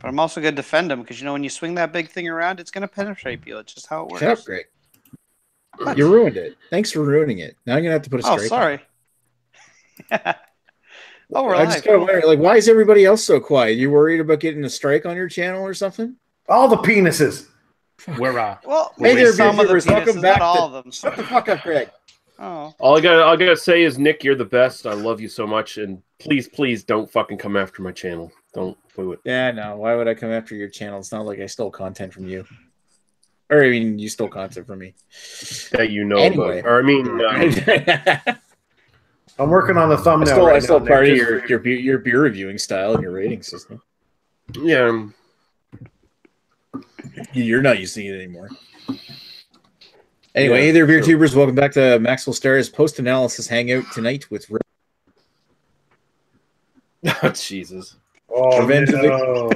But I'm also going to defend him because, when you swing that big thing around, it's going to penetrate you. It's just how it works. Shut up, Greg. You ruined it. Thanks for ruining it. Now you're going to have to put a strike on. Oh, sorry. We're I just got to wonder, why is everybody else so quiet? You worried about getting a strike on your channel or something? All the penises. We're well, hey there, some of the penises, welcome back. Not all of them. Shut the fuck up, Greg. Oh. All I gotta say is, Nick, you're the best. I love you so much, and please don't fucking come after my channel. Don't do it. Yeah, no. Why would I come after your channel? It's not like I stole content from you. Or, I mean, you stole content from me. That you know anyway. about. Or, I mean... I'm working on the thumbnail I stole part of your beer reviewing style and your rating system. Yeah. You're not using it anymore. Anyway, hey there, beer tubers. Welcome back to Maxwell Star's post-analysis hangout tonight with... Oh, Jesus. Oh, Revenge no.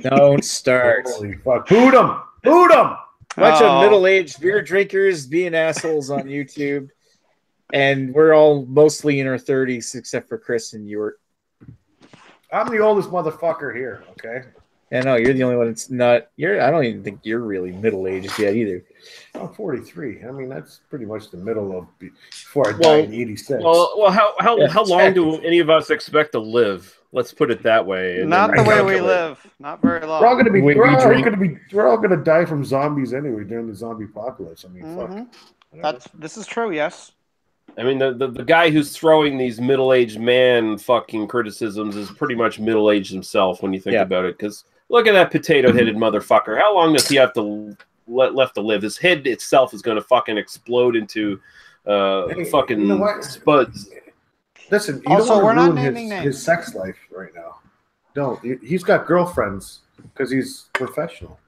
Don't start. Holy fuck. Boot him! Boot him! Bunch of middle-aged beer drinkers being assholes on YouTube. And we're all mostly in our 30s, except for Chris and Ewart. I'm the oldest motherfucker here, okay? Yeah, no, you're the only one that's not... I don't even think you're really middle-aged yet either. I'm 43. I mean, that's pretty much the middle of before I died in 86. Well, how long do any of us expect to live? Let's put it that way. Not the way we live. Not very long. We're all gonna die from zombies anyway during the zombie apocalypse. I mean, fuck. This is true. Yes. I mean, the guy who's throwing these middle-aged man fucking criticisms is pretty much middle-aged himself when you think about it. Because look at that potato-headed motherfucker. How long does he have to left to live? His head itself is going to fucking explode into fucking spuds. Listen, you don't want to ruin his sex life right now. No, he's got girlfriends because he's professional.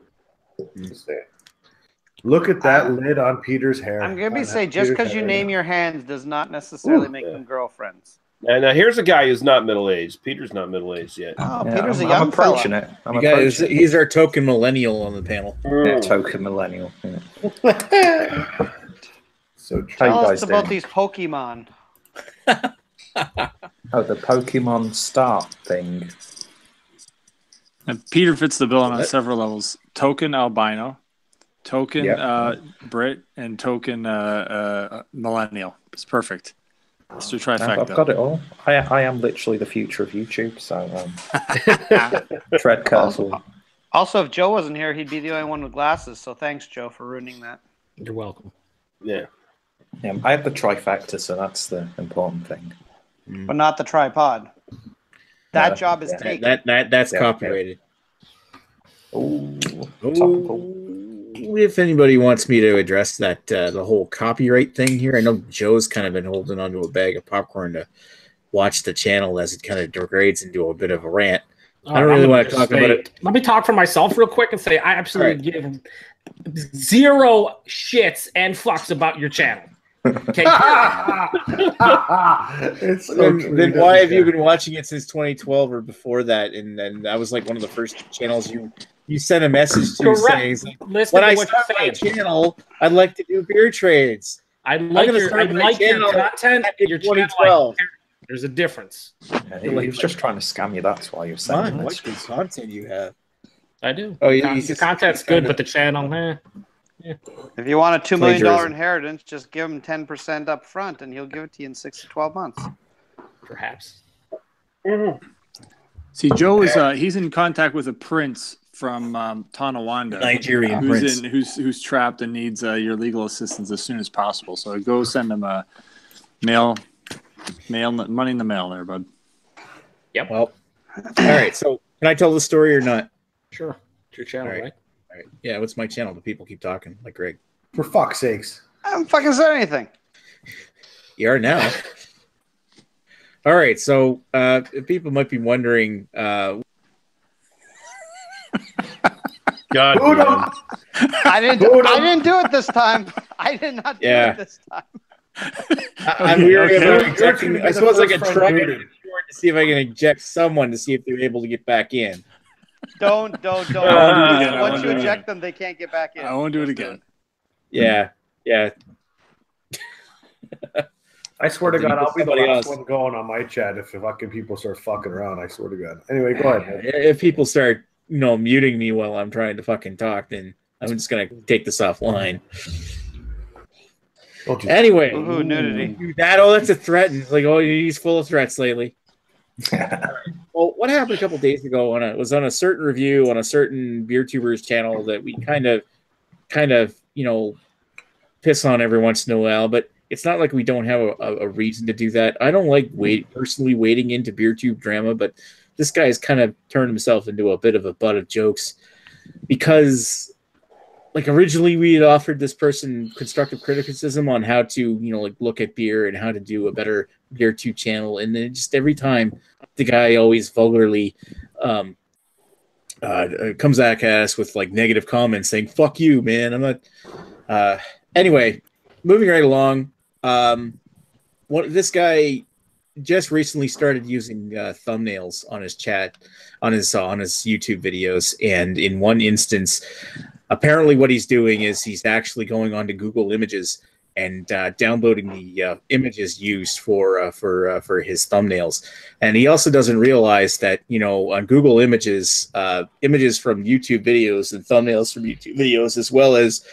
Look at that lid on Peter's hair. I'm going to say, just because you name your hands does not necessarily make them girlfriends. And here's a guy who's not middle-aged. Peter's not middle-aged yet. Oh, yeah, Peter's a young fella. He's our token millennial on the panel. Yeah, token millennial. Yeah. So tell us about these Pokemon. Oh, the Pokemon start thing. And Peter fits the bill on several levels. Token albino, token Brit, and token millennial. It's perfect. It's your trifecta. I've got it all. I am literally the future of YouTube, so tread carefully. Also, if Joe wasn't here, he'd be the only one with glasses. So thanks, Joe, for ruining that. You're welcome. Yeah. I have the trifecta, so that's the important thing. But not the tripod. That job is taken. That's copyrighted. Oh, if anybody wants me to address that, the whole copyright thing here, I know Joe's kind of been holding onto a bag of popcorn to watch the channel as it kind of degrades into a bit of a rant. I don't really want to talk about it. Let me talk for myself real quick and say I absolutely give zero shits and fucks about your channel. Okay. Then why have you been watching it since 2012 or before that? And then that was like one of the first channels you sent a message to saying, when I start my channel, I'd like to do beer trades. I like your content. Your 2012. There's a difference. Yeah, he was just trying to scam you. That's why you're saying that. What good content you have? I do. Oh, yeah. The content's good, but the channel, yeah. If you want a $2 million inheritance, just give him 10% up front, and he'll give it to you in 6 to 12 months. Perhaps. See, Joe is he's in contact with a prince from Tonawanda, Nigerian prince, who's trapped and needs your legal assistance as soon as possible. So go send him a mail money in the mail, there, bud. Yep. Well, all right. So can I tell the story or not? Sure. It's your channel, right? All right. Yeah, what's my channel? The people keep talking, like Greg. For fuck's sakes. I haven't fucking said anything. You are now. All right, so people might be wondering. God, I didn't do it this time. I did not do it this time. I suppose I could try to see if I can eject someone to see if they're able to get back in. Don't. Once you eject them, they can't get back in. I won't do it again. Yeah. I swear to God, I'll be the last one going on my chat if fucking people start fucking around. I swear to God. Anyway, go ahead. If people start muting me while I'm trying to fucking talk, then I'm just gonna take this offline. Anyway, nudity. That's a threat. And it's like, he's full of threats lately. Well, what happened a couple days ago was on a certain review on a certain beer tuber's channel that we kind of piss on every once in a while, but it's not like we don't have a reason to do that. I don't like personally wading into beer tube drama, but this guy has kind of turned himself into a bit of a butt of jokes because, like, originally we had offered this person constructive criticism on how to, look at beer and how to do a better beer tube channel, and then just every time the guy always vulgarly comes back at us with like negative comments saying "fuck you, man." I'm not. Anyway, moving right along. This guy just recently started using thumbnails on his on his YouTube videos, and in one instance, apparently what he's doing is he's actually going on to Google Images and downloading the images used for his thumbnails. And he also doesn't realize that, on Google Images, images from YouTube videos and thumbnails from YouTube videos, as well as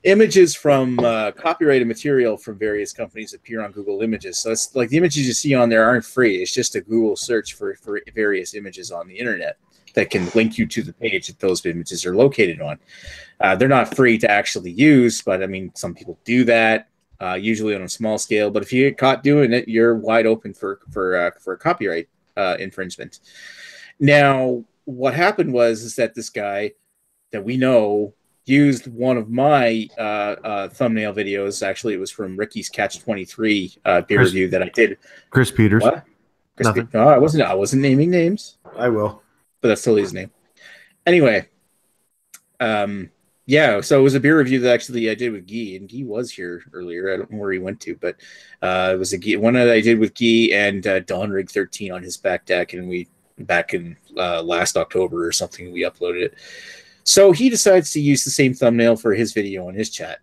images from copyrighted material from various companies appear on Google Images. So it's like the images you see on there aren't free. It's just a Google search for various images on the internet that can link you to the page that those images are located on. They're not free to actually use, but I mean, some people do that, usually on a small scale. But if you get caught doing it, you're wide open for copyright infringement. Now, what happened is that this guy that we know used one of my thumbnail videos. Actually, it was from Ricky's Catch 23 beer review that I did. Chris Peters. What? No, I wasn't naming names. I will. But that's totally his name. Anyway, so it was a beer review that actually I did with Guy, and Guy was here earlier. I don't know where he went to, but it was one that I did with Guy and Don Rig 13 on his back deck, and back in last October or something, we uploaded it. So he decides to use the same thumbnail for his video on his chat.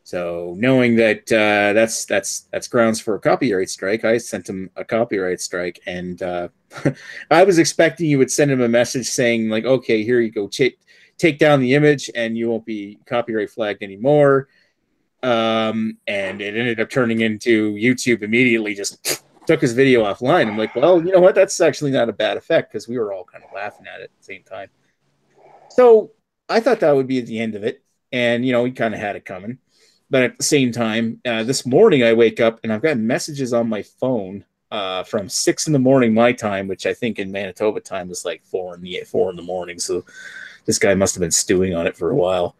So knowing that that's grounds for a copyright strike, I sent him a copyright strike, and I was expecting you would send him a message saying like, "Okay, here you go, take down the image, and you won't be copyright flagged anymore." And it ended up turning into YouTube immediately just took his video offline. I'm like, well, you know what? That's actually not a bad effect because we were all kind of laughing at it at the same time. So I thought that would be the end of it, and he kind of had it coming. But at the same time, this morning I wake up and I've got messages on my phone from 6 in the morning my time, which I think in Manitoba time was like 4 in the morning. So this guy must have been stewing on it for a while.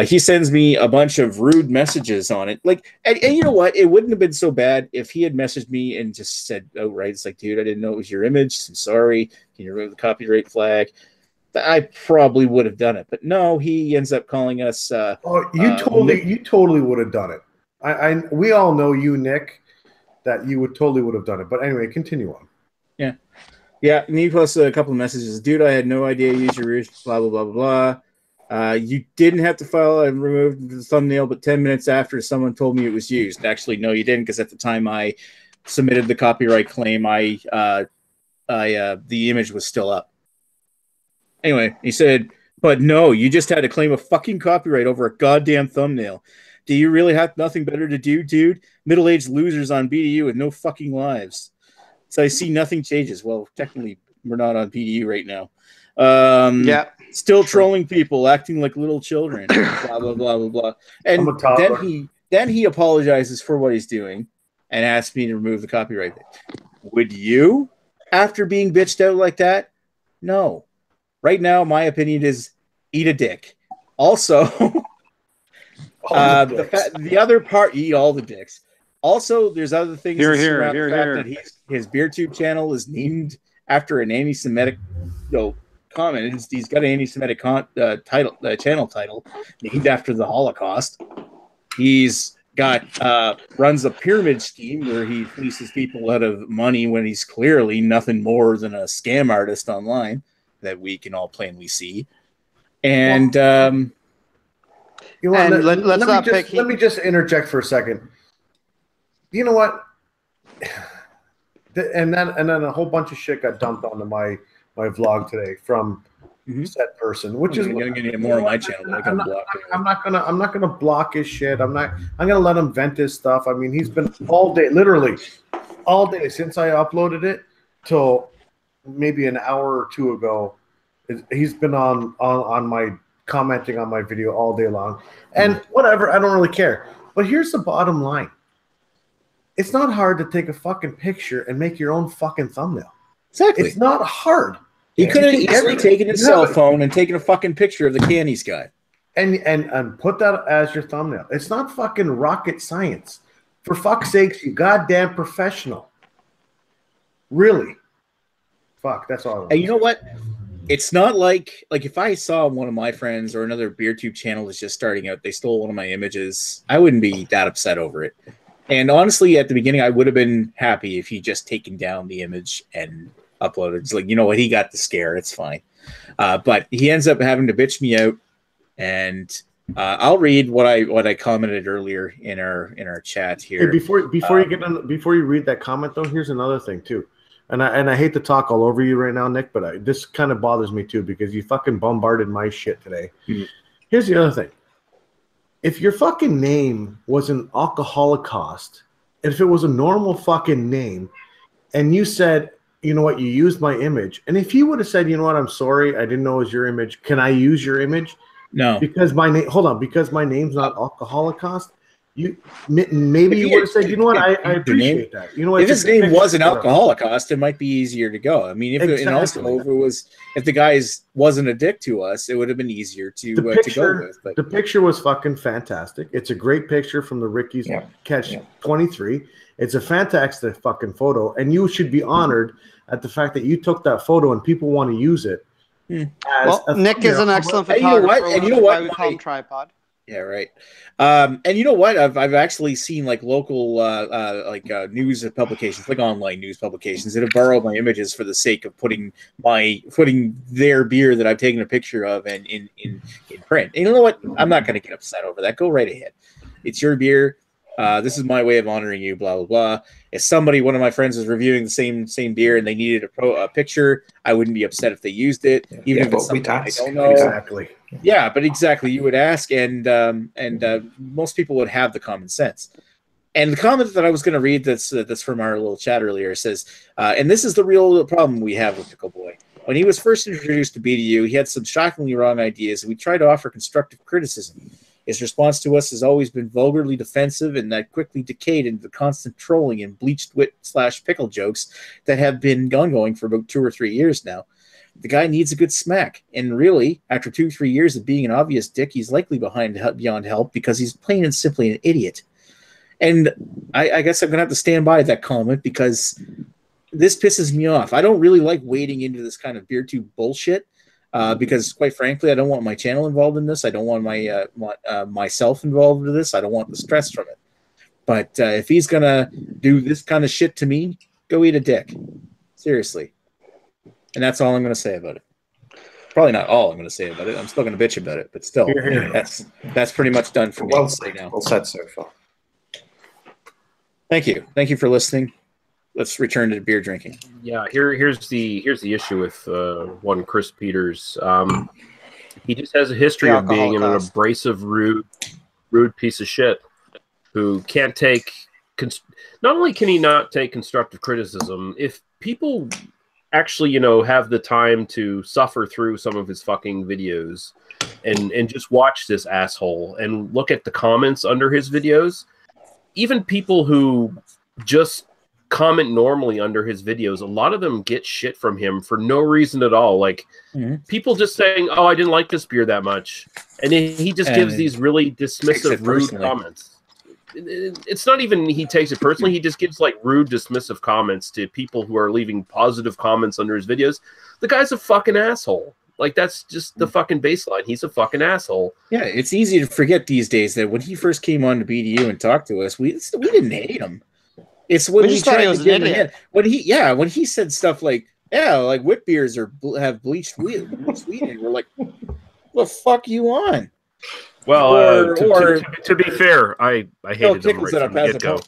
He sends me a bunch of rude messages on it. Like, and you know what? It wouldn't have been so bad if he had messaged me and just said, outright, it's like, dude, I didn't know it was your image. I'm sorry. Can you remove the copyright flag? I probably would have done it, but no, he ends up calling us. You totally would have done it. We all know you, Nick, that you totally would have done it. But anyway, continue on. Yeah. And he posted a couple of messages. Dude, I had no idea you used your reach, blah blah blah blah blah. You didn't have to file and remove the thumbnail, but 10 minutes after someone told me it was used. Actually, no, you didn't, because at the time I submitted the copyright claim, the image was still up. Anyway, he said, but no, you just had to claim a fucking copyright over a goddamn thumbnail. Do you really have nothing better to do, dude? Middle-aged losers on BDU with no fucking lives. So I see nothing changes. Well, technically, we're not on BDU right now. Still trolling people, acting like little children, blah, blah, blah, blah, blah. And then he apologizes for what he's doing and asks me to remove the copyright. Would you, after being bitched out like that? No. Right now, my opinion is eat a dick. Also, the other part, eat all the dicks. Also, there's other things that his BeerTube channel is named after an anti-Semitic comment. He's got an anti-Semitic channel title named after the Holocaust. He's got runs a pyramid scheme where he fleeces people out of money when he's clearly nothing more than a scam artist online that we can all plainly see. And let me just interject for a second. You know what? And then a whole bunch of shit got dumped onto my vlog today from said person, which is going to get more on my channel. I'm not gonna block his shit. I'm gonna let him vent his stuff. I mean, he's been all day, literally all day since I uploaded it till maybe an hour or two ago. He's been on my commenting on my video all day long, and whatever. I don't really care. But here's the bottom line: it's not hard to take a fucking picture and make your own fucking thumbnail. Exactly, it's not hard. He could have easily taken his cell phone and taken a fucking picture of the can he's got. And put that as your thumbnail. It's not fucking rocket science. For fuck's sakes, you goddamn professional. Really. Fuck, that's all I want. And you know what? It's not like if I saw one of my friends or another BeerTube channel that's just starting out, they stole one of my images, I wouldn't be that upset over it. And honestly, at the beginning, I would have been happy if he just taken down the image and uploaded. It's like, you know what, he got the scare, it's fine. But he ends up having to bitch me out, and I'll read what I commented earlier in our chat here. Hey, before you read that comment though, here's another thing too. And I hate to talk all over you right now, Nick, but this kind of bothers me too because you fucking bombarded my shit today. Here's the other thing. If your fucking name was an alcoholocaust, if it was a normal fucking name, and you said, you know what, you used my image, and if you would have said, you know what, I'm sorry, I didn't know it was your image, can I use your image? No. Because my name, hold on, because my name's not alcoholocaust, maybe you would have said, you know what, I appreciate that. You know what, if his name was an alcoholocaust, it might be easier to go. I mean, if the guy wasn't a dick to us, it would have been easier to go with. But the picture was fucking fantastic. It's a great picture from the Ricky's Catch 23. It's a fantastic fucking photo, and you should be honored at the fact that you took that photo and people want to use it. Nick is an excellent photographer. And you know what? We call him Tripod. Yeah, right. And you know what? I've actually seen like local news publications, like online news publications, that have borrowed my images for the sake of putting their beer that I've taken a picture of and in print. And you know what? I'm not going to get upset over that. Go right ahead. It's your beer. This is my way of honoring you. Blah blah blah. If one of my friends was reviewing the same beer and they needed a picture, I wouldn't be upset if they used it, even if it's something I don't know. Exactly. Yeah, but exactly, you would ask, and most people would have the common sense. And the comment that I was going to read that's from our little chat earlier says, and this is the real problem we have with Pickle Boy. When he was first introduced to BDU, he had some shockingly wrong ideas, and we tried to offer constructive criticism. His response to us has always been vulgarly defensive, and that quickly decayed into the constant trolling and bleached wit / pickle jokes that have been ongoing for about 2 or 3 years now. The guy needs a good smack, and really, after 2-3 years of being an obvious dick, he's likely beyond help because he's plain and simply an idiot. And I guess I'm going to have to stand by that comment because this pisses me off. I don't really like wading into this kind of BeerTube bullshit. Because quite frankly, I don't want my channel involved in this. I don't want myself involved in this. I don't want the stress from it. But if he's gonna do this kind of shit to me, go eat a dick. Seriously. And that's all I'm gonna say about it. Probably not all I'm gonna say about it. I'm still gonna bitch about it, but still, that's pretty much done for me right now. Well said so far. Thank you. Thank you for listening. Let's return to beer drinking. Yeah, here's the issue with one Chris Peters. He just has a history of being an abrasive, rude piece of shit who can't take. Not only can he not take constructive criticism, if people actually, have the time to suffer through some of his fucking videos and just watch this asshole and look at the comments under his videos, even people who just comment normally under his videos, a lot of them get shit from him for no reason at all. Like people just saying, "Oh, I didn't like this beer that much," and then he just gives these really dismissive, rude comments. It's not even he takes it personally. He just gives like rude, dismissive comments to people who are leaving positive comments under his videos. The guy's a fucking asshole. Like that's just the fucking baseline. He's a fucking asshole. Yeah, it's easy to forget these days that when he first came on to BDU and talked to us, we didn't hate him. It's when we tried to give him when he said stuff like wit beers have bleached wheat, we're like, the fuck you on? Well, to be fair, I hated him right from the get-go.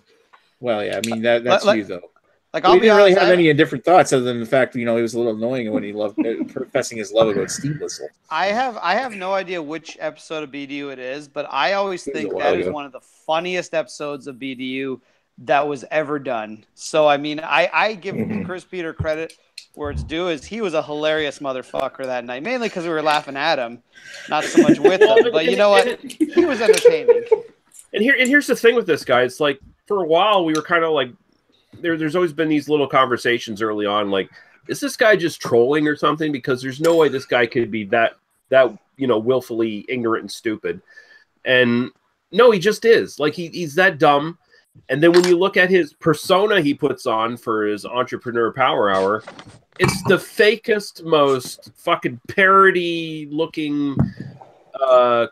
Well, yeah, I mean that's you though. Like, we didn't really have any different thoughts other than the fact he was a little annoying when he loved professing his love about steam whistle. I have no idea which episode of BDU it is, but I always think that is one of the funniest episodes of BDU that was ever done. So I mean, I give Chris Peter credit where it's due. Is he was a hilarious motherfucker that night, mainly because we were laughing at him, not so much with him. But you know what? He was entertaining. And here's the thing with this guy. It's like for a while we were kind of like. There's always been these little conversations early on, like, is this guy just trolling or something? Because there's no way this guy could be that willfully ignorant and stupid. And no, he just is. Like he's that dumb. And then when you look at his persona he puts on for his Entrepreneur Power Hour, it's the fakest, most fucking parody-looking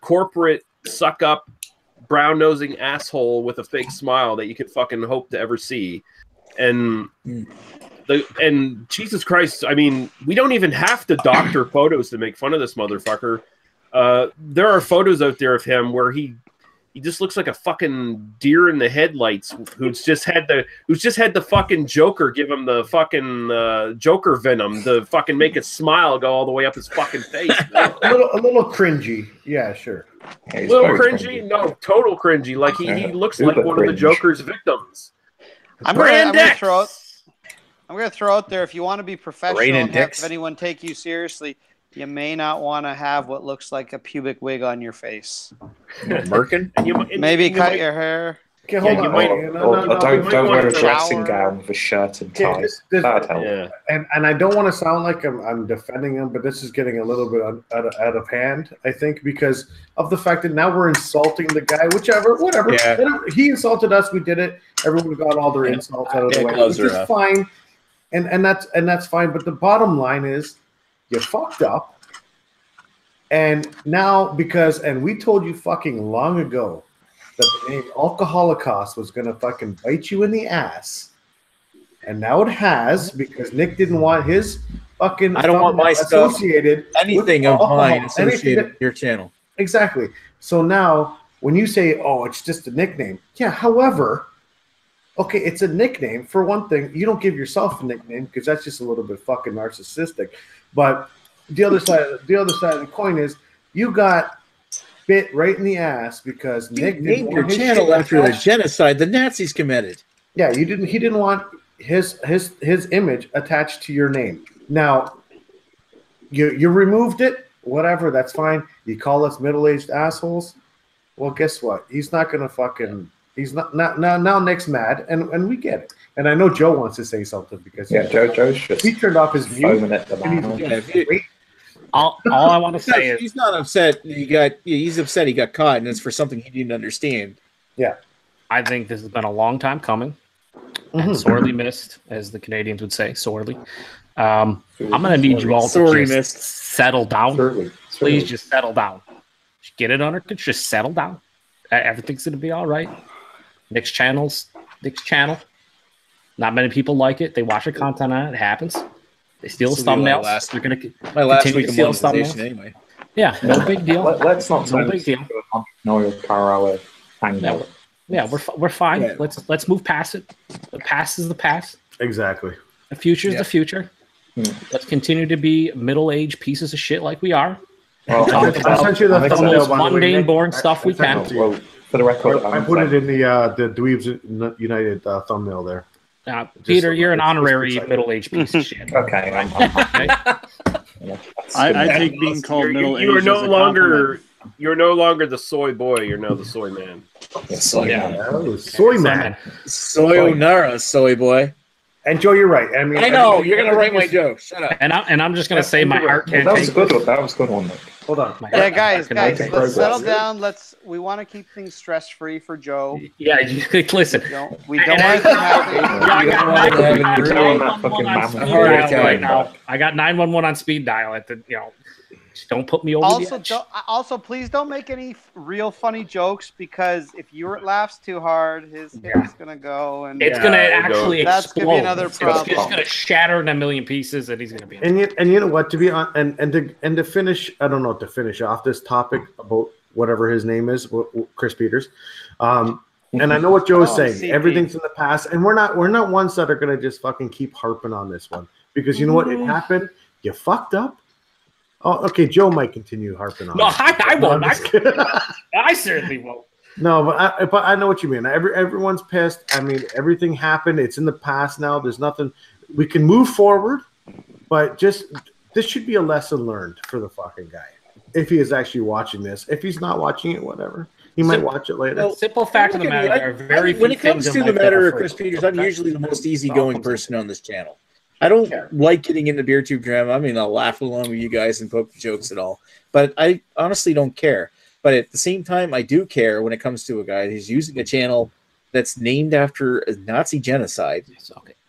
corporate suck-up, brown-nosing asshole with a fake smile that you could fucking hope to ever see. And Jesus Christ, I mean, we don't even have to doctor photos to make fun of this motherfucker. There are photos out there of him where he just looks like a fucking deer in the headlights who's just had the fucking Joker give him the fucking Joker venom to fucking make his smile go all the way up his fucking face. a little cringy. Yeah, sure. A little cringy? No, total cringy. Like he looks like one of the Joker's victims. I'm gonna throw out there, if you want to be professional and have anyone take you seriously, you may not want to have what looks like a pubic wig on your face. Merkin? Maybe cut your hair. Okay, hold on. Don't wear a dressing gown with a shirt and ties. That'd help. Yeah. And I don't want to sound like I'm defending him, but this is getting a little bit out of hand, I think, because of the fact that now we're insulting the guy, whatever. Yeah. He insulted us, we did it. Everyone got all their insults out of the way. Which is fine. And that's fine. But the bottom line is you fucked up. And now and we told you fucking long ago that the name Alcoholocaust was going to fucking bite you in the ass. And now it has, because Nick didn't want his fucking... I don't want my stuff, anything of mine associated with your channel. Exactly. So now, when you say, oh, it's just a nickname. Yeah, however, okay, it's a nickname. For one thing, you don't give yourself a nickname because that's just a little bit fucking narcissistic. But the other side of the coin is you got bit right in the ass because Nick named your channel after the genocide the Nazis committed. Yeah, he didn't want his image attached to your name. Now you removed it, whatever, that's fine. You call us middle-aged assholes. Well, guess what? He's not gonna fucking now Nick's mad and we get it. And I know Joe wants to say something because Joe's just he turned off his mute. All I want to say is he's not upset. He's upset he got caught, and it's for something he didn't understand. Yeah, I think this has been a long time coming, and sorely missed, as the Canadians would say, sorely. I'm gonna need you all to just settle down. Please, just settle down. Just get it under control. Just settle down. Everything's gonna be all right. Nick's channel. Not many people like it. They watch the content on it. It happens. They steal his thumbnails. They're going to continue to steal his thumbnails. Anyway. Yeah, no big deal. Let's not no big deal. Entrepreneurial Power Hour hangout. Yeah, we're fine. Yeah. Let's move past it. The past is the past. Exactly. The future is the future. Let's continue to be middle-aged pieces of shit like we are. Well, talk about the most mundane, boring stuff we can. Well, for the record, I put it in the Dweebs United thumbnail there. Peter, you're an honorary middle-aged piece of shit. Okay. I take being called middle-aged. You're no longer the soy boy. You're now the soy man. Soy man. Soyonara, soy boy. And Joe, you're right. I mean, I know you're gonna write my joke. Shut up. And I'm just gonna say my heart can't. That was a good one. That was a good one. Hold on. Yeah, guys, let's settle down. We want to keep things stress-free for Joe. Yeah, listen. We don't want to have right now. I got 911 on speed dial at the Just don't put me over the edge. Also, please don't make any real funny jokes because if you laughs too hard, his hair's gonna go and it's gonna actually explode. That's gonna be another problem. It's gonna shatter in a million pieces, and he's gonna be. And you know what? To be on and to finish, I don't know, to finish off this topic about whatever his name is, Chris Peters. And I know what Joe is saying. CP. Everything's in the past, and we're not ones that are gonna just fucking keep harping on this one because you know what? It happened. You fucked up. Oh, okay. Joe might continue harping on. No, I won't. I certainly won't. No, but I know what you mean. Everyone's pissed. I mean, everything happened. It's in the past now. There's nothing. We can move forward, but this should be a lesson learned for the fucking guy. If he is actually watching this, if he's not watching it, whatever. He might watch it later. No, simple fact of the matter, there are very few when it comes things to the matter of Chris Peters, I'm usually the most easygoing person on this channel. I don't like getting into beer tube drama. I mean, I'll laugh along with you guys and poke jokes and all, but I honestly don't care. But at the same time, I do care when it comes to a guy who's using a channel that's named after a Nazi genocide,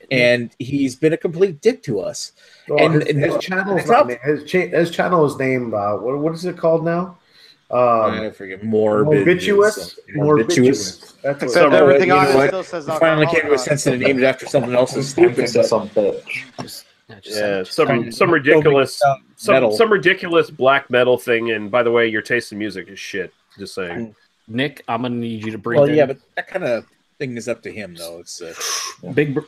and he's been a complete dick to us. Well, his channel is named what is it called now? I forget. Morbidous. That's what everything on it still says. Finally came to a sense that it named after something else is stupid. Yeah, some ridiculous some ridiculous black metal thing. And by the way, your taste in music is shit. Just saying. Nick, I'm gonna need you to breathe. Well, yeah, but that kind of thing is up to him, though. It's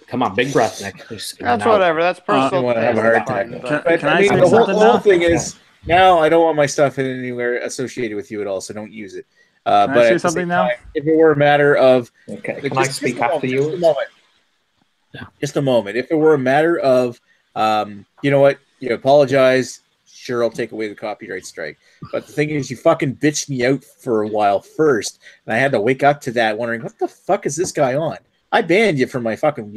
come on, big breath, Nick. That's whatever. That's personal. Want to have a heart attack. Can I say the whole thing now? is. Now I don't want my stuff anywhere associated with you at all, so don't use it. Can I say something now? If it were a matter of, can I speak after you? Just a moment. If it were a matter of, you know what, you apologize. Sure, I'll take away the copyright strike. But the thing is, you fucking bitched me out for a while first, and I had to wake up to that, wondering what the fuck is this guy on? I banned you from my fucking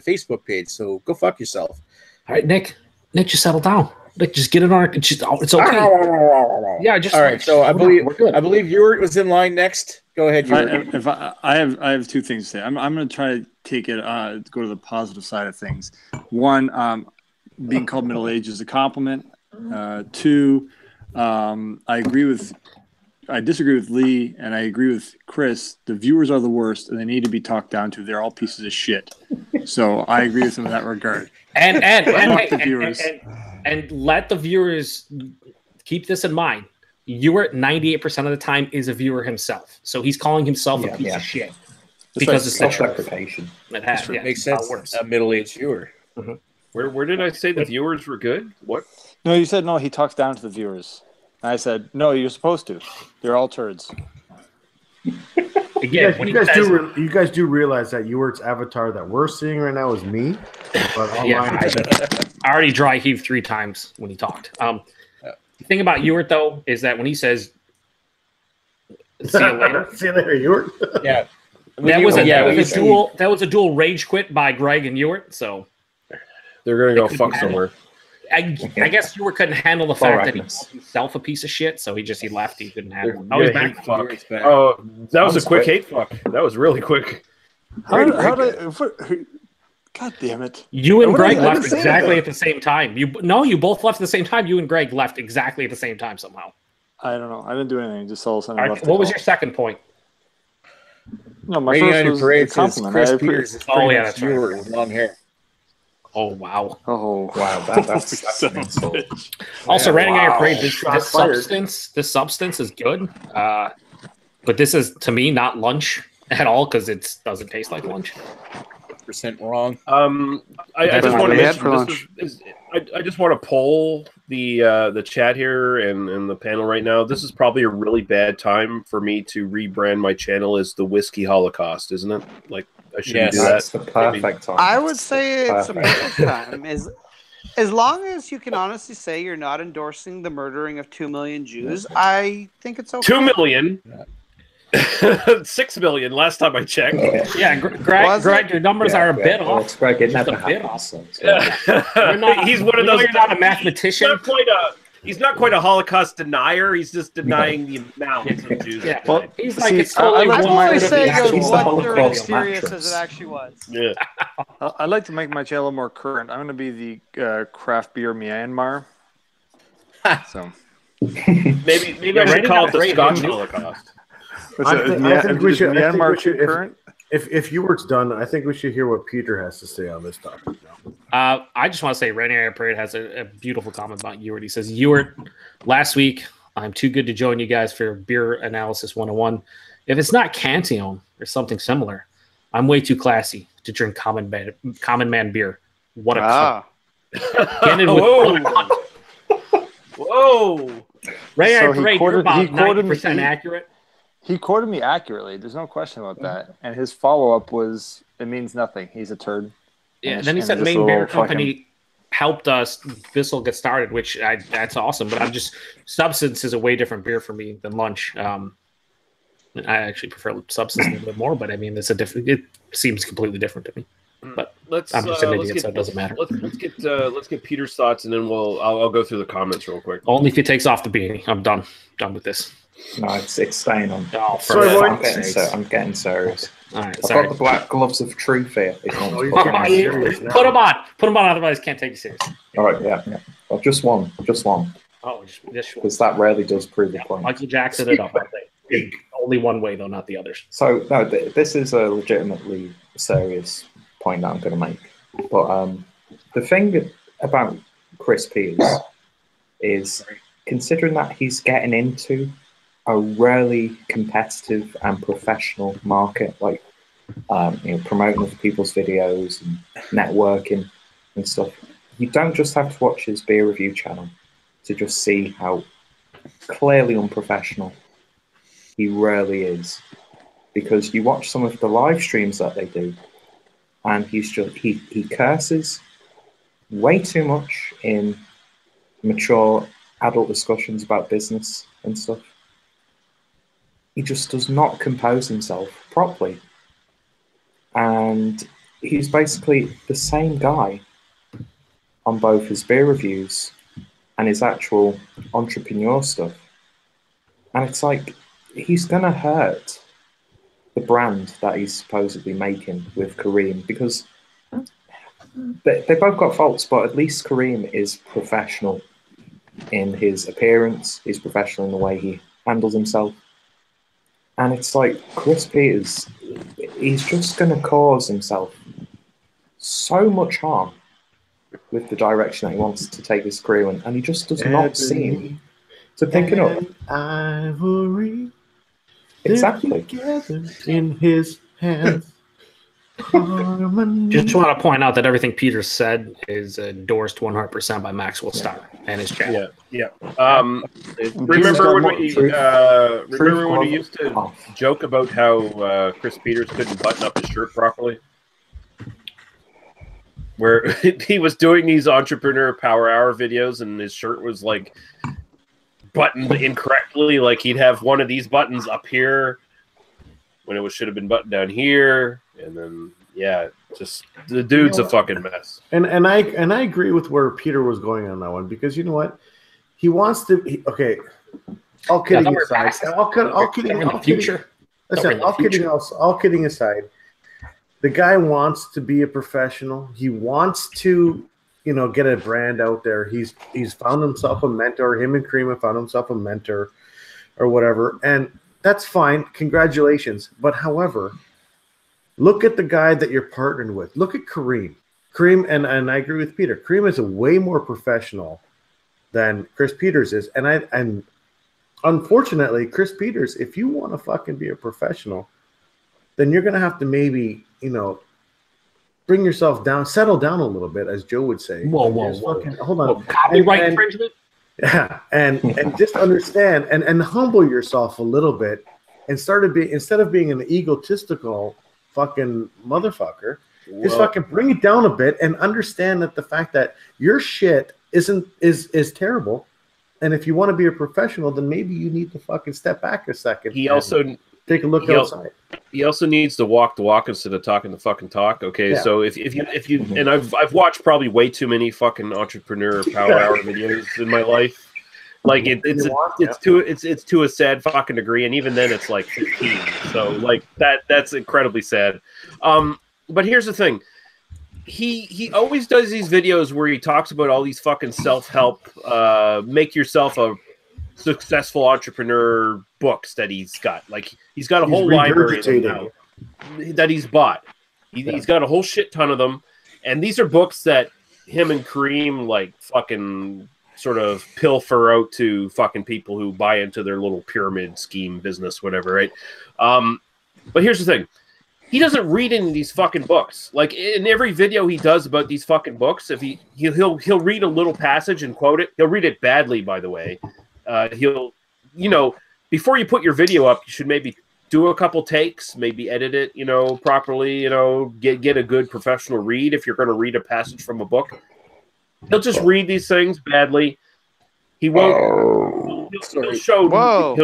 Facebook page, so go fuck yourself. All right, Nick, just settle down. Like, just get it on. It's okay. Yeah, just all right. So I believe Ewart was in line next. Go ahead, Ewart. I have two things to say. I'm going to try to take it go to the positive side of things. One, being called middle aged is a compliment. Two, I disagree with Lee, and I agree with Chris. The viewers are the worst, and they need to be talked down to. They're all pieces of shit. So I agree with him in that regard. And let the viewers keep this in mind. Ewart, 98% of the time, is a viewer himself. So he's calling himself a piece of shit. Because it's self-deprecation. It makes sense. A middle-aged viewer. Mm-hmm. Where did I say the viewers were good? What? No, you said no, he talks down to the viewers. And I said, no, you're supposed to. They're all turds. Again, you guys do realize that Ewart's avatar that we're seeing right now is me? But I already dry heaved 3 times when he talked. The thing about Ewart, though, is that when he says, see you later. See you later, Ewart. Yeah. That was a dual rage quit by Greg and Ewart, so they're going to go fuck somewhere. I guess Ewart couldn't handle the fact that he called himself a piece of shit, so he left. He couldn't handle it. Oh, he's back. Oh, that was a quick hate fuck. That was really quick. God damn it! You and Greg left exactly at the same time. You both left at the same time. You and Greg left exactly at the same time somehow. I don't know. I didn't do anything. Just all of a sudden. Right, what was your second point? No, my first was a compliment. Chris Peters is that's right. With long hair. Oh wow! Oh wow! That's an insult. Also, Ranting Iron Parade. This substance is good, but this is to me not lunch at all because it doesn't taste like lunch. % wrong. I just want to mention I just want to poll the chat here and the panel right now. This is probably a really bad time for me to rebrand my channel as the Whiskey Holocaust, isn't it? Like I shouldn't do that. That's the perfect time. I would say it's a perfect time. As long as you can honestly say you're not endorsing the murdering of 2 million Jews, I think it's okay. 2 million. 6 million last time I checked. Yeah, Greg, your numbers are a bit off. Greg, it never happens. He's one of those. You're not a mathematician. He's not quite a Holocaust denier. He's just denying the amount of Jews. Yeah, well, he's like it's totally. I'm only saying it wasn't as serious as it actually was. Yeah. I'd like to make my channel more current. I'm going to be the craft beer Myanmar. So maybe I should call it the Scotch Holocaust. I think we should. Myanmar too current. If Ewart's done, I think we should hear what Peter has to say on this topic now. I just want to say Ranting Iron Parade has a beautiful comment about Ewart. He says, Ewart, last week, I'm too good to join you guys for Beer Analysis 101. If it's not Cantillon, or something similar. I'm way too classy to drink common man beer. What a cunt. Get in with Whoa. Ray, So Ray, you're about 90% accurate. He quoted me accurately. There's no question about that. And his follow-up was, it means nothing. He's a turd. Yeah, and then he said Maine Beer Company helped us Bissell get started, which that's awesome. But Substance is a way different beer for me than Lunch. I actually prefer Substance a little bit more, but I mean, it seems completely different to me. But I'm just an idiot, so it doesn't matter. Let's get Peter's thoughts, and then I'll go through the comments real quick. Only if he takes off the beanie. I'm done with this. No, it's staying on. Oh, I'm getting serious. All right, I've got the black gloves of truth here. Put them on. Otherwise, can't take you serious. All right, yeah. Well, just one. Oh, just because that rarely does prove the point. Michael Jackson it up. Only one way though, not the others. So no, this is a legitimately serious point that I'm going to make. But the thing about Chris Peters is, considering that he's getting into a really competitive and professional market, like promoting other people's videos and networking and stuff, you don't just have to watch his beer review channel to just see how clearly unprofessional he really is. Because you watch some of the live streams that they do, and he curses way too much in mature adult discussions about business and stuff. He just does not compose himself properly. And he's basically the same guy on both his beer reviews and his actual entrepreneur stuff. And it's like, he's going to hurt the brand that he's supposedly making with Kareem, because they both got faults, but at least Kareem is professional in his appearance. He's professional in the way he handles himself. And it's like, Chris Peters, he's just going to cause himself so much harm with the direction that he wants to take his career in, and he just does not seem to pick it up. Ivory, exactly. In his hands. Just want to point out that everything Peter said is endorsed 100% by Maxwell Starr and his channel. Yeah. Remember when we used to joke about how Chris Peters couldn't button up his shirt properly? Where he was doing these entrepreneur power hour videos and his shirt was like buttoned incorrectly. Like he'd have one of these buttons up here when it should have been buttoned down here. And then, just the dude's a fucking mess. And I agree with where Peter was going on that one, because you know what? He wants to. All kidding aside. All kidding aside. The guy wants to be a professional. He wants to, get a brand out there. He's found himself a mentor. Him and Kareem have found himself a mentor, or whatever, and that's fine. Congratulations. But however, look at the guy that you're partnered with. Look at Kareem. And I agree with Peter. Kareem is a way more professional than Chris Peters is. And unfortunately, Chris Peters, if you want to fucking be a professional, then you're going to have to maybe, bring yourself down, settle down a little bit, as Joe would say. Whoa. Hold on. Copyright infringement? Yeah, and just understand and humble yourself a little bit, and instead of being an egotistical fucking motherfucker, just fucking bring it down a bit and understand that the fact that your shit is terrible, and if you want to be a professional, then maybe you need to fucking step back a second. He also take a look outside. He also needs to walk the walk instead of talking the fucking talk. Okay, yeah. So if you and I've watched probably way too many fucking entrepreneur power hour videos in my life. Like it's to a sad fucking degree, and even then it's like 15. So like that's incredibly sad. But here's the thing. He always does these videos where he talks about all these fucking self-help, make yourself a successful entrepreneur books that he's got. Like he's got a whole library of them now that he's bought. He's got a whole shit ton of them, and these are books that him and Kareem like fucking sort of pilfer out to fucking people who buy into their little pyramid scheme business, whatever, right? But here's the thing. He doesn't read any of these fucking books. Like in every video he does about these fucking books, if he'll read a little passage and quote it. He'll read it badly, by the way. He'll, before you put your video up, you should maybe do a couple takes, maybe edit it, properly, get a good professional read if you're going to read a passage from a book. He'll just read these things badly. He won't. He'll show no.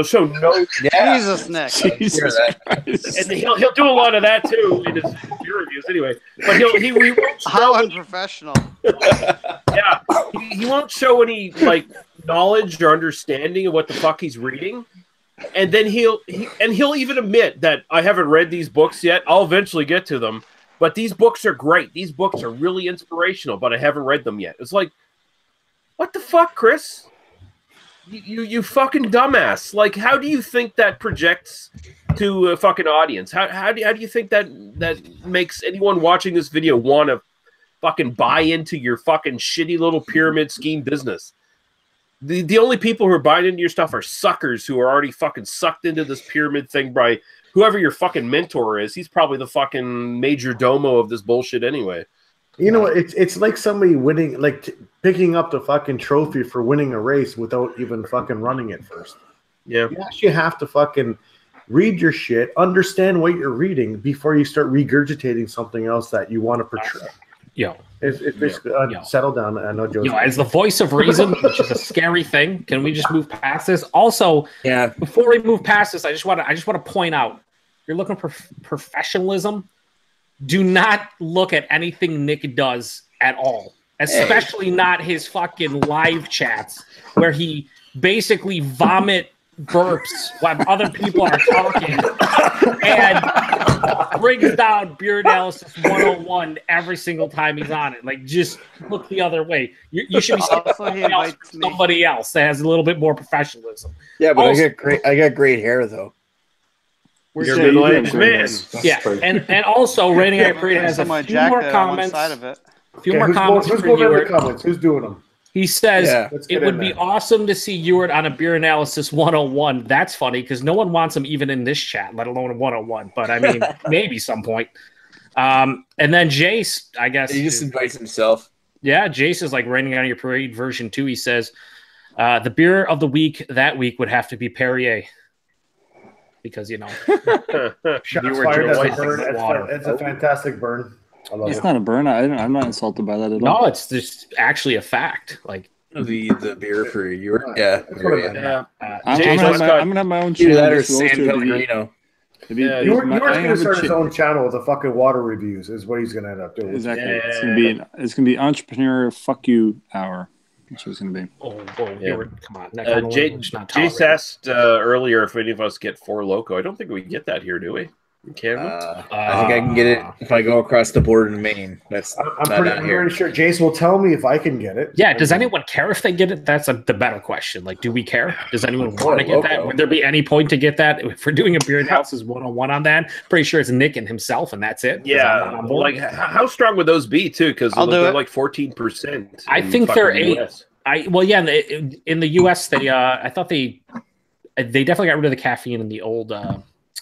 Jesus, Nick. Jesus and he'll do a lot of that too in his peer reviews anyway. But he won't. How unprofessional. Yeah, he won't show any knowledge or understanding of what the fuck he's reading. And then he'll even admit that I haven't read these books yet. I'll eventually get to them. But these books are great. These books are really inspirational, but I haven't read them yet. It's like, what the fuck, Chris? You fucking dumbass. Like, how do you think that projects to a fucking audience? How do you think that makes anyone watching this video want to fucking buy into your fucking shitty little pyramid scheme business? The only people who are buying into your stuff are suckers who are already fucking sucked into this pyramid thing by whoever your fucking mentor is. He's probably the fucking major domo of this bullshit anyway. You know, it's like somebody winning, picking up the fucking trophy for winning a race without even fucking running it first. Yeah. You actually have to fucking read your shit, understand what you're reading before you start regurgitating something else that you want to portray. Yeah. It's basically settle down. I know Joe's as the voice of reason, which is a scary thing. Can we just move past this? Also, before we move past this, I just want to point out, you're looking for professionalism. Do not look at anything Nick does at all, especially not his fucking live chats where he basically vomit burps while other people are talking and brings down Beer Analysis 101 every single time he's on it. Like, just look the other way. You should be somebody else that has a little bit more professionalism. Yeah, but also, I got great hair though. You're a middle-aged man. Yeah, and also Rating Eye Parade has a few more comments. A few more comments. Who's going over the comments? Who's doing them? He says, it would be awesome to see Ewart on a Beer Analysis 101. That's funny because no one wants him even in this chat, let alone a 101. But I mean, maybe some point. And then Jace, I guess. He just invites himself. Yeah, Jace is like Raining on Your Parade version 2. He says, the beer of the week that week would have to be Perrier. Because, Shots fired. It's a fantastic burn. I love it. It's not a burn. I'm not insulted by that at all. No, it's just actually a fact. Like the beer for you. Yeah. I'm gonna have my own channel. That or San Pellegrino. You're gonna start his own channel with the fucking water reviews. Is what he's gonna end up doing. Exactly. Yeah. It's gonna be entrepreneur fuck you hour. That's what it's gonna be. Come on. Jace asked earlier if any of us get Four Loko. I don't think we get that here, do we? In Canada? I think I can get it if I go across the border in Maine. I'm pretty sure Jace will tell me if I can get it. Yeah, does anyone care if they get it? That's the better question. Like, do we care? Does anyone want to get that? Would there be any point to get that? If we're doing a Beer Analysis 101 on that, pretty sure it's Nick and himself, and that's it. Yeah, like how strong would those be too? Because they're like 14%. I think they're 8. In the US, they I thought they definitely got rid of the caffeine in the old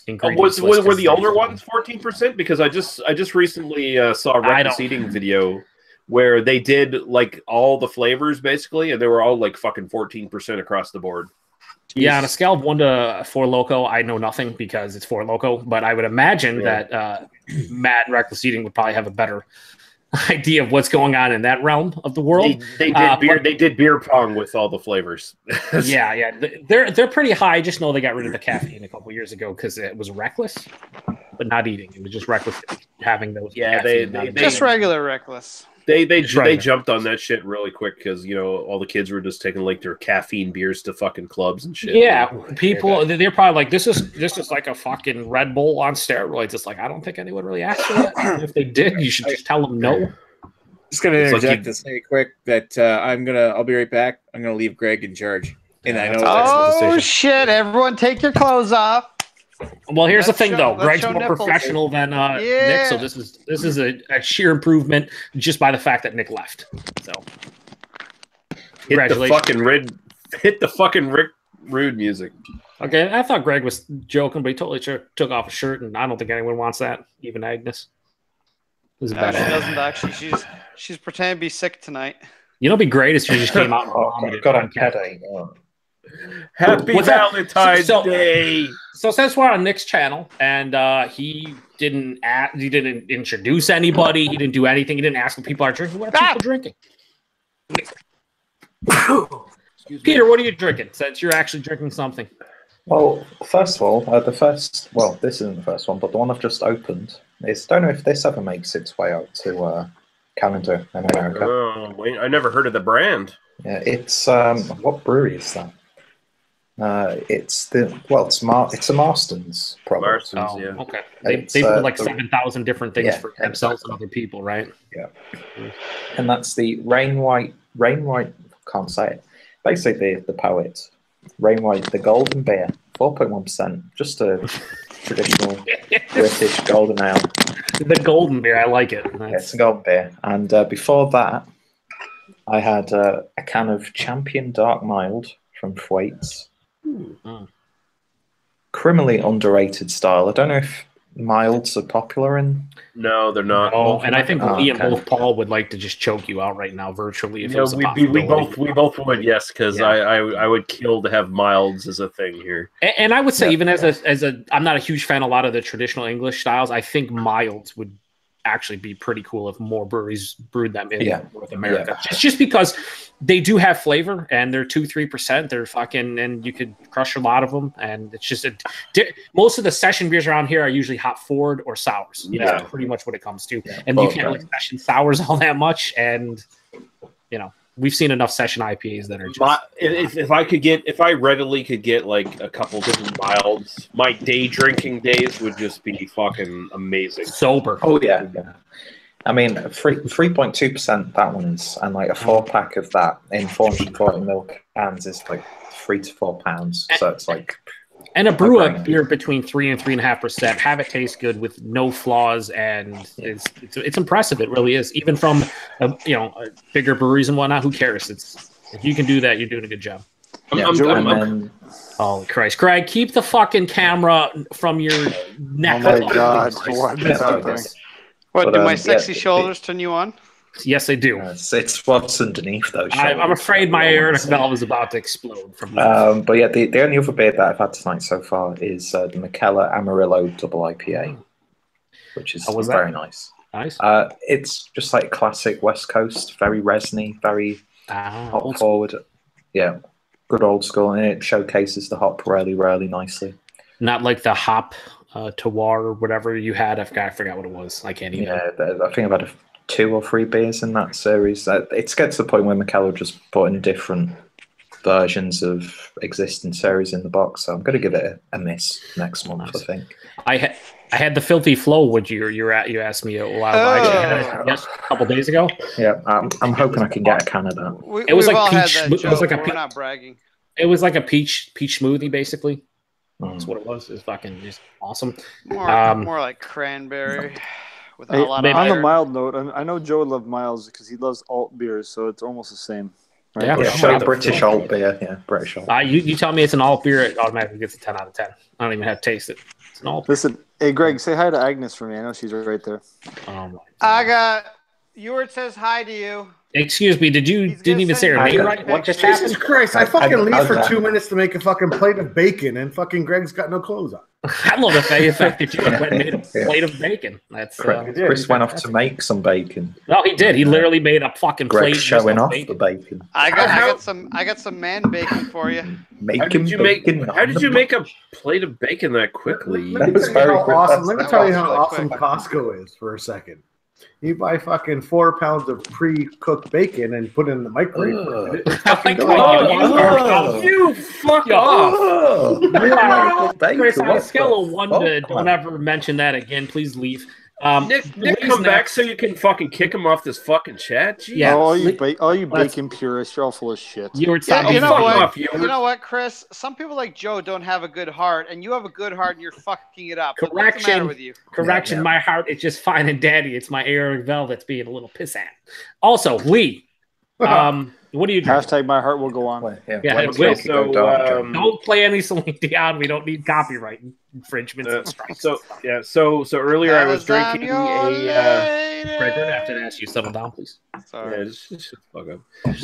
were the older ones 14%? Because I just recently saw a Reckless Eating video where they did like all the flavors basically, and they were all like fucking 14% across the board. Yeah, on a scale of 1 to 4 Loko, I know nothing because it's 4 Loko, but I would imagine that Matt and Reckless Eating would probably have a better idea of what's going on in that realm of the world. They did beer pong with all the flavors. yeah, they're pretty high. I just know they got rid of the caffeine a couple years ago because it was reckless, but not eating. It was just reckless having those. Yeah, they just regular reckless. They jumped on that shit really quick because all the kids were just taking like their caffeine beers to fucking clubs and shit. Yeah, people they're probably like this is like a fucking Red Bull on steroids. It's like I don't think anyone really asked for that. If they did, you should just tell them no. Just gonna interject to say quick that I'll be right back. I'm gonna leave Greg in charge. And I know oh shit! Everyone, take your clothes off. Well, here's the thing, though. Greg's more professional than Nick, so this is a sheer improvement just by the fact that Nick left. So, hit the fucking Rick Rude music. Okay, I thought Greg was joking, but he totally took off his shirt, and I don't think anyone wants that, even Agnes. No, she doesn't actually. She's pretending to be sick tonight. You know, it'd be great if she just came out and vomited. Got a headache. Happy Valentine's Day. So since we're on Nick's channel, and he didn't introduce anybody, he didn't do anything, he didn't ask what people are drinking. What are people drinking? Peter, what are you drinking? Since you're actually drinking something. Well, first of all, this isn't the first one, but the one I've just opened is, don't know if this ever makes its way out to Canada and America. Oh, wait, I never heard of the brand. Yeah, it's what brewery is that? It's a Marston's product. Marston's, yeah. Okay. They put like 7,000 different things for themselves and other people, right? Yeah. And that's the Rain White, can't say it. Basically, the poet. Rain White, the golden beer, 4.1%, just a traditional British golden ale. The golden beer, I like it. Yeah, it's a golden beer. And before that, I had a can of Champion Dark Mild from Thwaites. Criminally underrated style. I don't know if milds are popular in. No, they're not. Oh, and I think Lee and both Paul would like to just choke you out right now virtually. If it was a we both would, yes, because I would kill to have milds as a thing here. And I would say even as a I'm not a huge fan of a lot of the traditional English styles. I think milds would actually be pretty cool if more breweries brewed them in North America. Just because they do have flavor and they're 2-3%. They're fucking, and you could crush a lot of them. And it's just most of the session beers around here are usually hop forward or sours. That's pretty much what it comes to. And you can't like session sours all that much. And you know, we've seen enough session IPAs that are just. If I readily could get like a couple different milds, my day drinking days would just be fucking amazing. Sober. Oh yeah. I mean, 3.2% that one is, and like a 4-pack of that in 440 ml cans is like £3 to £4. So it's like. And a brew up beer between 3 and 3.5%. Have it taste good with no flaws, and it's impressive. It really is. Even from bigger breweries and whatnot, who cares? If you can do that, you're doing a good job. Holy Christ, Greg! Keep the fucking camera from your neck. Oh my God! What is happening? What, do my sexy shoulders turn you on? Yes, they do. It's what's underneath those. I'm afraid my aortic valve is about to explode. But yeah, the only other beer that I've had tonight so far is the McKellar Amarillo Double IPA, which is very nice. Nice. It's just like classic West Coast, very resiny, very hop forward. Yeah, good old school, and it showcases the hop really, really nicely. Not like the hop terroir or whatever you had. I forgot what it was. I can't even. Yeah, I think I've had 2 or 3 beers in that series. It gets to the point where McKellar just put in different versions of existing series in the box. So I'm going to give it a miss next month. I think. I had the Filthy Flow. Would you asked me a while back? A couple days ago. Yeah, I'm hoping I can get a can of that. It was like peach. It was like a. We're not bragging. It was like a peach smoothie, basically. That's what it was. It was fucking just awesome. More like cranberry. With a lot of on the mild note, I know Joe would love miles because he loves alt beers, so it's almost the same. Right? Yeah, British alt beer. Yeah, British alt. You tell me it's an alt beer, it automatically gets a 10 out of 10. I don't even have to taste it. It's an alt. Listen, hey Greg, say hi to Agnes for me. I know she's right there. I got Ewart says hi to you. Excuse me, didn't even say her name right? What just happened? Jesus Christ, I fucking leave for 2 minutes to make a fucking plate of bacon, and fucking Greg's got no clothes on. I love the fact that you made a plate of bacon. That's Chris went off to make some bacon. No, he did. He literally made a fucking plate. Greg's showing off the bacon. I got some man bacon for you. How did you make a plate of bacon that quickly? Let me tell you how awesome Costco is for a second. You buy fucking 4 pounds of pre-cooked bacon and put it in the microwave. You fuck off! Chris, on a scale of 1 to don't ever mention that again. Please leave. Nick, come back so you can fucking kick him off this fucking chat. Jeez. Yeah, all you bacon purists, you're all full of shit. You know what, Chris? Some people like Joe don't have a good heart, and you have a good heart, and you're fucking it up. Correction. What's the matter with you? Correction. My heart is just fine and dandy. It's my aortic valve that's being a little pissant. Also, Lee. What do you drink? Hashtag my heart will go on. Yeah, so don't play any Celine Dion. We don't need copyright infringements and strikes. So earlier I was drinking a. Greg, we're gonna have to ask you to settle down, please. Sorry. Yeah, just fuck up.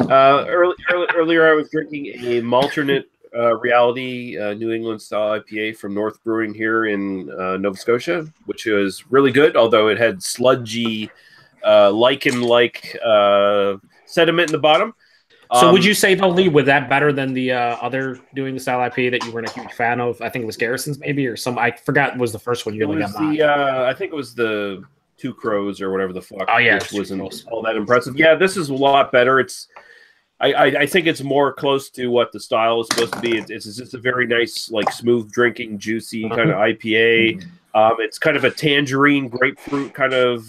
Earlier I was drinking a Malternate Reality New England style IPA from North Brewing here in Nova Scotia, which was really good, although it had sludgy lichen-like sediment in the bottom. So would you say, though, Lee, was that better than the other doing the style IPA that you weren't a huge fan of? I think it was Garrison's, maybe, or some. I forgot was the first one you really got. I think it was the Two Crows or whatever the fuck. Oh yeah, which wasn't all that impressive. Yeah, this is a lot better. It's I think it's more close to what the style is supposed to be. It's just a very nice, like smooth drinking, juicy kind of IPA. It's kind of a tangerine grapefruit kind of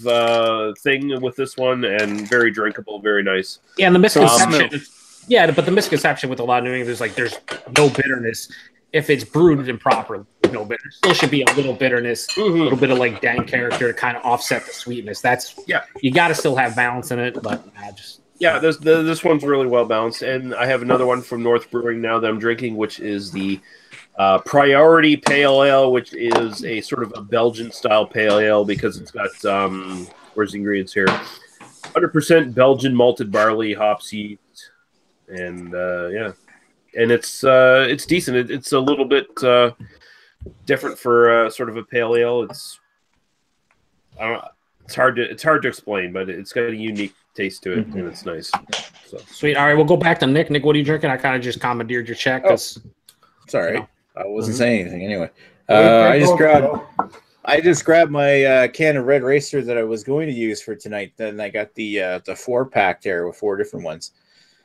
thing with this one, and very drinkable, very nice. Yeah, and the misconception. Yeah, but the misconception with a lot of New England is like there's no bitterness if it's brewed improperly. No bitter. Still should be a little bitterness, a little bit of like dank character to kind of offset the sweetness. That's you got to still have balance in it, but this one's really well balanced. And I have another one from North Brewing now that I'm drinking, which is the Priority Pale Ale, which is a sort of a Belgian style pale ale because it's got where's the ingredients here? 100% Belgian malted barley, hops, yeast. And and it's decent. It's a little bit different for sort of a pale ale. It's hard to explain, but it's got a unique taste to it, and it's nice. So. Sweet. All right, we'll go back to Nick. Nick, what are you drinking? I kind of just commandeered your check. Sorry, I wasn't saying anything anyway. I just grabbed my can of Red Racer that I was going to use for tonight. Then I got the 4-pack there with 4 different ones.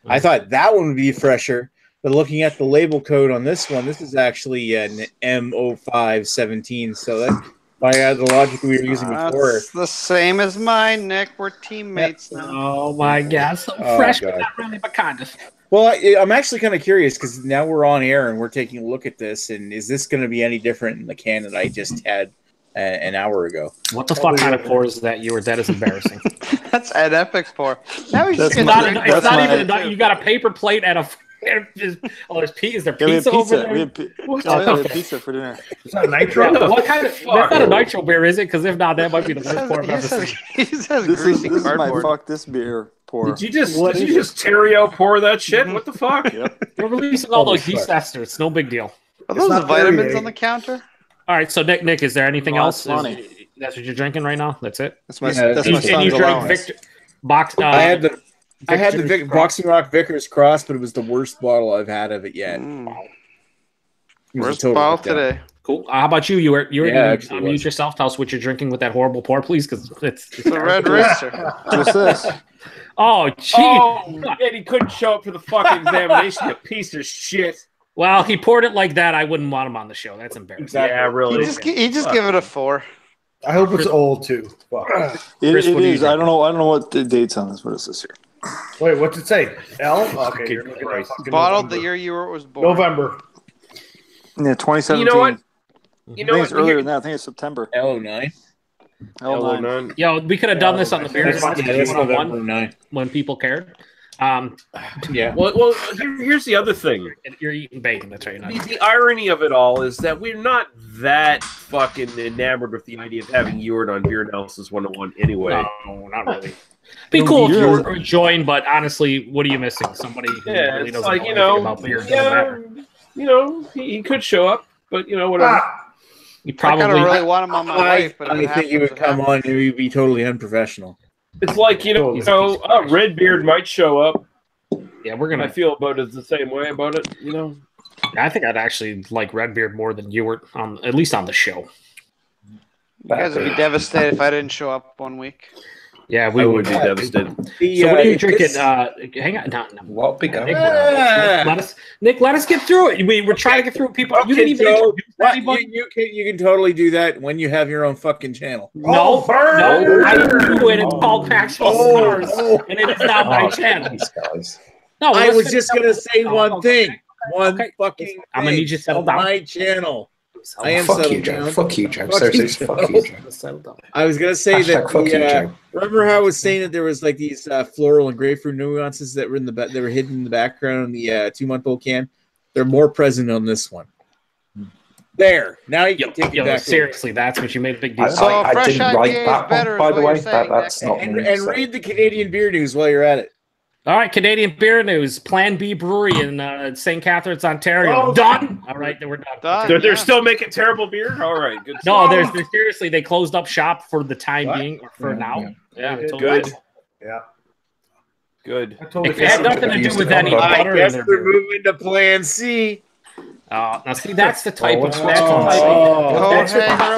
I thought that one would be fresher, but looking at the label code on this one, this is actually an M0517. So that by the logic we were using before, it's the same as mine, Nick. We're teammates now. Oh my God, so fresh, but not really, but kind of. Well, I'm actually kind of curious because now we're on air and we're taking a look at this, and is this going to be any different in the can that I just had an hour ago? What the fuck kind of pour is that? That is embarrassing. That's an epic pour. Now he's just it's not even. You got a paper plate and a. There's pizza. Is there pizza over there? Pizza for dinner. Is that nitro? What kind of? That's not a nitro beer, is it? Because if not, that might be the worst pour I've ever seen. This is my fuck this beer pour. Did you just Terrio pour that shit? What the fuck? Yep. They're releasing all those yeast esters. It's no big deal. Are those the vitamins on the counter? All right, so Nick, is there anything else? That's what you're drinking right now. That's it. That's my son's allowance. I had the Boxing Rock Vickers Cross, but it was the worst bottle I've had of it yet. Worst bottle today. Cool. How about you? You were mute yourself. Tell us what you're drinking with that horrible pour, please, because it's a Red Racer. Just this. Oh, gee. Oh, and he couldn't show up for the fucking examination. You piece of shit. Well, he poured it like that. I wouldn't want him on the show. That's embarrassing. Exactly. Yeah, really. He just give it a 4. I hope it's old too. It is. I don't know what the date's on this. What is this here? Wait, what's it say? L? Okay, you're looking at bottled the year you was born. November. Yeah, 2017. You know what? I think it's earlier than that. I think it's September. L09. L9. Yo, we could have done this on the beer one when people cared. Yeah. Well, here's the other thing. You're eating bacon. That's right. The irony of it all is that we're not that fucking enamored with the idea of having Ewart on Beer Analysis 101 anyway. No, not really. Be cool if you were joined, but honestly, what are you missing? Somebody who really doesn't know anything about beer. He could show up, but whatever. You probably I really want him on my wife, but I think he would come on and he'd be totally unprofessional. It's like, Redbeard might show up. Yeah, we're gonna. I feel about it the same way about it, I think I'd actually like Redbeard more than Ewart, at least on the show. You guys would be devastated if I didn't show up one week. Yeah, we would be devastated. So what are you drinking? Hang on. No. What big Nick, let us get through it. We're trying to get through it. People, you didn't even you can totally do that when you have your own fucking channel. No, I do it. It's called Maxwell Stars, and it is not my channel. No, I was just gonna say one thing. Fucking. I'm gonna need you to settle down. My channel. I am fuck you, Joe. Fuck you, Joe. Seriously, fuck you, Joe. I was gonna say that. Remember how I was saying that there was like these floral and grapefruit nuances that were in the that were hidden in the background in the 2-month-old can. They're more present on this one. There. Now you can take it back. Seriously, that's what you made a big deal. I didn't write that one, by the way. That's not and read the Canadian beer news while you're at it. All right, Canadian beer news. Plan B Brewery in St. Catharines, Ontario. Done. All right, we're done. They're still making terrible beer? All right, good. No, they're seriously, they closed up shop for the time being, or for now. Yeah, good. Yeah. Good. It had nothing to do with any butter in their beer. We're moving to Plan C. Now see, that's the type of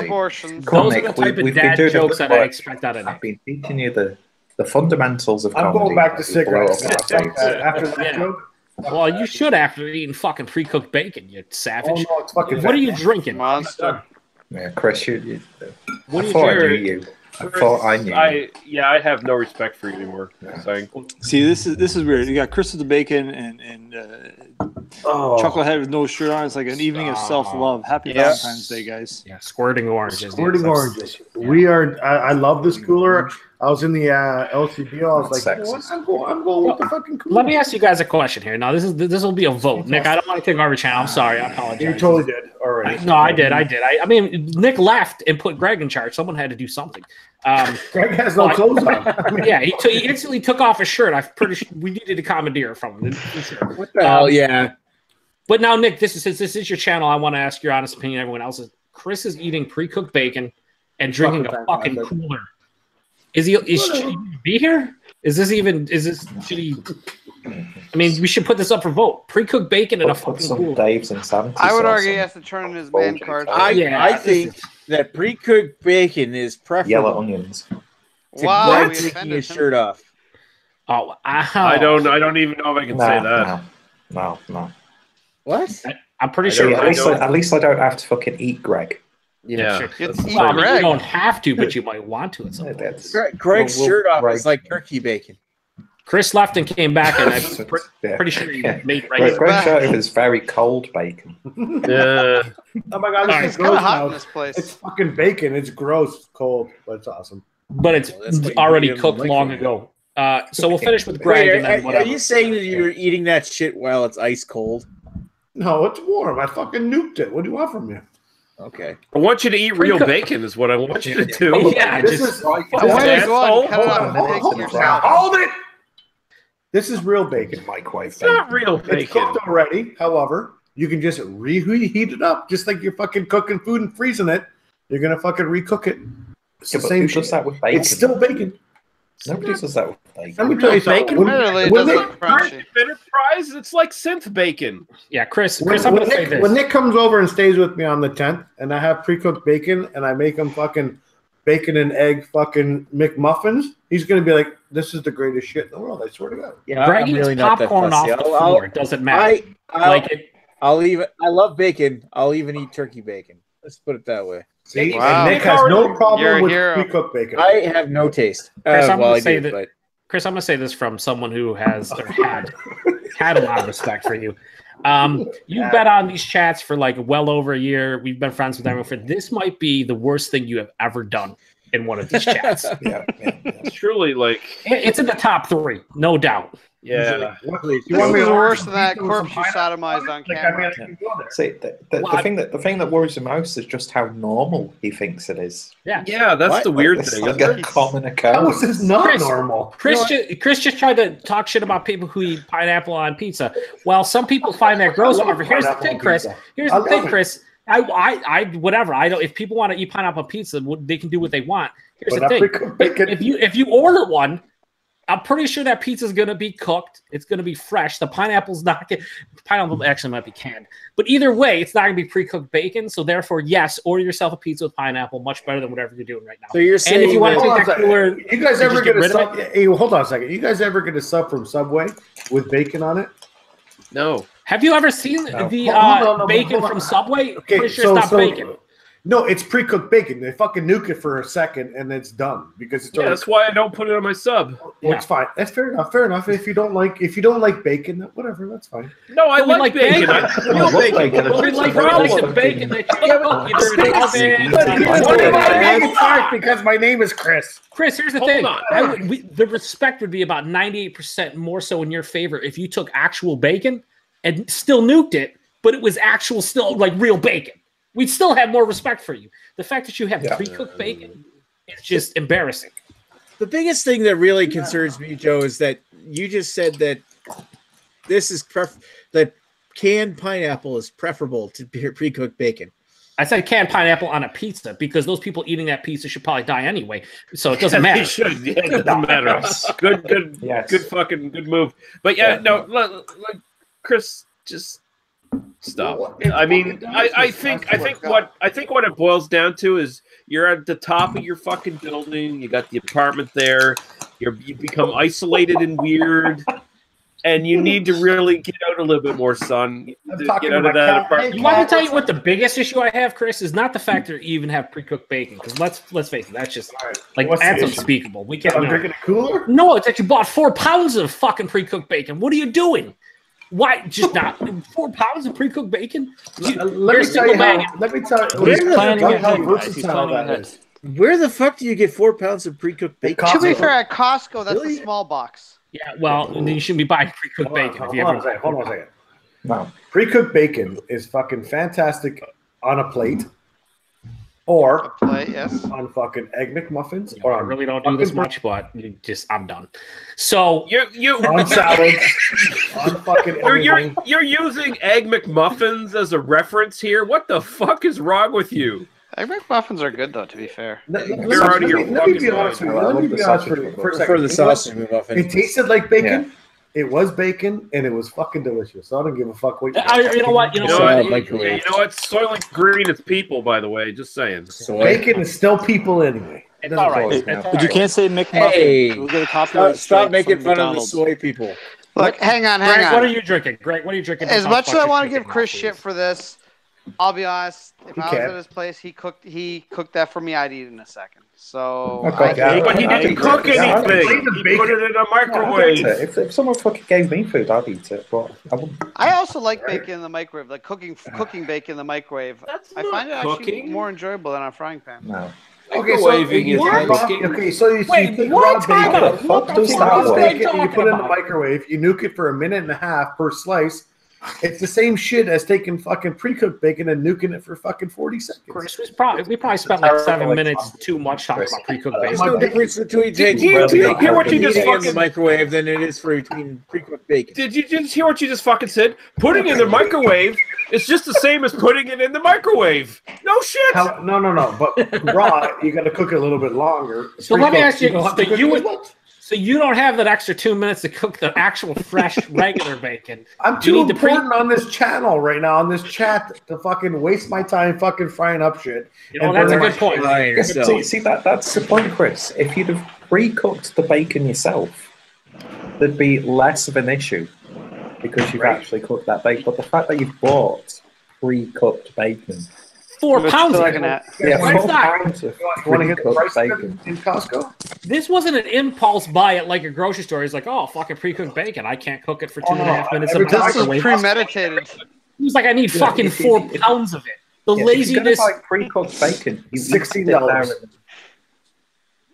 abortions. Those are the type of dad jokes that I expect out of I've been teaching you the fundamentals of comedy. I'm going back to cigarettes after that joke. Well, you should after eating fucking pre-cooked bacon, you savage. Oh, no, it's fucking what are you drinking? Monster. Yeah, Chris, you what I thought I knew you. I thought I knew you. I have no respect for you anymore. Yeah. See, this is weird. You got Chris with the bacon and Chucklehead with no shirt on. It's like an evening of self-love. Happy Valentine's Day, guys. Yeah, squirting oranges. Squirting oranges. We are. I love this cooler. I was in the LCBO. I was like, I'm going with the fucking cooler. Let me ask you guys a question here. Now, this will be a vote. Nick, I don't want to take over channel. I'm sorry. I apologize. You totally did already. No, I did. I mean, Nick left and put Greg in charge. Someone had to do something. Greg has no clothes on. Yeah, he instantly took off his shirt. I'm pretty sure we needed a commandeer from him. What the hell? Yeah. But now, Nick, this is your channel. I want to ask your honest opinion. Everyone else's. Chris is eating pre-cooked bacon and drinking a fucking cooler. Should he be here? Should he? I mean, we should put this up for vote. Pre-cooked bacon and a fucking cooler. Dave's and 70 I would argue he has to turn in his man card. I think that pre-cooked bacon is preferable. Yellow onions. Wow, Greg taking his shirt off. Oh, I don't even know if I can say that. No. What? I'm pretty sure. At least I don't have to fucking eat Greg. Yeah. Sure. You don't have to, but you might want to at some point. Greg's shirt off is like turkey bacon. Chris left and came back, and I'm pretty sure you made regular. Greg's shirt is very cold bacon. Oh my god, this is gross hot now. in this place. It's fucking bacon. It's gross. It's cold, but it's awesome. But it's already cooked long ago. So we'll finish with Greg. Wait, and then whatever. Are you saying that you're eating that shit while it's ice cold? No, it's warm. I fucking nuked it. What do you want from me? Okay. I want you to eat real bacon is what I want you to do. Yeah, hold it. This is real bacon. Microwave. It's not real bacon. It's cooked already. However, you can just reheat it up, just like you're fucking cooking food and freezing it. You're gonna fucking recook it. It's the same shit. That with bacon? It's still bacon. Nobody does that with bacon. Let me tell you something. It's like synth bacon. Yeah, Chris, I'm going to say this. When Nick comes over and stays with me on the 10th, and I have pre-cooked bacon, and I make him fucking bacon and egg fucking McMuffins, he's going to be like, this is the greatest shit in the world, I swear to God. Yeah, Greg eats really popcorn off the floor. It doesn't matter. I'll even. I love bacon. I'll even eat turkey bacon. Let's put it that way. See, and Nick has no problem with pre-cooked bacon. I have no taste. Chris, I'm going to say this from someone who has had a lot of respect for you. You've been on these chats for like well over a year. We've been friends with everyone. This might be the worst thing you have ever done in one of these chats. It's truly like it's in the top 3, no doubt. Yeah. You want me to worse than that corpse you sodomized on camera? See, the thing that worries him most is just how normal he thinks it is. Yeah, that's the weird thing. It's like a common occurrence. How is this not normal? Chris just tried to talk shit about people who eat pineapple on pizza. Well, some people find that gross. However, here's the thing, Chris. I whatever. I don't. If people want to eat pineapple pizza, they can do what they want. Here's the thing. If you order one, I'm pretty sure that pizza is going to be cooked. It's going to be fresh. The pineapple's not going to... Pineapple actually might be canned. But either way, it's not going to be pre-cooked bacon. So therefore, yes, order yourself a pizza with pineapple. Much better than whatever you're doing right now. So you're saying... And if you want to take that cooler... You guys ever get a sub... Hey, hold on a second. You guys ever get a sub from Subway with bacon on it? No. Have you ever seen the bacon from Subway? Okay, pretty sure it's not bacon. No, it's pre-cooked bacon. They fucking nuke it for a second and it's done because it's. That's why I don't put it on my sub. Well, it's fine. That's fair enough. Fair enough. If you don't like bacon, whatever, that's fine. No, I like bacon. I like bacon. We like the bacon that you because my name is Chris. Chris, here's the thing. The respect would be about 98% more so in your favor if you took actual bacon and still nuked it, but it was actual still like real bacon. We'd still have more respect for you. The fact that you have pre-cooked bacon is just embarrassing. The biggest thing that really concerns me, Joe, is that you just said that this is that canned pineapple is preferable to pre-cooked bacon. I said canned pineapple on a pizza because those people eating that pizza should probably die anyway, so it doesn't matter. They should. Yeah, it doesn't matter. Good, good move. But like Chris, just stop. I mean, I think what it boils down to is you're at the top of your fucking building. You got the apartment there. You become isolated and weird. And you need to really get out a little bit more, son. Get out of that apartment. You want me to tell you what the biggest issue I have, Chris, is not the fact that you even have pre-cooked bacon. Because let's face it, that's just that's unspeakable. We can't. I'm drinking a cooler. No, it's that you bought 4 pounds of fucking pre-cooked bacon. What are you doing? Why just not 4 pounds of pre-cooked bacon? Let me tell you how versatile that is. Where the fuck do you get 4 pounds of pre-cooked bacon? To be fair, at Costco, that's a small box. Yeah, well, then you shouldn't be buying pre-cooked bacon. Hold on a second. No, pre-cooked bacon is fucking fantastic on a plate, or on fucking Egg McMuffins, or I really don't do this much, but I'm done. So you on salads, on fucking everything. You're using Egg McMuffins as a reference here. What the fuck is wrong with you? Egg McMuffins are good, though, to be fair. Let me be honest for a second. For the sausage McMuffin. It tasted like bacon. Yeah. It was bacon, and it was fucking delicious. So I don't give a fuck what you know what? You know what? Soylent Green is people, by the way. Just saying. Bacon is still people anyway. It's all right. But you can't say McMuffin. Hey, we'll get a copyright stop making fun of the soy people. Look, hang on. What are you drinking, Greg? What are you drinking? As much as I want to give Chris shit for this, I'll be honest. If I was at his place, he cooked that for me. I'd eat it in a second. So, but he didn't cook anything. He put it in a microwave. If someone fucking gave me food, I'd eat it. But I also like bacon in the microwave, like cooking bacon in the microwave. I find it actually more enjoyable than on a frying pan. No. Okay, so you take raw bacon and you put it in the microwave. You nuke it for a minute and a half per slice. It's the same shit as taking fucking pre-cooked bacon and nuking it for fucking 40 seconds. Chris, we probably spent like 7 minutes too much talking about pre-cooked bacon. There's no difference between taking hear what you just in the microwave than it is for between pre-cooked bacon. Did you just hear what you just fucking said? Putting it in the microwave is just the same as putting it in the microwave. No shit. No. But raw, you got to cook it a little bit longer. So let me ask you, so you don't have that extra 2 minutes to cook the actual fresh regular bacon. I'm too important on this channel right now, on this chat, to fucking waste my time fucking frying up shit. That's a good point. See, that's the point, Chris. If you'd have pre-cooked the bacon yourself, there'd be less of an issue because you've actually cooked that bacon. But the fact that you've bought pre-cooked bacon... 4 pounds of bacon. Yeah, 4 pounds of pre-cooked bacon. In Costco? This wasn't an impulse buy at like a grocery store. He's like, oh, fucking pre-cooked bacon. I can't cook it for 2.5 minutes. This is premeditated. He was like, I need fucking 4 pounds of it. The laziness. Like pre-cooked bacon. $16.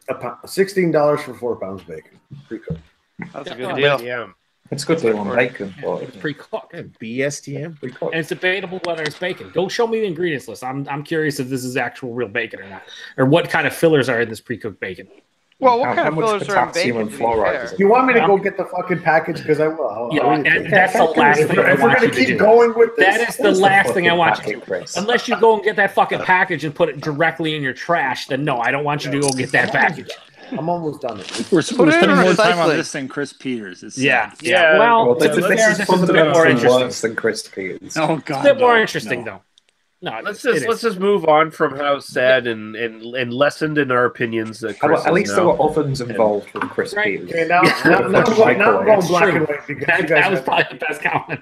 $16 for 4 pounds of bacon. Pre-cooked. That's a good deal. Yeah. It's good deal on bacon. It's pre-cooked. BSTM. Pre-cooked. And it's debatable whether it's bacon. Go show me the ingredients list. I'm curious if this is actual real bacon or not. Or what kind of fillers are in this pre-cooked bacon. Well, what kind of fillers are in bacon? You want me to go get the fucking package? Because I will. That's the last thing I want you to do. Keep going with this. That is the last thing I want you to do. Unless you go and get that fucking package and put it directly in your trash, then no, I don't want you to go get that package. I'm almost done. We're spending more time on this than Chris Peters. Yeah. Well, this is fundamentally worse than Chris Peters. Oh God, it's a bit more interesting though. No, let's just move on from how sad and lessened in our opinions that Chris at least there were ovens involved with Chris Peters. Okay, now I'm going black and white because that was probably the best comment.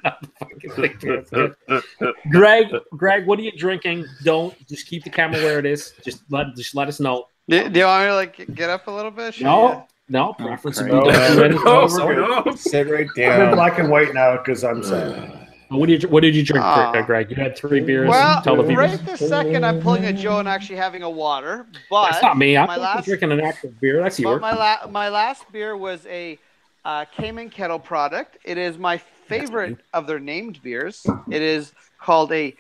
Greg, what are you drinking? Don't just keep the camera where it is. Just let us know. Do you want me to like get up a little bit? No, preference would be no. Sit right I'm in down. black and white now because I'm sad. What did you drink, Greg? You had 3 beers. Well, Tell the viewers. right this second, I'm pulling a Joe and actually having a water. But that's not me. I'm drinking an actual beer. That's yours. My last beer was a Cayman Kettle product. It is my favorite of their named beers. It is called a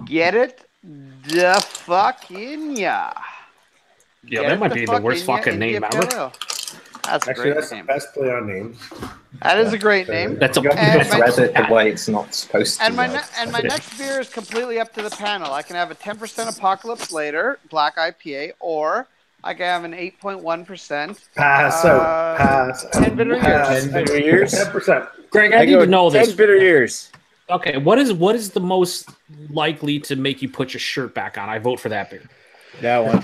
Get It the Fucking Yeah, that might be the worst fucking name ever. That's a Actually, great that's name. the best play on names. That is a great name. That's a read it the way it's not supposed to. And my next beer is completely up to the panel. I can have a 10% Apocalypse Later Black IPA, or I can have an 8.1%. Pass out. 10 bitter years. 10 bitter years. 10%. Greg, I need to know 10 this. bitter years. Okay, what is the most likely to make you put your shirt back on? I vote for that beer. That one.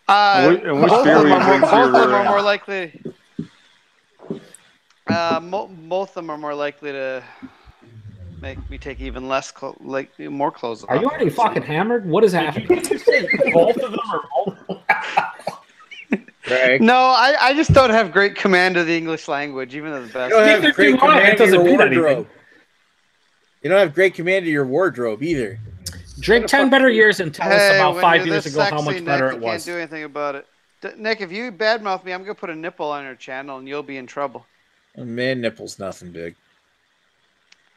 Which Both beer of were them you drinking? are more likely. Both of them are more likely to make me take even less, more clothes off. Are you already fucking hammered? What is happening? Both of them are both. Greg. No, I just don't have great command of the English language, even though the best. You don't have great command of your mean wardrobe. You don't have great command of your wardrobe either. Drink 10 better years and tell us about 5 years ago how much better it You was. can't do anything about it. Nick, if you badmouth me, I'm going to put a nipple on your channel and you'll be in trouble. A man nipple's nothing big.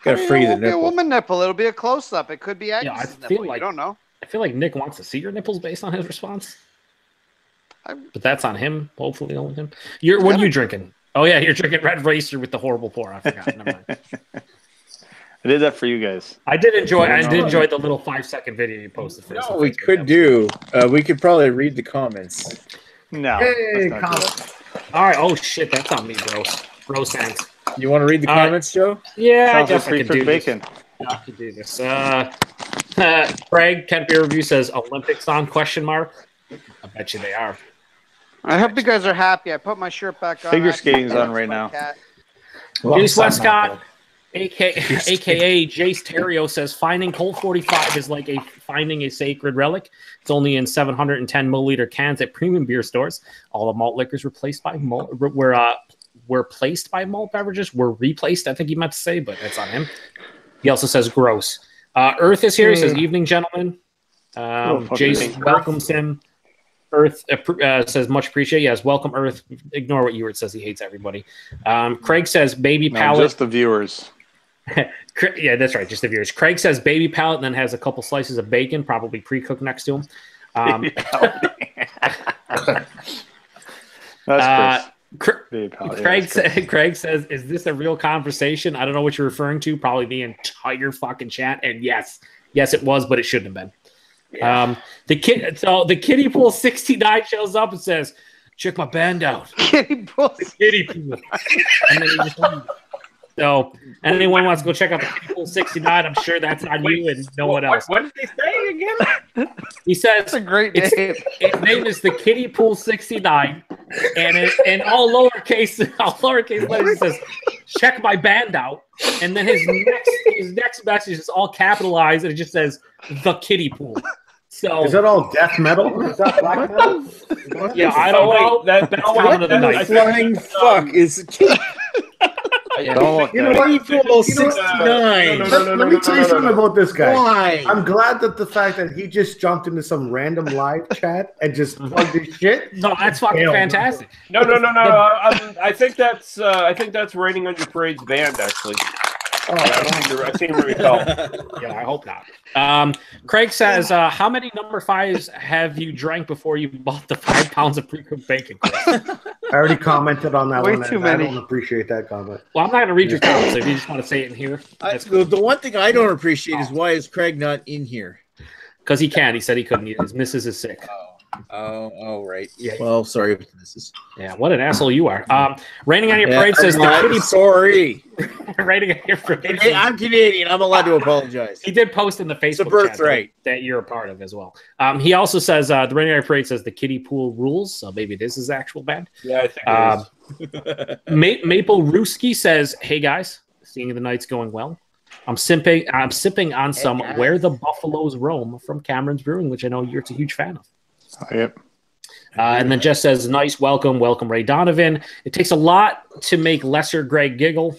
Gotta free the It won't be a nipple. woman nipple. It'll be a close-up. It could be Agnes' feel nipple. like- You don't know. I feel like Nick wants to see your nipples based on his response. But that's on him, hopefully only him. What are you drinking? Oh, yeah, you're drinking Red Racer with the horrible pour. I forgot. Never mind. I did that for you guys. I did enjoy the little 5-second video you posted first. No, we could do. We could probably read the comments. No. Hey, let's not do that. All right. Oh, shit. That's on me, bro. Bro sense. You want to read the comments, Joe? Yeah, Sounds I guess like I can do bacon. this. I can do this. Craig, Kent Beer Review says Olympics on ? I bet you they are. I hope you guys are happy. I put my shirt back on. Figure skating's on right now. Jace Westcott, aka Jace Terrio, says finding Colt 45 is like finding a sacred relic. It's only in 710 milliliter cans at premium beer stores. All the malt liquors were placed by malt beverages were replaced. I think he meant to say, but that's on him. He also says gross. Earth is here. He says evening, gentlemen. Jason welcomes him. Earth says much appreciate. Yes, welcome Earth. Ignore what Ewart says. He hates everybody. Craig says baby palate. Just the viewers. Yeah, that's right. Just the viewers. Craig says baby palate, and then has a couple slices of bacon, probably pre-cooked next to him. That's Craig says, "Is this a real conversation? I don't know what you're referring to. Probably the entire fucking chat." And yes, it was, but it shouldn't have been. Yeah. The kiddie pool 69 shows up and says, "Check my band out." Kiddie pool. Kiddie pool. And then he just leaves. So, anyone wants to go check out the Kiddie Pool 69, I'm sure that's on you and no one else. What did he say again? He says That's a great name. Its name is the Kiddie Pool 69, and in all lowercase letters it says, "Check my band out," and then his next message is all capitalized and it just says the Kiddie Pool. So is that all death metal? Is that black metal? Yeah, I don't know. That's comment of the night. Flying fuck is. Don't you know what you feel about 69? Let me tell you something about this guy. Why? I'm glad that the fact that he just jumped into some random live chat and just plugged his shit. No, that's fucking fantastic. No. I think that's raining on your parade's band actually. Oh, I seem to recall. Yeah, I hope not. Craig says, "How many number 5s have you drank before you bought the 5 pounds of pre-cooked bacon?" I already commented on that Way one. too many. I don't appreciate that comment. Well, I'm not going to read your comments. So if you just want to say it in here, The one thing I don't appreciate is why is Craig not in here? Because he can't. He said he couldn't. His missus is sick. Oh, right. Yeah. Well, sorry. Yeah, what an asshole you are. Raining on your parade says the kitty. Sorry. Raining on your parade. I'm Canadian. I'm allowed to apologize. He did post in the Facebook chat that you're a part of as well. He also says the Raining on your parade says the kiddie pool rules. So maybe this is actual band. Yeah, I think it is. Maple Ruski says, "Hey guys, seeing the night's going well. I'm sipping on some Where the Buffaloes Roam from Cameron's Brewing, which I know you're a huge fan of." Oh, yep. And then Jess says, "Nice welcome, Ray Donovan. It takes a lot to make lesser Greg giggle."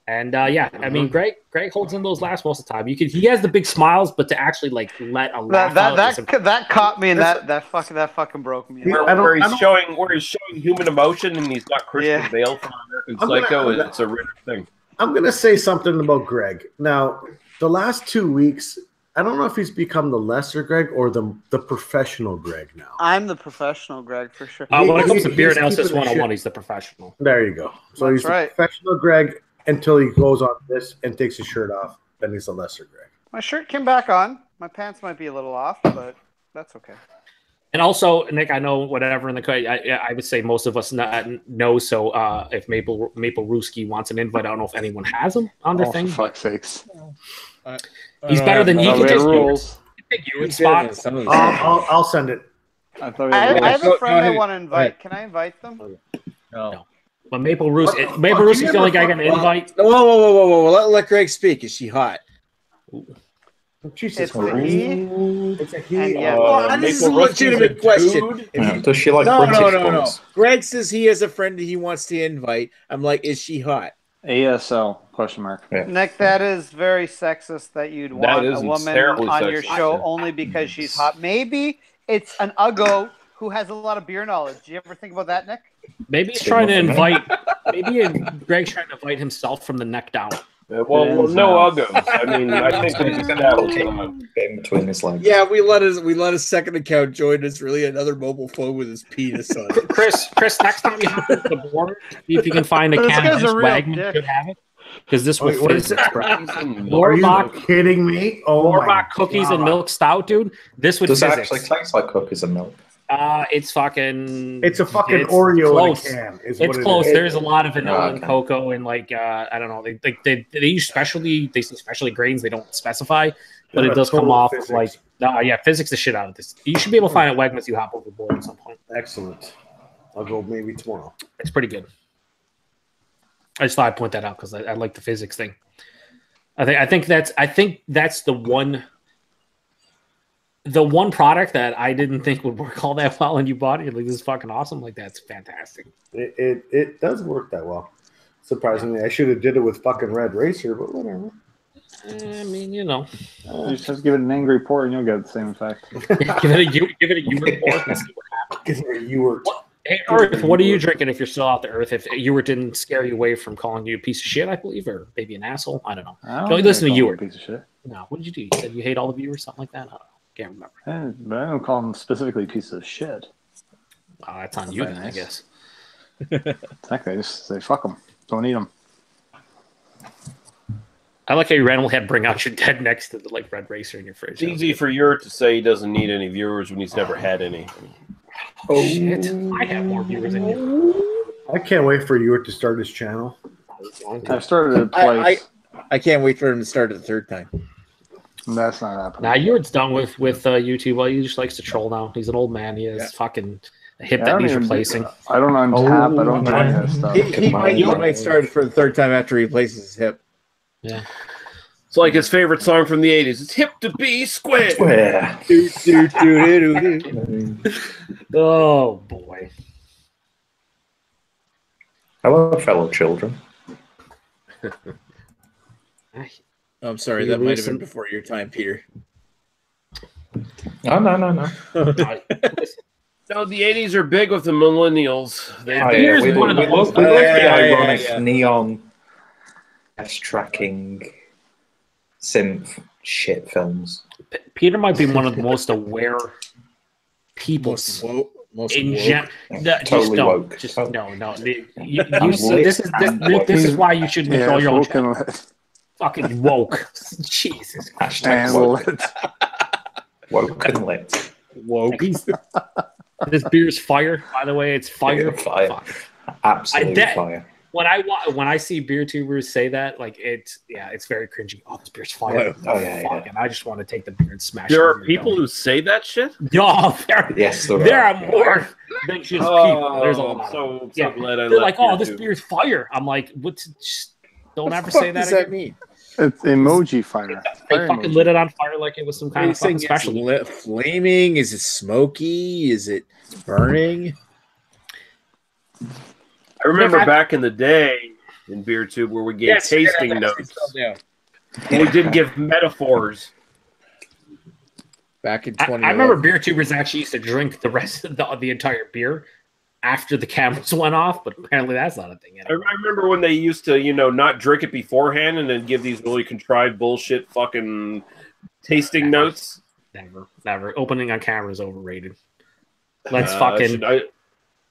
And I mean, Greg holds in those laughs most of the time. He has the big smiles, but to actually like let a laugh that caught me, and that fucking broke me. Where he's showing human emotion, and he's got Christian Bale from American Psycho. It's a rare thing. I'm going to say something about Greg. Now, the last 2 weeks, I don't know if he's become the lesser Greg or the professional Greg now. I'm the professional Greg for sure. When it comes to beer analysis 101, he's the professional. There you go. So he's the professional Greg until he goes on this and takes his shirt off. Then he's the lesser Greg. My shirt came back on. My pants might be a little off, but that's okay. And also, Nick, I know whatever in the I would say most of us know. So if Maple Ruski wants an invite, I don't know if anyone has him on their thing. For fuck's sakes. He's better than you. Can just rules. I'll send it. I have a friend I want to invite. Can I invite them? No. But Maple Ruski's the only guy going to invite. Whoa. Let Greg speak. Is she hot? Jesus, it's a he. It's a he. This is a legitimate question. Does she like No. Greg says he has a friend that he wants to invite. I'm like, is she hot? ASL ? Yeah. Nick, that is very sexist that you'd want a woman on your show only because she's hot. Maybe it's an uggo who has a lot of beer knowledge. Do you ever think about that, Nick? Maybe he's trying to invite. Maybe Greg's trying to invite himself from the neck down. Well, no uggos. I mean, I think it's in between his legs. Yeah, we let his second account join us. Really, another mobile phone with his penis on it. Chris, next time you hop into the board, see if you can find a can of this Wagman should have it. Because this would fit. Are you kidding me? Lorbach cookies and milk stout, dude. This would. Does it actually taste like cookies and milk? It's a fucking Oreo in a can. It's close. There's a lot of vanilla and cocoa and I don't know. They use specialty grains. They don't specify, but it does come off physics. Physics the shit out of this. You should be able to find it at Wegmans. You hop overboard at some point. Excellent. I'll go maybe tomorrow. It's pretty good. I just thought I'd point that out because I like the physics thing. I think that's the one product that I didn't think would work all that well, and you bought it. Like, this is fucking awesome. Like, that's fantastic. It does work that well. Surprisingly, I should have did it with fucking Red Racer, but whatever. I mean, you know, you just have to give it an angry pour, and you'll get the same effect. give it a Ewert pour. And see what happens. Give it a Ewert. Hey, Earth, what are you drinking if you're still out there, Earth? If Ewert didn't scare you away from calling you a piece of shit, I believe, or maybe an asshole. I don't know. Don't listen to Ewert. Piece of shit. No, what did you do? You said you hate all the viewers, something like that? I don't know. Can't remember. But I don't call them specifically pieces of shit. That's on you, then, I guess. Exactly. I just say, fuck them. Don't eat them. I like how you randomly had bring out your dead next to the Red Racer in your fridge. It's easy for Ewert to say he doesn't need any viewers when he's never had any. Oh, shit. I have more viewers than you. I can't wait for Ewert to start his channel. I've started it twice. I can't wait for him to start it the third time. That's not happening. Now, Ewert's done with YouTube. Well, he just likes to troll now. He's an old man. He has fucking a hip that needs replacing. I don't untap. I don't do any of that stuff. He might start for the third time after he replaces his hip. Yeah. It's like his favorite song from the 80s. It's hip to be square. Oh, boy. Hello, fellow children. I'm sorry, that might have been before your time, Peter. No. No, the 80s are big with the millennials. We love the ironic neon tracking synth shit films. Peter might be one of the most aware people. Totally woke. This is why you should control your own channel. Fucking woke. Jesus. Hashtag woke. Woke and lit. Woke. This beer's fire, by the way. It's fire. Fire. Fuck. Absolutely fire. When I see beer tubers say that, like it's very cringy. Oh, this beer's fire. Yeah. And I just want to take the beer and smash it. There are people who say that shit? Yeah, there are more than just people. There's a lot. So glad I they're like, oh, this beer's fire. I'm like, what? Don't ever say that. What does that mean? It's emoji fire. They fucking lit it on fire like it was some kind of fucking special. Flaming? Is it smoky? Is it burning? I remember back in the day in BeerTube where we gave tasting notes. We didn't give metaphors. Back in 20. I remember beer tubers actually used to drink the rest of the entire beer after the cameras went off, but apparently that's not a thing anymore. I remember when they used to, not drink it beforehand and then give these really contrived bullshit fucking tasting notes. Never. Opening on camera is overrated. Let's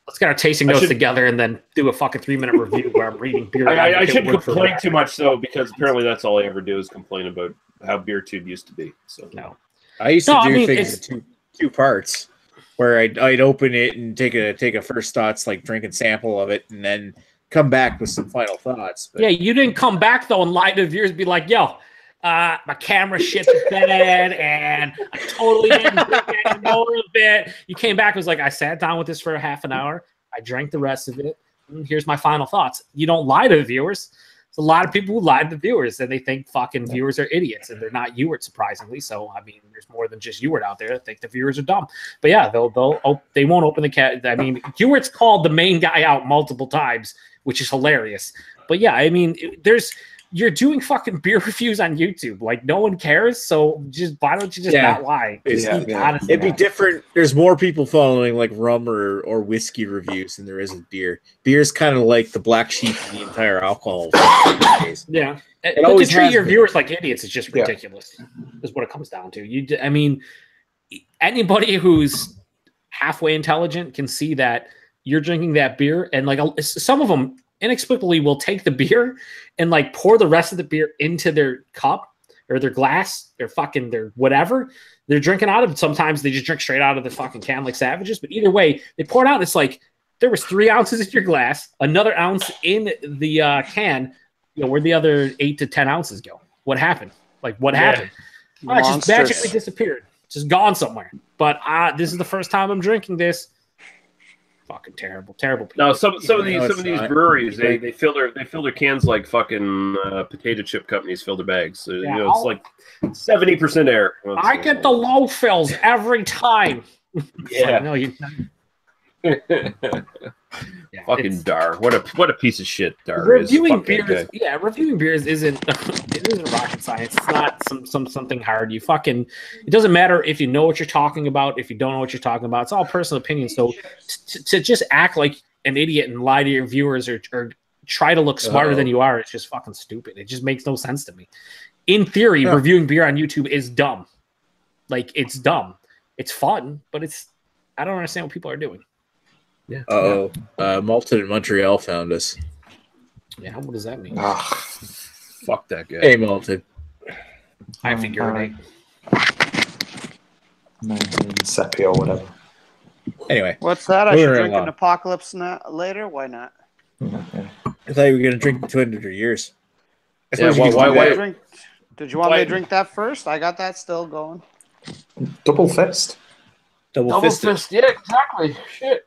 let's get our tasting notes together and then do a fucking 3-minute review where I'm reading beer. I shouldn't complain too much though, because apparently that's all I ever do is complain about how BeerTube used to be. So no. I used to do things in two parts, where I'd open it and take a first thoughts, like drink and sample of it, and then come back with some final thoughts. But... Yeah, you didn't come back though and lie to viewers, be like, "Yo, my camera shit the bed, and I totally didn't drink anymore of it." You came back and was like, "I sat down with this for a half an hour. I drank the rest of it. And here's my final thoughts." You don't lie to the viewers. There's a lot of people who lie to the viewers, and they think fucking viewers are idiots, and they're not Ewert, surprisingly. So, I mean, there's more than just Ewert out there that think the viewers are dumb. But yeah, they won't open the cat. I mean, Ewert's called the main guy out multiple times, which is hilarious. But yeah, I mean, you're doing fucking beer reviews on YouTube. Like, no one cares. So why don't you just not lie? It'd be different. There's more people following like rum or whiskey reviews than there is with beer. Beer's kind of like the black sheep of the entire alcohol. Yeah. But to treat your viewers like idiots is just ridiculous. Is what it comes down to. I mean, anybody who's halfway intelligent can see that you're drinking that beer, and like some of them inexplicably will take the beer and like pour the rest of the beer into their cup or their glass, their whatever they're drinking out of. Sometimes they just drink straight out of the fucking can like savages. But either way, they pour it out. And it's like there was 3 ounces in your glass, another ounce in the can. Where'd the other 8 to 10 ounces go? What happened? Like what happened? It just magically disappeared. Just gone somewhere. But this is the first time I'm drinking this. Fucking terrible people. No, some of these breweries they fill their cans like fucking potato chip companies fill their bags. So, it's like 70% air. I get the low fills every time. Yeah. Like, no, you. Fucking Dar. What a piece of shit Dar reviewing is. Beers, reviewing beers isn't rocket science. It's not something hard. It doesn't matter if you know what you're talking about, if you don't know what you're talking about. It's all personal opinion. So to just act like an idiot and lie to your viewers or try to look smarter than you are, it's just fucking stupid. It just makes no sense to me. In theory, reviewing beer on YouTube is dumb. Like, it's dumb. It's fun, but I don't understand what people are doing. Yeah. Malted in Montreal found us. Yeah, what does that mean? Fuck that guy. Hey, Malted. I figure Sepia or whatever. Anyway. What's that? I should drink an Apocalypse later? Why not? Okay. I thought you were going to drink 200 years. Why? Did you want me to drink that first? I got that still going. Double fist. Double fist. Yeah, exactly. Shit.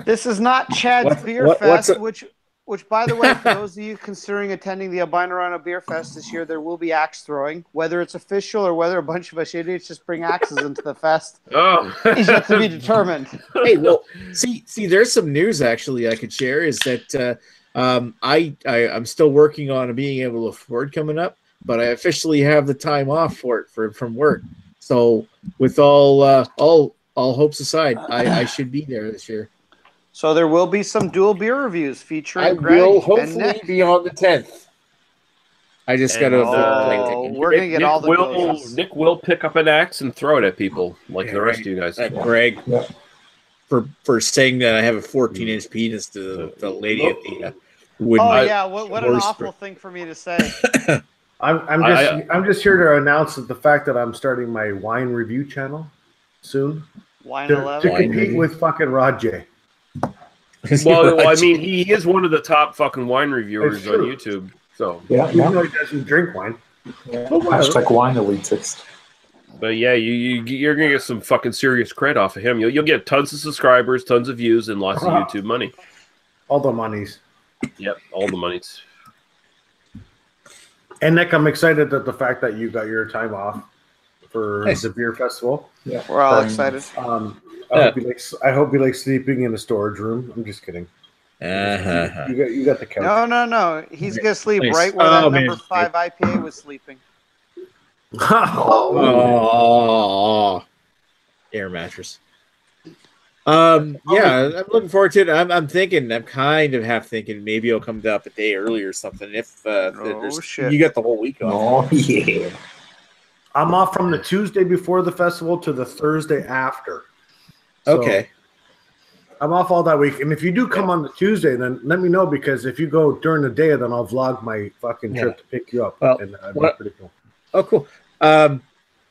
This is not Chad's Beer Fest, which, by the way, for those of you considering attending the Albino Beer Fest this year, there will be axe throwing. Whether it's official or whether a bunch of us idiots just bring axes into the fest is yet to be determined. Hey, well, see, there's some news actually I could share. Is that I'm still working on being able to afford coming up, but I officially have the time off for it from work. So with all hopes aside, I should be there this year. So there will be some dual beer reviews featuring Greg will hopefully be on the 10th. I just got to. We're going to get all the Nick will pick up an axe and throw it at people like the rest of you guys. Greg, for saying that I have a 14-inch penis to the lady at the wooden. What an awful thing for me to say. I'm just here to announce the fact that I'm starting my wine review channel. soon Wine to 11. compete with fucking Rod J. Well, I mean, he is one of the top fucking wine reviewers on YouTube. So Yeah, even though he doesn't drink wine. yeah. Hashtag wine elitist. But yeah, you're gonna get some fucking serious cred off of him. You'll get tons of subscribers, tons of views, and lots of YouTube money. All the monies. Yep, all the monies. And Nick, I'm excited at the fact that you got your time off for the beer festival. Yeah, We're all excited. I hope you like sleeping in a storage room. I'm just kidding. You got the couch. No. He's gonna sleep right where that number 5 IPA was sleeping. Air mattress. I'm looking forward to it. I'm kind of half thinking maybe it'll come up a day early or something. If you got the whole week off. Oh yeah. I'm off from the Tuesday before the festival to the Thursday after. So okay. I'm off all that week. And if you do come on the Tuesday, then let me know, because if you go during the day, then I'll vlog my fucking trip to pick you up. Well, and that'd be pretty cool. Oh, cool.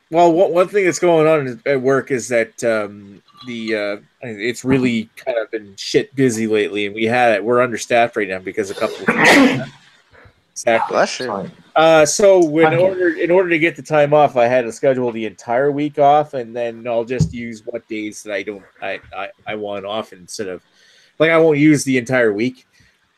Well, one thing that's going on at work is that it's really kind of been shit busy lately, and we're understaffed right now because a couple of exactly. Bless you. So in order to get the time off, I had to schedule the entire week off, and then I'll just use what days that I want off instead of, like, I won't use the entire week.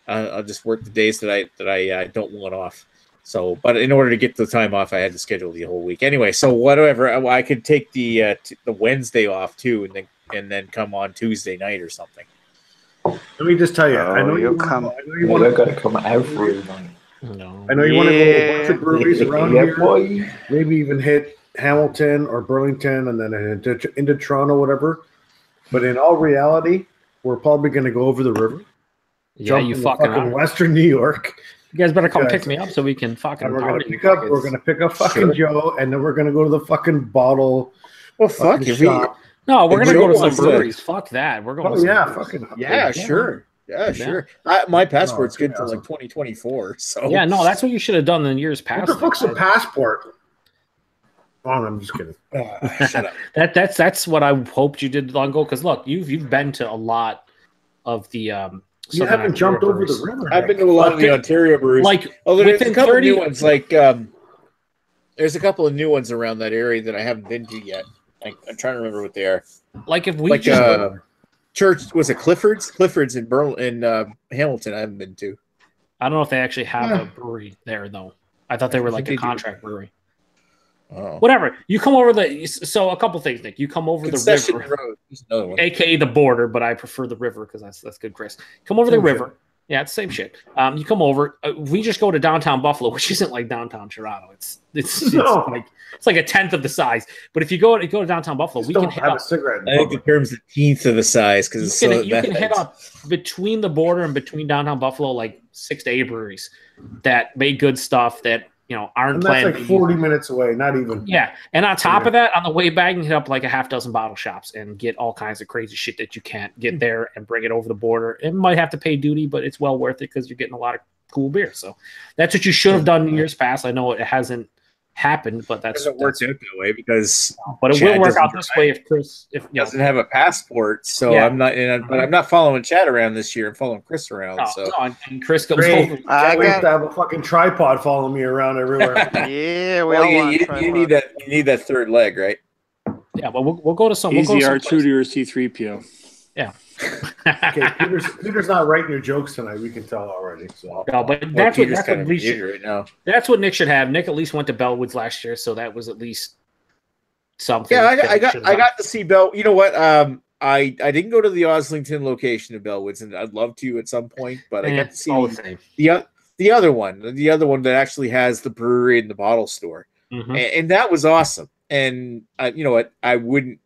I'll just work the days that I don't want off. So, but in order to get the time off, I had to schedule the whole week. Anyway, so whatever, I could take the Wednesday off too, and then come on Tuesday night or something. Let me just tell you, I know you come. You got to come every night. No. I know you want to go to a bunch of breweries around here. Boy. Maybe even hit Hamilton or Burlington, and then into Toronto, whatever. But in all reality, we're probably going to go over the river. Yeah, you fucking Western New York. You guys better come pick me up so we can fucking. We're gonna pick up fucking Joe, and then we're gonna go to the fucking bottle. Well, fuck if shop. No, we're gonna go to some breweries. Fuck that. We're going. Sure. Yeah, sure. My passport's good for like 2024. So yeah, no, that's what you should have done in years past. What the fuck's a passport? Oh, I'm just kidding. Shut up. That's what I hoped you did long ago. Because look, you've been to a lot of the. You haven't jumped over the river. I've been to a lot of the Ontario breweries. Like, there's a couple of new ones. Like, there's a couple of new ones around that area that I haven't been to yet. I'm trying to remember what they are. Like, if we Church, was it Clifford's? Clifford's in Hamilton. I haven't been to. I don't know if they actually have a brewery there though. I thought they were like a contract brewery. Oh. Whatever. You come over so a couple things, Nick. You come over the river, aka the border, but I prefer the river because that's good, Chris. Come over the river. Yeah, it's the same shit. You come over. We just go to downtown Buffalo, which isn't like downtown Toronto. It's like a tenth of the size. But if you go to downtown Buffalo, we can hit up. I think the term's a tenth of the size because you can hit up between the border and between downtown Buffalo like 6 to 8 breweries that make good stuff that aren't planned. That's like 40 minutes away, not even. Yeah, and on top of that, on the way back, you hit up like a half dozen bottle shops and get all kinds of crazy shit that you can't get there and bring it over the border. It might have to pay duty, but it's well worth it because you're getting a lot of cool beer. So that's what you should have done in years past. I know it hasn't happened, but it works out that way because. But it will work out this way if Chris doesn't have a passport. So I'm not following Chad around this year. I'm following Chris around. And Chris comes over. I got to have a fucking tripod following me around everywhere. Yeah, you need that third leg, right? Yeah, but we'll go to some. Easy R2 to your C3PO. Yeah. Okay, Peter's not writing your jokes tonight. We can tell already. So. No, but that's what we should. Right now. That's what Nick should have. Nick at least went to Bellwoods last year, so that was at least something. Yeah, I got to see Bell. You know what? I didn't go to the Oslington location of Bellwoods, and I'd love to at some point. But I got to see the other one that actually has the brewery and the bottle store, and that was awesome. And you know what? I wouldn't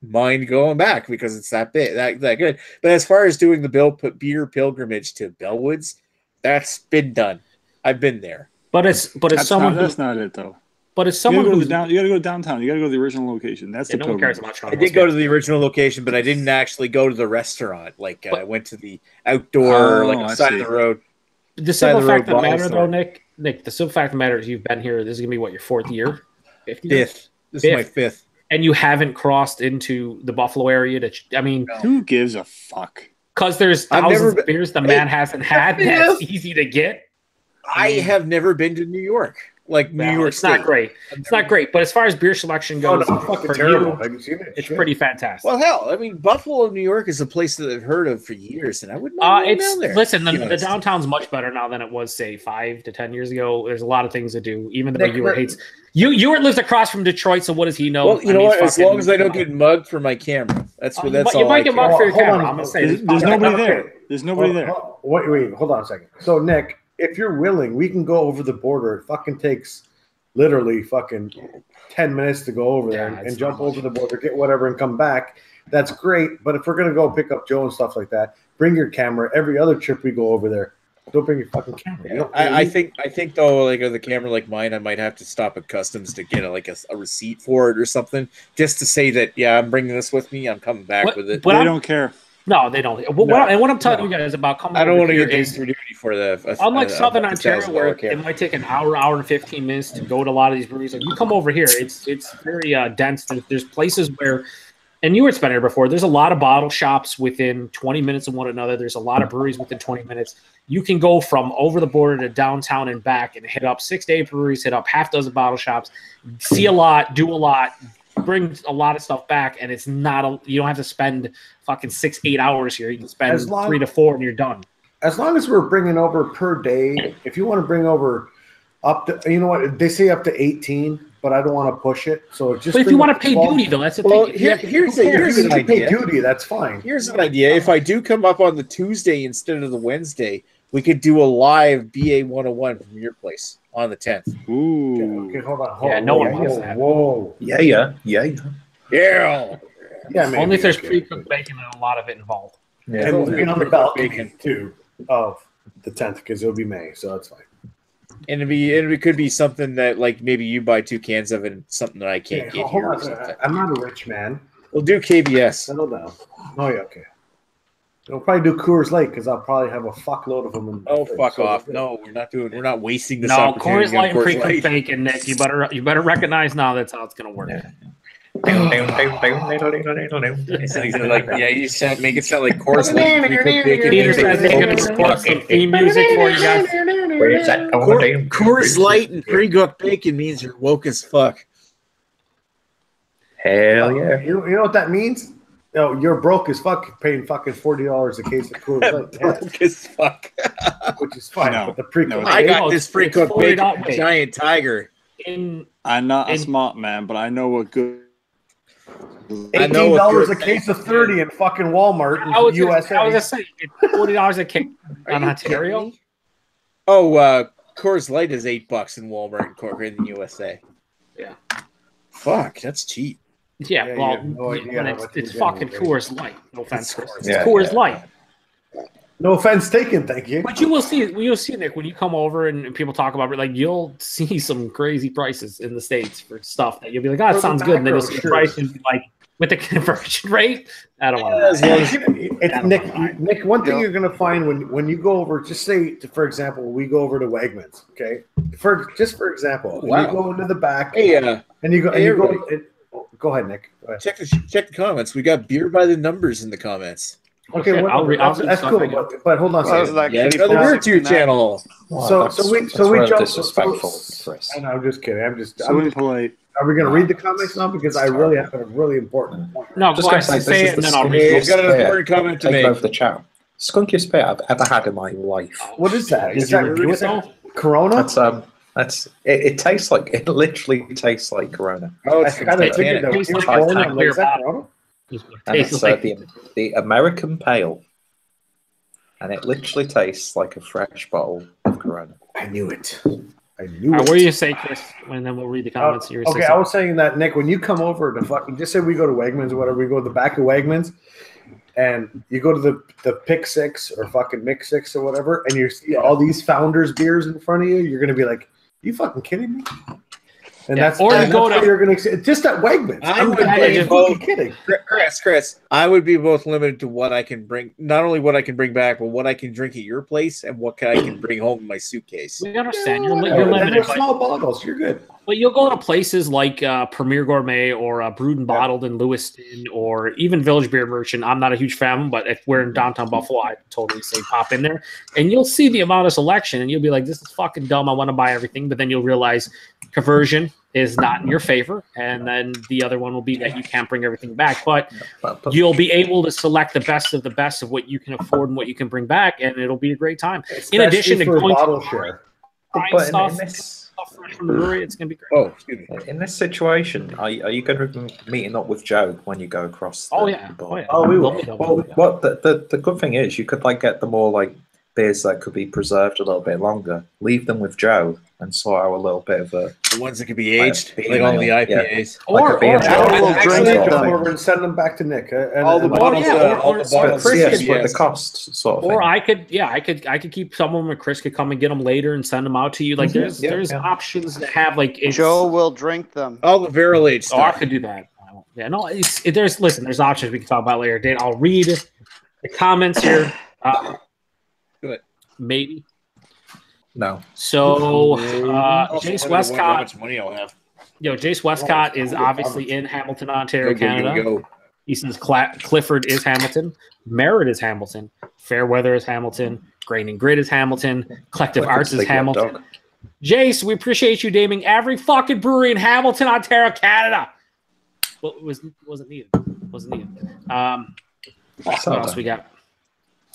mind going back because it's that big, that good. But as far as doing the beer pilgrimage to Bellwoods, that's been done. I've been there. But it's someone that's not it though. But it's someone you got to go downtown. You got to go to the original location. That's the pilgrimage. I did go to the original location, but I didn't actually go to the restaurant. Like I went to the outdoor, side of the road. The simple fact of the matter, though, Nick, the simple fact of the matter is you've been here. This is gonna be what, your 4th year? Fifth. This is my 5th. and you haven't crossed into the Buffalo area, who gives a fuck? Because there's thousands of beers the man hasn't had that's easy to get. I have never been to New York. Like New York State. Not great. It's not great. But as far as beer selection goes, fucking terrible. Have you seen it? It's pretty fantastic. Well, hell, I mean, Buffalo, New York is a place that I've heard of for years, and I wouldn't mind down there. Listen, the downtown's much better now than it was, say, 5 to 10 years ago. There's a lot of things to do. Even though Ewart hates Ewart lives across from Detroit, so what does he know? Well, you know what? As long as I don't get mugged for my camera, that's all. You might get mugged for your camera. I'm gonna say there's nobody there. There's nobody there. Wait, hold on a second. So, Nick, if you're willing, we can go over the border. It fucking takes literally fucking 10 minutes to go over there and jump over the border, get whatever, and come back. That's great. But if we're gonna go pick up Joe and stuff like that, bring your camera. Every other trip we go over there, don't bring your fucking camera. I think though, like with a camera like mine, I might have to stop at customs to get a receipt for it or something, just to say that I'm bringing this with me. I'm coming back with it. But they don't care. No, they don't. What I'm telling you guys about coming, I don't want to get days for duty for the. Unlike Southern Ontario, where it might take an hour and 15 minutes to go to a lot of these breweries, like you come over here, it's very dense. There's places where, and you were been here before. There's a lot of bottle shops within 20 minutes of one another. There's a lot of breweries within 20 minutes. You can go from over the border to downtown and back, and hit up 6 to 8 breweries, hit up half dozen bottle shops, see a lot, do a lot. Bring a lot of stuff back, and it's not you don't have to spend fucking 6-8 hours here. You can spend 3 to 4 and you're done. As long as we're bringing over per day, if you want to bring over up to, you know what, they say up to 18, but I don't want to push it. So just. But if you want to pay duty, though, that's the thing. Here's an idea. Pay duty, that's fine. Here's an idea. If I do come up on the Tuesday instead of the Wednesday, we could do a live BA 101 from your place on the 10th. Ooh. Okay, hold on. Yeah, no one gets that. Whoa. Yeah. Only if there's pre-cooked bacon and a lot of it involved. Yeah. And we'll be on the balcony too of the 10th because it'll be May, so that's fine. And it could be something that like maybe you buy 2 cans of it and something that I can't get here. Or something. I'm not a rich man. We'll do KBS. Settle down. Oh yeah, okay. We'll probably do Coors Light because I'll probably have a fuckload of them. Fuck off! No, we're not wasting this. No, Coors Light and pre-cooked bacon, Nick. You better recognize now that's how it's gonna work. You sound make it sound like Coors Light pre-cooked bacon. Peter says he's gonna record some theme music for you guys. Coors Light and pre-cooked bacon means you're woke as fuck. Hell yeah! You know what that means? No, you're broke as fuck paying fucking $40 a case of Coors Light. Broke as fuck. Which is fine. No, but the pre-cooked I got this pre-cooked bacon giant tiger. I'm not a smart man, but I know what good. $18 a case of 30 in fucking Walmart in USA. I was just saying, it's $40 a case in Ontario. Oh, Coors Light is $8 in Walmart in the USA. Yeah. Fuck, that's cheap. Yeah, well, it's fucking Coors Light. No offense, Chris. It's Coors Light. No offense taken, thank you. But you'll see, Nick, when you come over and people talk about it, like you'll see some crazy prices in the States for stuff that you'll be like, oh, it sounds good. And then you'll see the price and be like, with the conversion rate, I don't want to. Nick, one thing you're going to find when you go over, just say, for example, we go over to Wegmans, okay? For example, you go into the back, and you go. Go ahead, Nick. Go ahead. Check the comments. We got beer by the numbers in the comments. Okay, that's cool. But hold on a second. Another word to your channel. So we jump. Disrespectful, Chris. And I'm just kidding. I'm just polite. Are we going to read the comments now? Because I really have a really important point. No, just going to say it, and then I'll read it. I've got an important comment to make. Over the chat. Skunkiest beer I've ever had in my life. What is that? Is that Corona? It tastes like, it literally tastes like Corona. Oh, it's kind of thinking that was Corona. Is that Corona? And it's the American Pale, and it literally tastes like a fresh bottle of Corona. I knew it. What do you say, Chris? And then we'll read the comments. Okay, I was saying that, Nick, when you come over to fucking, just say we go to Wegmans or whatever, we go to the back of Wegmans, and you go to the Pick Six or fucking Mix Six or whatever, and you see all these Founders beers in front of you, you're gonna be like, "You fucking kidding me?" And that's you're going to just at Wegmans. I'm fucking kidding. Chris, I would be both limited to what I can bring, not only what I can bring back, but what I can drink at your place and what I can bring home in my suitcase. We understand. You're limited. They're small bottles. You're good. But you'll go to places like Premier Gourmet or Brewed and Bottled in Lewiston or even Village Beer Merchant. I'm not a huge fan, but if we're in downtown Buffalo, I'd totally say pop in there. And you'll see the amount of selection, and you'll be like, this is fucking dumb. I want to buy everything. But then you'll realize conversion is not in your favor. And then the other one will be that you can't bring everything back. But you'll be able to select the best of what you can afford and what you can bring back, and it'll be a great time. Especially in addition to going bottle share. stuff from the brewery, it's going to be great. Oh, excuse me. In this situation, are you going to be meeting up with Joe when you go across the border? Oh, we will. Well, the good thing is you could get the more beers that could be preserved a little bit longer. Leave them with Joe and sort out a little bit of the ones that could be aged, like all the IPAs. Yeah. Or come over and send them back to Nick. All the bottles. The cost sort of thing. Or I could keep some of them, and Chris could come and get them later and send them out to you. Like there's options to have Joe will drink them. All the barrel aged stuff. Oh, I could do that. Yeah, no. There's options we can talk about later. Dan, I'll read the comments here. Good. Maybe. No. So Jace Westcott. How much money I'll have? Jace Westcott is obviously in Hamilton, Ontario, Canada. He says Clifford is Hamilton. Merritt is Hamilton. Fairweather is Hamilton. Grain and Grit is Hamilton. Collective Arts is Hamilton. Jace, we appreciate you naming every fucking brewery in Hamilton, Ontario, Canada. Well, wasn't needed. What else we got?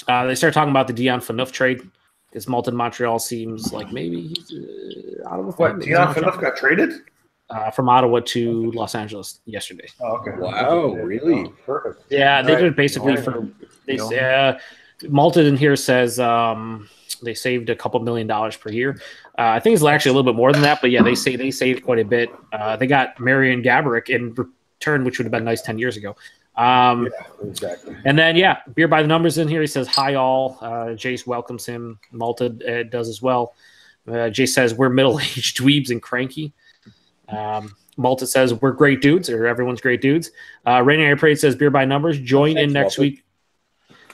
They start talking about the Dion Phaneuf trade. Because Malton Montreal seems like maybe he's out of the What, Dion Phaneuf got traded? From Ottawa to Los Angeles yesterday. Oh, okay. Wow, really? Oh, perfect. Yeah, they did it basically for Malton in here says they saved a couple $1 million per year. I think it's actually a little bit more than that, but yeah, they say they saved quite a bit. They got Marion Gaborik in return, which would have been nice 10 years ago. Exactly. And then, Beer by the Numbers in here. He says, hi, all. Jace welcomes him. Malta does as well. Jace says, we're middle-aged dweebs and cranky. Malta says, we're great dudes, or everyone's great dudes. Rainier Parade says, Beer by Numbers. Join in next week.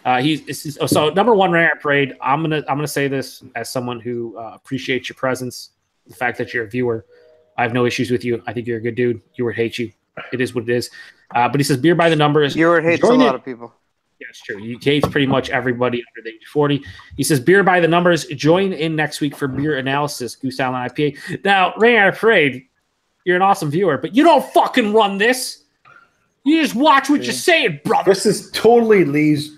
So number one, Rainier Parade, I'm gonna say this as someone who appreciates your presence, the fact that you're a viewer. I have no issues with you. I think you're a good dude. Ewart hates you. It is what it is. But he says, Beer by the Numbers. Ewart hates a lot of people. Yeah, it's true. He hates pretty much everybody under the age of 40. He says, Beer by the Numbers. Join in next week for beer analysis, Goose Island IPA. Now, Rainier Parade, you're an awesome viewer, but you don't fucking run this. You just watch what you're saying, brother. This is totally Lee's.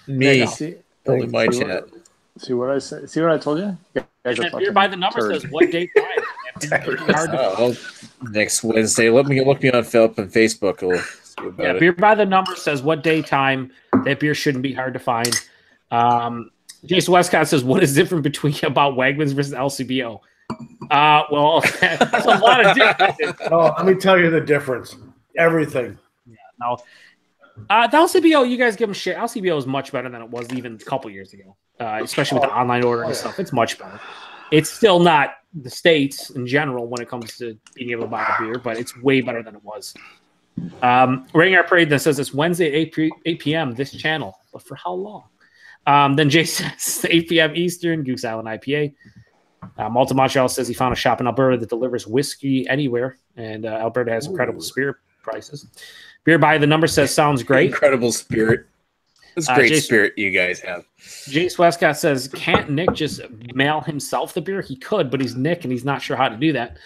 Me. Only my chat. See what I said? See what I told you? Beer by the Numbers says, what day Friday? Next Wednesday. Look me on Philip and Facebook. Beer by the Numbers says, what day time? That beer shouldn't be hard to find. Jason Westcott says, what is different about Wegmans versus LCBO? Well, that's a lot of differences. Oh, let me tell you the difference. Everything. Yeah, no. The LCBO, you guys give them shit. LCBO is much better than it was even a couple years ago, especially with the online ordering and stuff. It's much better. It's still not the States in general when it comes to being able to buy a beer, but it's way better than it was. Rainier Parade then says it's Wednesday at 8 p.m. this channel, but for how long? Then Jay says 8 p.m. Eastern, Goose Island IPA. Malta Montreal says he found a shop in Alberta that delivers whiskey anywhere, and Alberta has incredible spirit prices. Beer by the Number says sounds great. Incredible spirit. It's great spirit you guys have. Jace Westcott says, can't Nick just mail himself the beer? He could, but he's Nick, and he's not sure how to do that.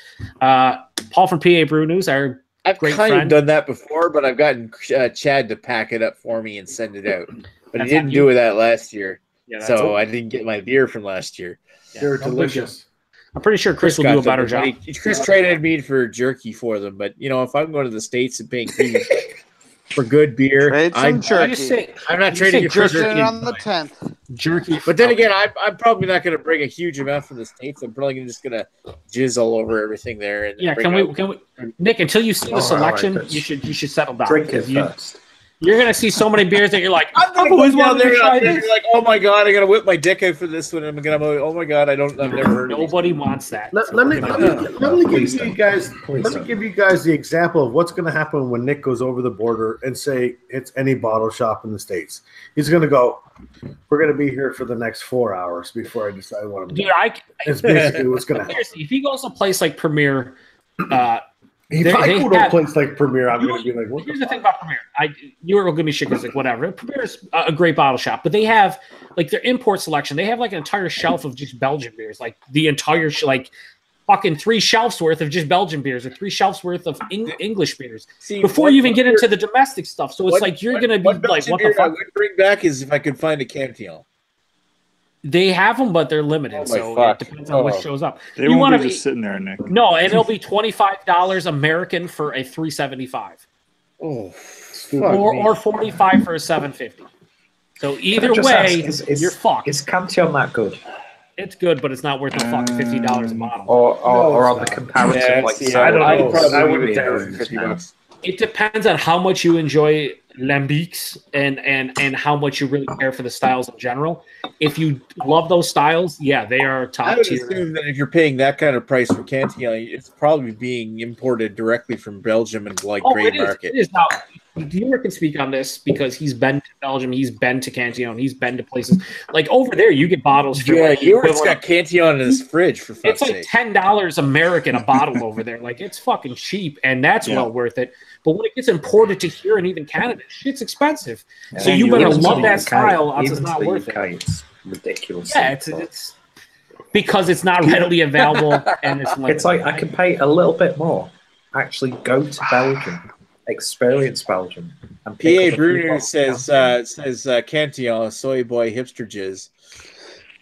Paul from PA Brew News, our great friend. I've done that before, but I've gotten Chad to pack it up for me and send it out. But he didn't do that last year, so I didn't get my beer from last year. Yeah, they're delicious. I'm pretty sure Chris will do a better job. Chris traded me for jerky for them, but if I'm going to the States and paying for good beer, I'm not trading it for jerky on the 10th. Jerky, but then again, I'm probably not going to bring a huge amount from the States. I'm probably just going to jizz all over everything there. And can we, Nick? Until you see the selection, you should settle down. Drink it first. You're gonna see so many beers that you're like, I've always wanted to try this. You're like, oh my god, I gotta whip my dick out for this one. I'm gonna, oh my god, I've never heard. Nobody wants that. Let me give you guys the example of what's gonna happen when Nick goes over the border and say it's any bottle shop in the States. He's gonna go, we're gonna be here for the next 4 hours before I decide what I'm doing. It's basically what's gonna happen. If he goes to a place like Premier, if I go to a place like Premier, I'm going to be like, what? Here's the thing about Premier. You were going to give me shit because like whatever. Premier's a great bottle shop, but they have like their import selection. They have like an entire shelf of just Belgian beers, like the entire like fucking 3 shelves worth of just Belgian beers or 3 shelves worth of English beers before you even get into the domestic stuff. So it's like you're going to be like, what the fuck? I would bring back is if I could find a Cantillon. They have them, but they're limited, it depends on what shows up. They won't be just sitting there, Nick. No, and it'll be $25 American for a $3.75. Oh, or $45 for a $7.50. So either way, you're fucked. Is Cantillon that good? It's good, but it's not worth the fucking $50 a bottle. Or on the comparison, I don't know. I wouldn't pay $50. It depends on how much you enjoy lambics and how much you really care for the styles in general. If you love those styles, yeah, they are top tier. I would assume that if you're paying that kind of price for Cantillon, it's probably being imported directly from Belgium and like gray market. It is. Now, Dior can speak on this because he's been to Belgium, he's been to Cantillon, he's been to places like over there. You get bottles for Dior's got Cantillon in his fridge for fuck's sake. It's like $10 American a bottle over there. Like it's fucking cheap, and that's well worth it. But when it gets imported to here and even Canada, shit's expensive. Yeah, so you better love that style, else it's not worth it. It's ridiculous. Yeah, it's because it's not readily available, and it's like I can pay a little bit more. Actually, go to Belgium. Experience Belgium. And P.A. Bruner says Cantillon, soy boy hipster jizz.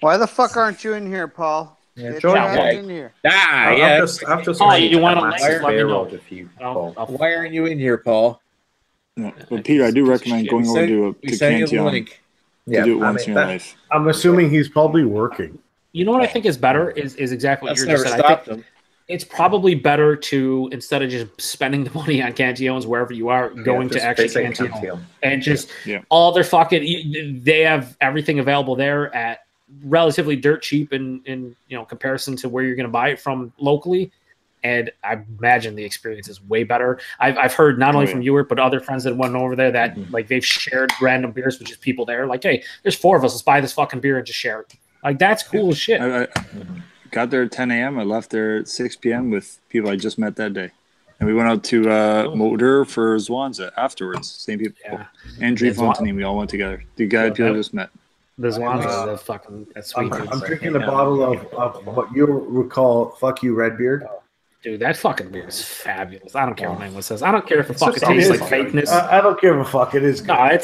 Why the fuck aren't you in here, Paul? Yeah, join in here. I've just you want to let me know if you. Why aren't you in here, Paul? No, but Peter, I do recommend going over to Cantillon to do it once in your life. I'm assuming he's probably working. You know what I think is better is exactly what you're just saying. I think it's probably better to, instead of just spending the money on Cantillons wherever you are, going to actually Cantillon and just all their fucking. They have everything available there at relatively dirt cheap in comparison to where you're going to buy it from locally. And I imagine the experience is way better. I've heard not only from you, but other friends that went over there that like they've shared random beers with just people there. Like, hey, there's 4 of us. Let's buy this fucking beer and just share it. Like that's cool as shit. I got there at 10 a.m. I left there at 6 p.m. with people I just met that day. And we went out to Motor for Zwanza afterwards. Same people. Yeah. Andrew Fontaine, we all went together. The guy people I just met. The Zwanza is a fucking sweet. I'm drinking a bottle of what you would call Fuck You Redbeard. Dude, that fucking beer is fabulous. I don't care what anyone says. I don't care if it fucking tastes like fakeness. I don't give a fuck. It is good.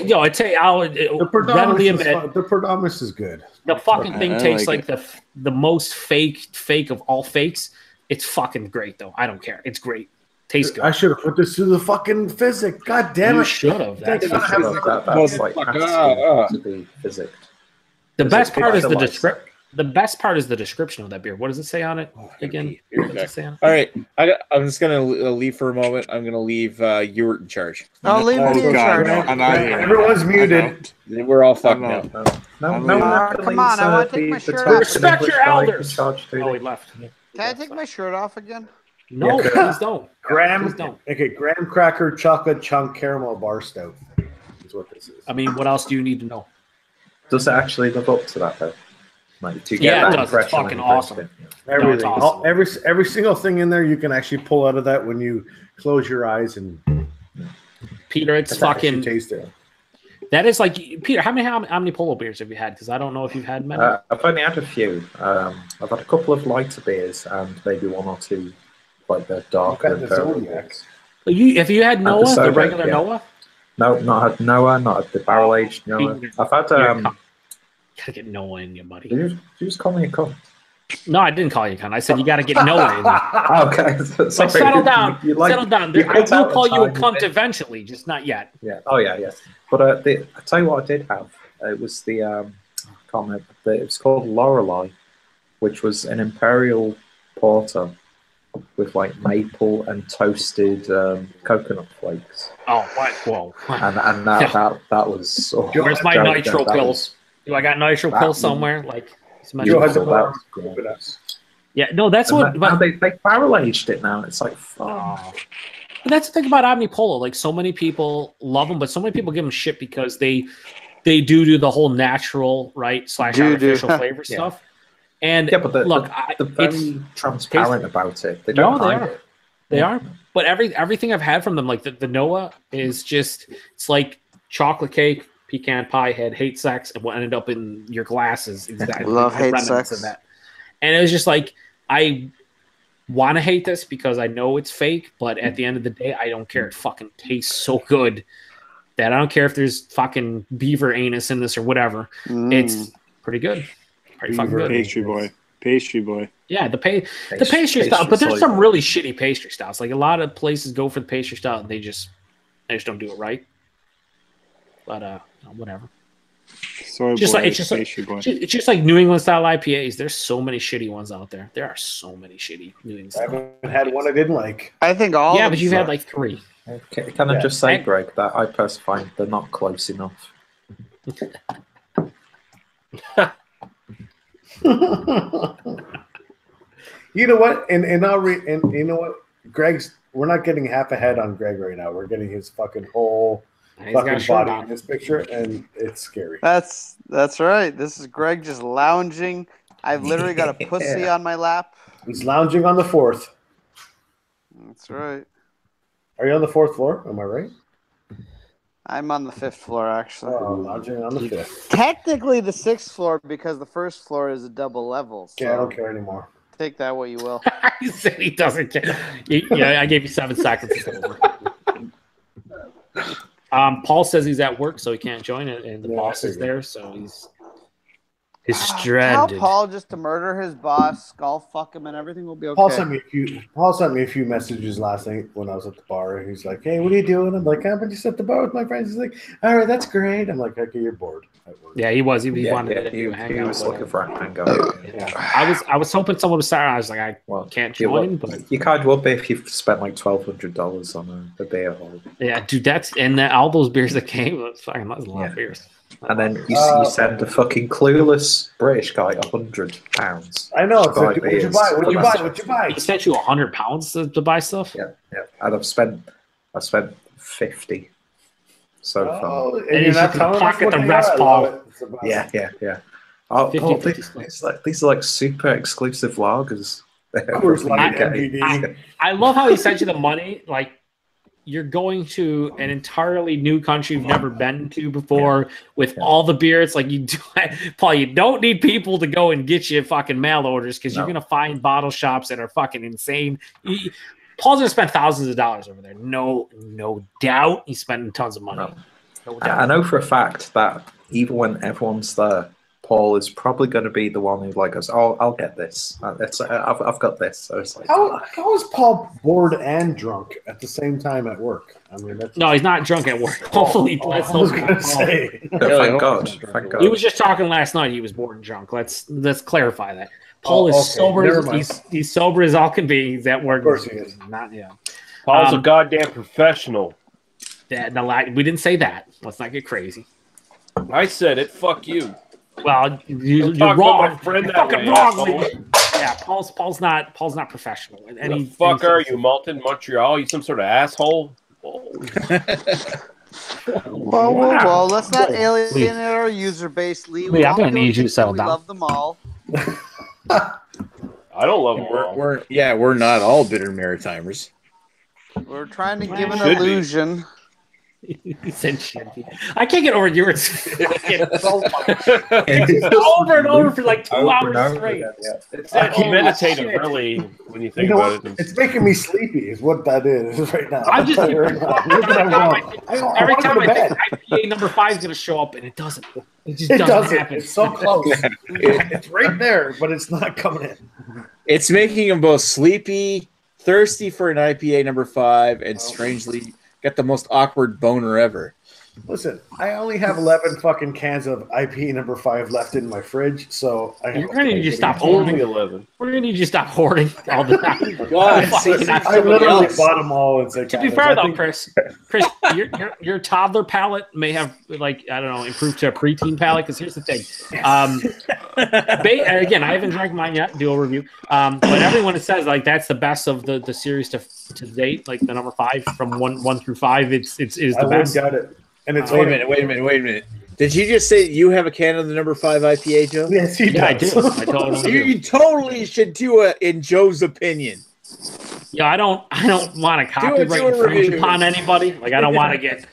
No, it's I'll readily admit the Predominus is good. The fucking thing tastes like the most fake of all fakes. It's fucking great though. I don't care. It's great. Tastes good. I should have put this through the fucking physics. God damn it! You should have. That's like to be physics. The best part is the description. The best part is the description of that beer. What does it say on it again? What does it say on it? All right, I'm just gonna leave for a moment. I'm gonna leave Ewart in charge. I'll leave me in charge. I'm out here. Everyone's muted. We're all fucked now. No, come on! I want to take my shirt off. Respect your elders. Oh, he left. Can I take my shirt off again? No, please don't. Graham cracker chocolate chunk caramel bar stout is what this is. I mean, what else do you need to know? Does it actually live up to that though? Like, it does. It's fucking awesome. Everything, awesome. Every single thing in there, you can actually pull out of that when you close your eyes and. Peter, it's fucking. Taste it. That is like Peter. How many polo beers have you had? Because I don't know if you've had many. I've only had a few. I've had a couple of lighter beers and maybe 1 or 2 like the darker. Have you had Noah, the regular Noah? No, not had Noah, not had the barrel aged Noah. I've had Gotta get Noah in you, buddy. Did you just call me a cunt? No, I didn't call you a cunt. I said you got to get Noah in you. Okay. Like, settle down. Settle down. I will call you a cunt eventually, just not yet. Yeah. Oh, yeah, yes. But I tell you what I did have. It was the, I can't remember, it was called Lorelei, which was an Imperial Porter with like maple and toasted coconut flakes. Oh, what? Whoa! And that was. Oh, where's my nitro pills? Do I got nitro pills somewhere? Like, yeah, no, that's what. But they barrel aged it now. It's like fun. But that's the thing about Omnipolo. Like, so many people love them, but so many people give them shit because they do the whole natural, right, / artificial flavor stuff. And but they're very transparent about it. They don't hide it. They are. But everything I've had from them, like the Noah, is just, it's like chocolate cake, pecan pie head, hate sex, and what ended up in your glasses. Exactly. Love hate sex. Of that. And it was just like, I want to hate this because I know it's fake, but at the end of the day, I don't care. It fucking tastes so good that I don't care if there's fucking beaver anus in this or whatever. It's pretty good. Pretty fucking good. Pastry boy. Yeah, the pastry style, but there's some really shitty pastry styles. Like, a lot of places go for the pastry style and they just don't do it right. But whatever. It's just like New England style IPAs. There's so many shitty ones out there. There are so many shitty New England style. I haven't had one I didn't like. I think all. Yeah, but you've had like 3. Can I just say, Greg, that I personally find they're not close enough. You know what? And you know what? We're not getting half ahead on Greg right now. We're getting his fucking whole fucking body in this picture, and it's scary. That's right. This is Greg just lounging. I've literally got a pussy on my lap. He's lounging on the 4th. That's right. Are you on the 4th floor? Am I right? I'm on the 5th floor, actually. Oh, lounging on the 5th. Technically the 6th floor, because the 1st floor is a double level. So yeah, I don't care anymore. Take that what you will. He said he doesn't care. I gave you 7 seconds. Paul says he's at work, so he can't join it, and the boss is there, so he's stranded. Tell Paul just to murder his boss, skull fuck him, and everything will be okay. Paul sent me a few messages last night when I was at the bar. He's like, "Hey, what are you doing?" I'm like, "I'm just at the bar with my friends." He's like, "All right, that's great." I'm like, "Okay, you're bored." Yeah, he was. He wanted to hang out. He was looking for a hangout. Yeah. I was hoping someone would start. I was like, I can't join, but you can't would be if you've spent like $1,200 on a beer hole. Yeah, dude, all those beers that came, that was a lot of beers. And then you send a fucking clueless British guy £100. I know. What'd you buy? He sent you £100 to buy stuff. Yeah. And I've spent 50 so far. And he's going to pocket the rest, Paul. Yeah. These are like super exclusive lagers. I love how he sent you the money. Like, you're going to an entirely new country you've never been to before with all the beer. It's like, Paul, you don't need people to go and get you fucking mail orders because you're going to find bottle shops that are fucking insane. Paul's going to spend thousands of dollars over there. No doubt he's spending tons of money. No doubt. I know for a fact that even when everyone's there, Paul is probably going to be the one who goes, "Oh, I'll get this. I've got this." So it's like, how is Paul bored and drunk at the same time at work? I mean, no, he's not drunk at work. Hopefully, I was going to say. Thank God. He was just talking last night. He was bored and drunk. Let's clarify that. Paul is sober. He's sober as all can be. He's at work. Of course he is. Paul's a goddamn professional. We didn't say that. Let's not get crazy. I said it. Fuck you. Well, you're wrong. You're fucking wrong. Yeah, Paul's not professional. The fuck are you, Malton, Montreal? You some sort of asshole? Well, let's not alienate our user base, Lee. I'm gonna need you to settle down. We love them all. I don't love them all. We're not all bitter Maritimers. We're trying to give an illusion. He said shit. I can't get over yours. So over and over for like 2 hours straight. It's meditative, really, when you think about it. It's making me sleepy, is what that is right now. I'm just every time I think IPA number 5 is going to show up, and it doesn't. It just doesn't happen. It's so close. It's right there, but it's not coming in. It's making him both sleepy, thirsty for an IPA number 5, and strangely got the most awkward boner ever. Listen, I only have 11 fucking cans of IPA number 5 left in my fridge, so you're gonna need you to stop hoarding. 11. We're gonna need you to stop hoarding all the time. I literally bought them all. And to be fair, though, Chris, your toddler palate may have, like, I don't know, improved to a preteen palate. Because here's the thing. Again, I haven't drank mine yet. Dual review. But everyone says like that's the best of the series to date. Like the number 5 from 1 through 5. It's the best. Got it. And it's wait a minute. Did you just say you have a can of the number 5 IPA, Joe? Yes, he does. I do. I totally do. You totally should do it in Joe's opinion. Yeah, I don't want to copyright infringe upon anybody. Like I don't want to get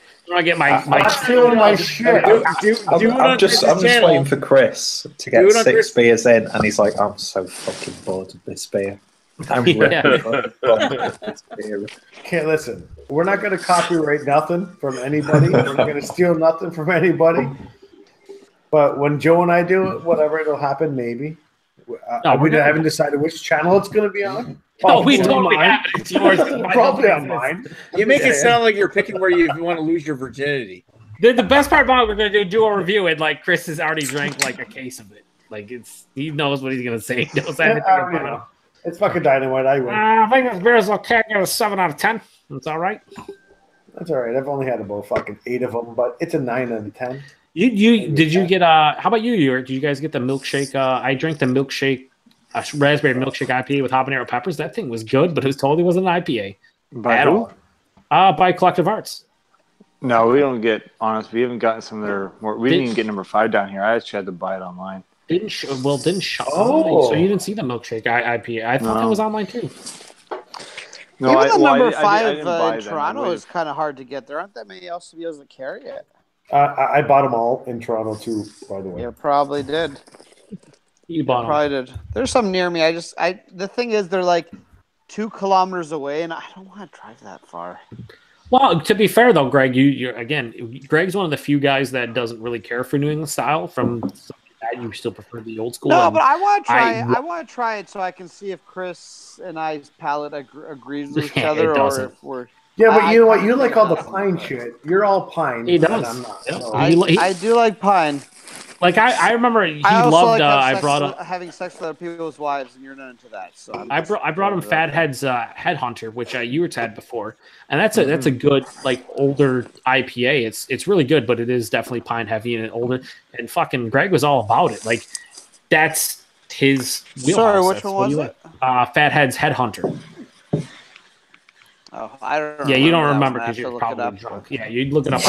my stealing my shit. I'm just waiting for Chris to get 6 beers in, and he's like, I'm so fucking bored of this beer. I'm ready for this beer. Okay, listen. We're not going to copyright nothing from anybody. We're not going to steal nothing from anybody. But when Joe and I do it, whatever, it'll happen. Maybe. We haven't decided which channel it's going to be on. Oh, we totally have it. It's yours. Probably on mine. You make it sound like you're picking where you want to lose your virginity. The best part about it, we're going to do a review, and like Chris has already drank like a case of it. Like he knows what he's going to say. He knows everything about it. It's fucking dynamite. I win. I think this beer is okay. I give it a 7 out of 10. That's all right. That's all right. I've only had about fucking 8 of them, but it's a 9 out of 10. Did you get how about you, Did you guys get the milkshake? I drank the milkshake, raspberry milkshake IPA with habanero peppers. That thing was good, but it totally wasn't an IPA. By who? By Collective Arts. No, we don't get honest. We haven't gotten some of their more. We didn't even get number 5 down here. I actually had to buy it online. Didn't show. So you didn't see the milkshake IPA. I thought that was online too. No, even the number 5 in Toronto is kind of hard to get. There aren't that many LCBOs that carry it. I bought them all in Toronto too, by the way. You probably did. You bought them. Probably did. There's some near me. The thing is, they're like 2 kilometers away, and I don't want to drive that far. Well, to be fair though, Greg, Greg's one of the few guys that doesn't really care for New England style. From that, you still prefer the old school. No, but I want to try. I want to try it so I can see if Chris and I's palate agrees with each other, or if we're. Yeah, but you know what? You like all the pine shit. You're all pine. He does. I'm not. Yep. So. I do like pine. Like I remember he loved. I brought up having sex with other people's wives, and you're not into that. So I brought him Fathead's Headhunter, which you were had before, and that's a good like older IPA. It's really good, but it is definitely pine heavy and older. And fucking Greg was all about it. Like that's his wheelhouse. Sorry, which one was it? Fathead's Headhunter. Oh, I don't know. Yeah, you don't remember because you're probably drunk. Yeah, you'd look it up.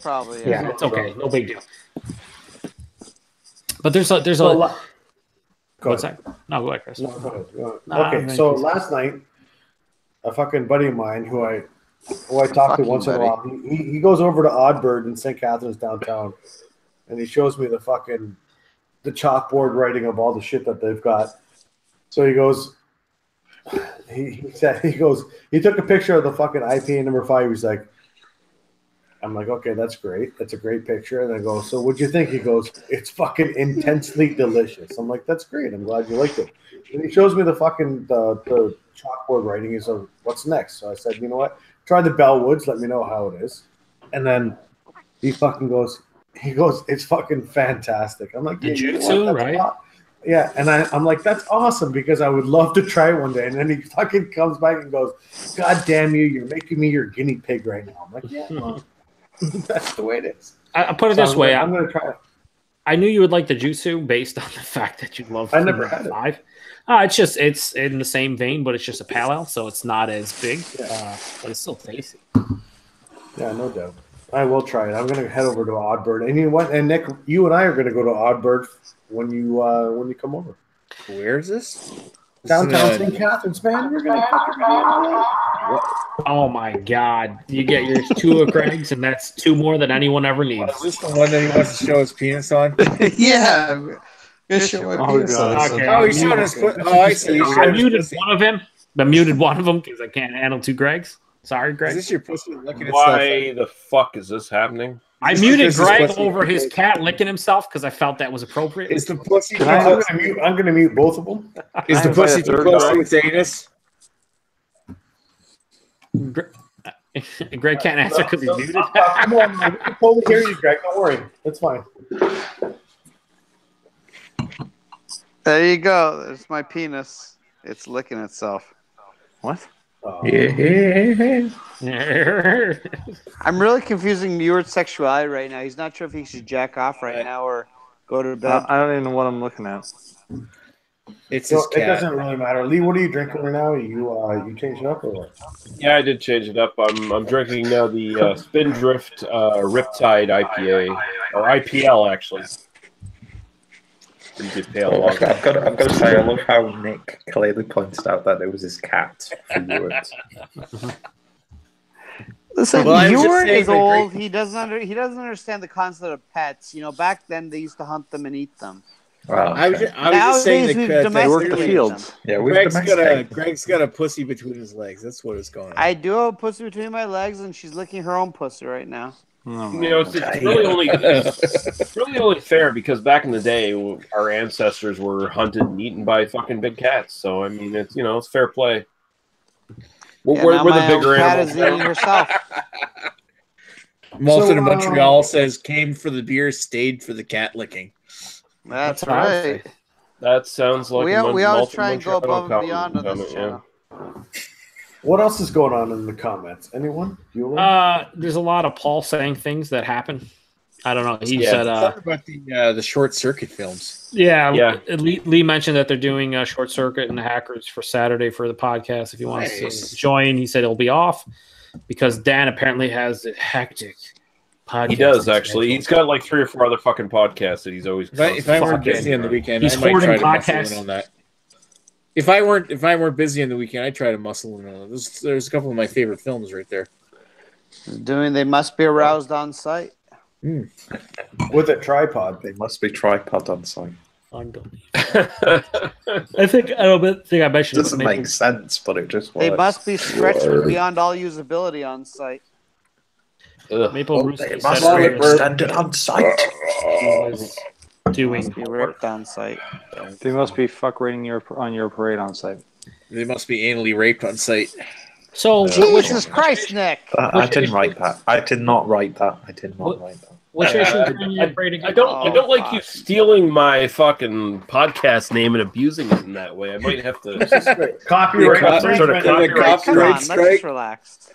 Probably. Yeah, it's okay. No big deal. But there's a lot. What's that? No, go ahead, Chris. No, go ahead. Okay, so last night, a fucking buddy of mine who I talk to once in a while, he goes over to Oddbird in St. Catharines downtown, and he shows me the chalkboard writing of all the shit that they've got. So he goes, he took a picture of the fucking IPA number 5. He's like, I'm like, okay, that's great. That's a great picture. And I go, so what'd you think? He goes, it's fucking intensely delicious. I'm like, that's great. I'm glad you liked it. And he shows me the fucking the chalkboard writing. He's like, what's next? So I said, you know what? Try the Bellwoods. Let me know how it is. And then he goes, it's fucking fantastic. I'm like, yeah, Jiu-Jitsu, right? Yeah, and I'm like, that's awesome because I would love to try it one day. And then he fucking comes back and goes, God damn you, you're making me your guinea pig right now. I'm like, yeah, well, that's the way it is. I put it this way. I'm going to try it. I knew you would like the Jutsu based on the fact that you love. I never had 5. It's in the same vein, but it's just a pale ale, so it's not as big, but it's still tasty. Yeah, no doubt. I will try it. I'm going to head over to Oddbird, and you know what? And Nick, you and I are going to go to Oddbird when you come over. Where is this? Downtown St. Catharines, man. We're going to. Oh my God! You get your 2 of Greg's, and that's 2 more than anyone ever needs. Is this the one that he wants to show his penis on? Yeah. Okay. Oh, he's showing his foot. Oh, I see. I muted one of him. I muted one of them because I can't handle 2 Greg's. Sorry, Greg. Is this your pussy licking itself? Why the fuck is this happening? I muted Greg over his cat licking himself because I felt that was appropriate. Is the pussy? I'm going to mute both of them. Is the pussy too close to its anus? Greg can't answer because he's muted. Come on, man. We can totally hear you, Greg. Don't worry. That's fine. There you go. There's my penis. It's licking itself. What? Yeah. I'm really confusing Muir's sexuality right now. He's not sure if he should jack off right now or go to bed. I don't even know what I'm looking at. It's So his cat. it doesn't really matter. Lee, what are you drinking right now? You changed it up or what? Yeah, I did change it up. I'm drinking now the Spindrift Riptide IPA or IPL actually. Pretty good pale. I've got to say, I love how Nick clearly pointed out that it was his cat for Ewart. Listen, Well, Ewart is old. He doesn't understand the concept of pets. You know, back then they used to hunt them and eat them. Wow. I was just saying Nowadays, we've that domesticated them. fields. Yeah, we've Greg's got a pussy between his legs. That's what is going on. I do have a pussy between my legs, and she's licking her own pussy right now. Oh, You know, it's really only fair because back in the day, our ancestors were hunted and eaten by fucking big cats. So I mean, it's fair play. We're the bigger cat animals. is eating herself. Malton in Montreal says came for the beer, stayed for the cat licking. That's right. That sounds like we always Malton try and go Montreal above and beyond on comment, this channel. What else is going on in the comments? Anyone? There's a lot of Paul saying things that happen. I don't know. He said talk about the short circuit films. Yeah. Lee mentioned that they're doing Short Circuit and the Hackers for Saturday for the podcast. If you want to join, he said he'll be off because Dan apparently has a hectic podcast. He does actually. He's got like 3 or 4 other fucking podcasts that he's always. If I weren't busy on the weekend, he's I might try to podcasts. muscle in on that. If I weren't busy on the weekend, I'd try to muscle in on it. There's a couple of my favorite films right there. They must be aroused on site. With a tripod. They must be tripod on site. Unbelievable. I think I mentioned it doesn't make sense, but it just works. They must be stretched beyond all usability on site. Maple They must be extended on site. Doing ripped on site. They must be fuck rating on your parade on site. They must be anally raped on site. So Jesus Christ, Nick! I didn't write that. I did not write that. What's your issue? I don't like you stealing my fucking podcast name and abusing it in that way. I might have to copyright strike. Relax.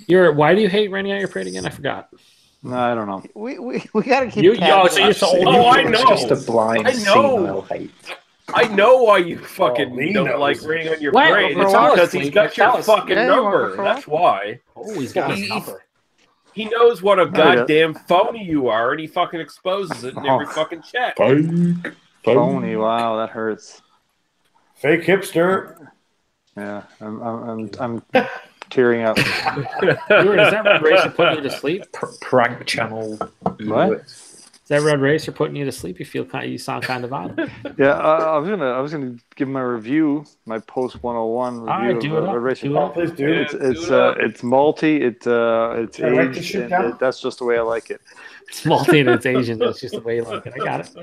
Why do you hate raining on your parade again? I forgot. No, I don't know. We gotta keep. I know. It's just a blind female hate. I know why you fucking don't like raining on your parade. It's because he's got your fucking number. That's why. Oh, he's got his number. He knows what a goddamn phony you are, and he fucking exposes it in every fucking chat. Phony, wow, that hurts. Fake hipster. Yeah, I'm tearing up. Is that Red Racer putting you to sleep? Prank channel. What? Is that Red Racer putting you to sleep? You sound kind of violent. Yeah, I was gonna give my review, my post 101 review of Red Racer. Please do. It's malty. It's aged. And that's just the way I like it. It's malty and it's Asian. That's just the way you like it. I got it.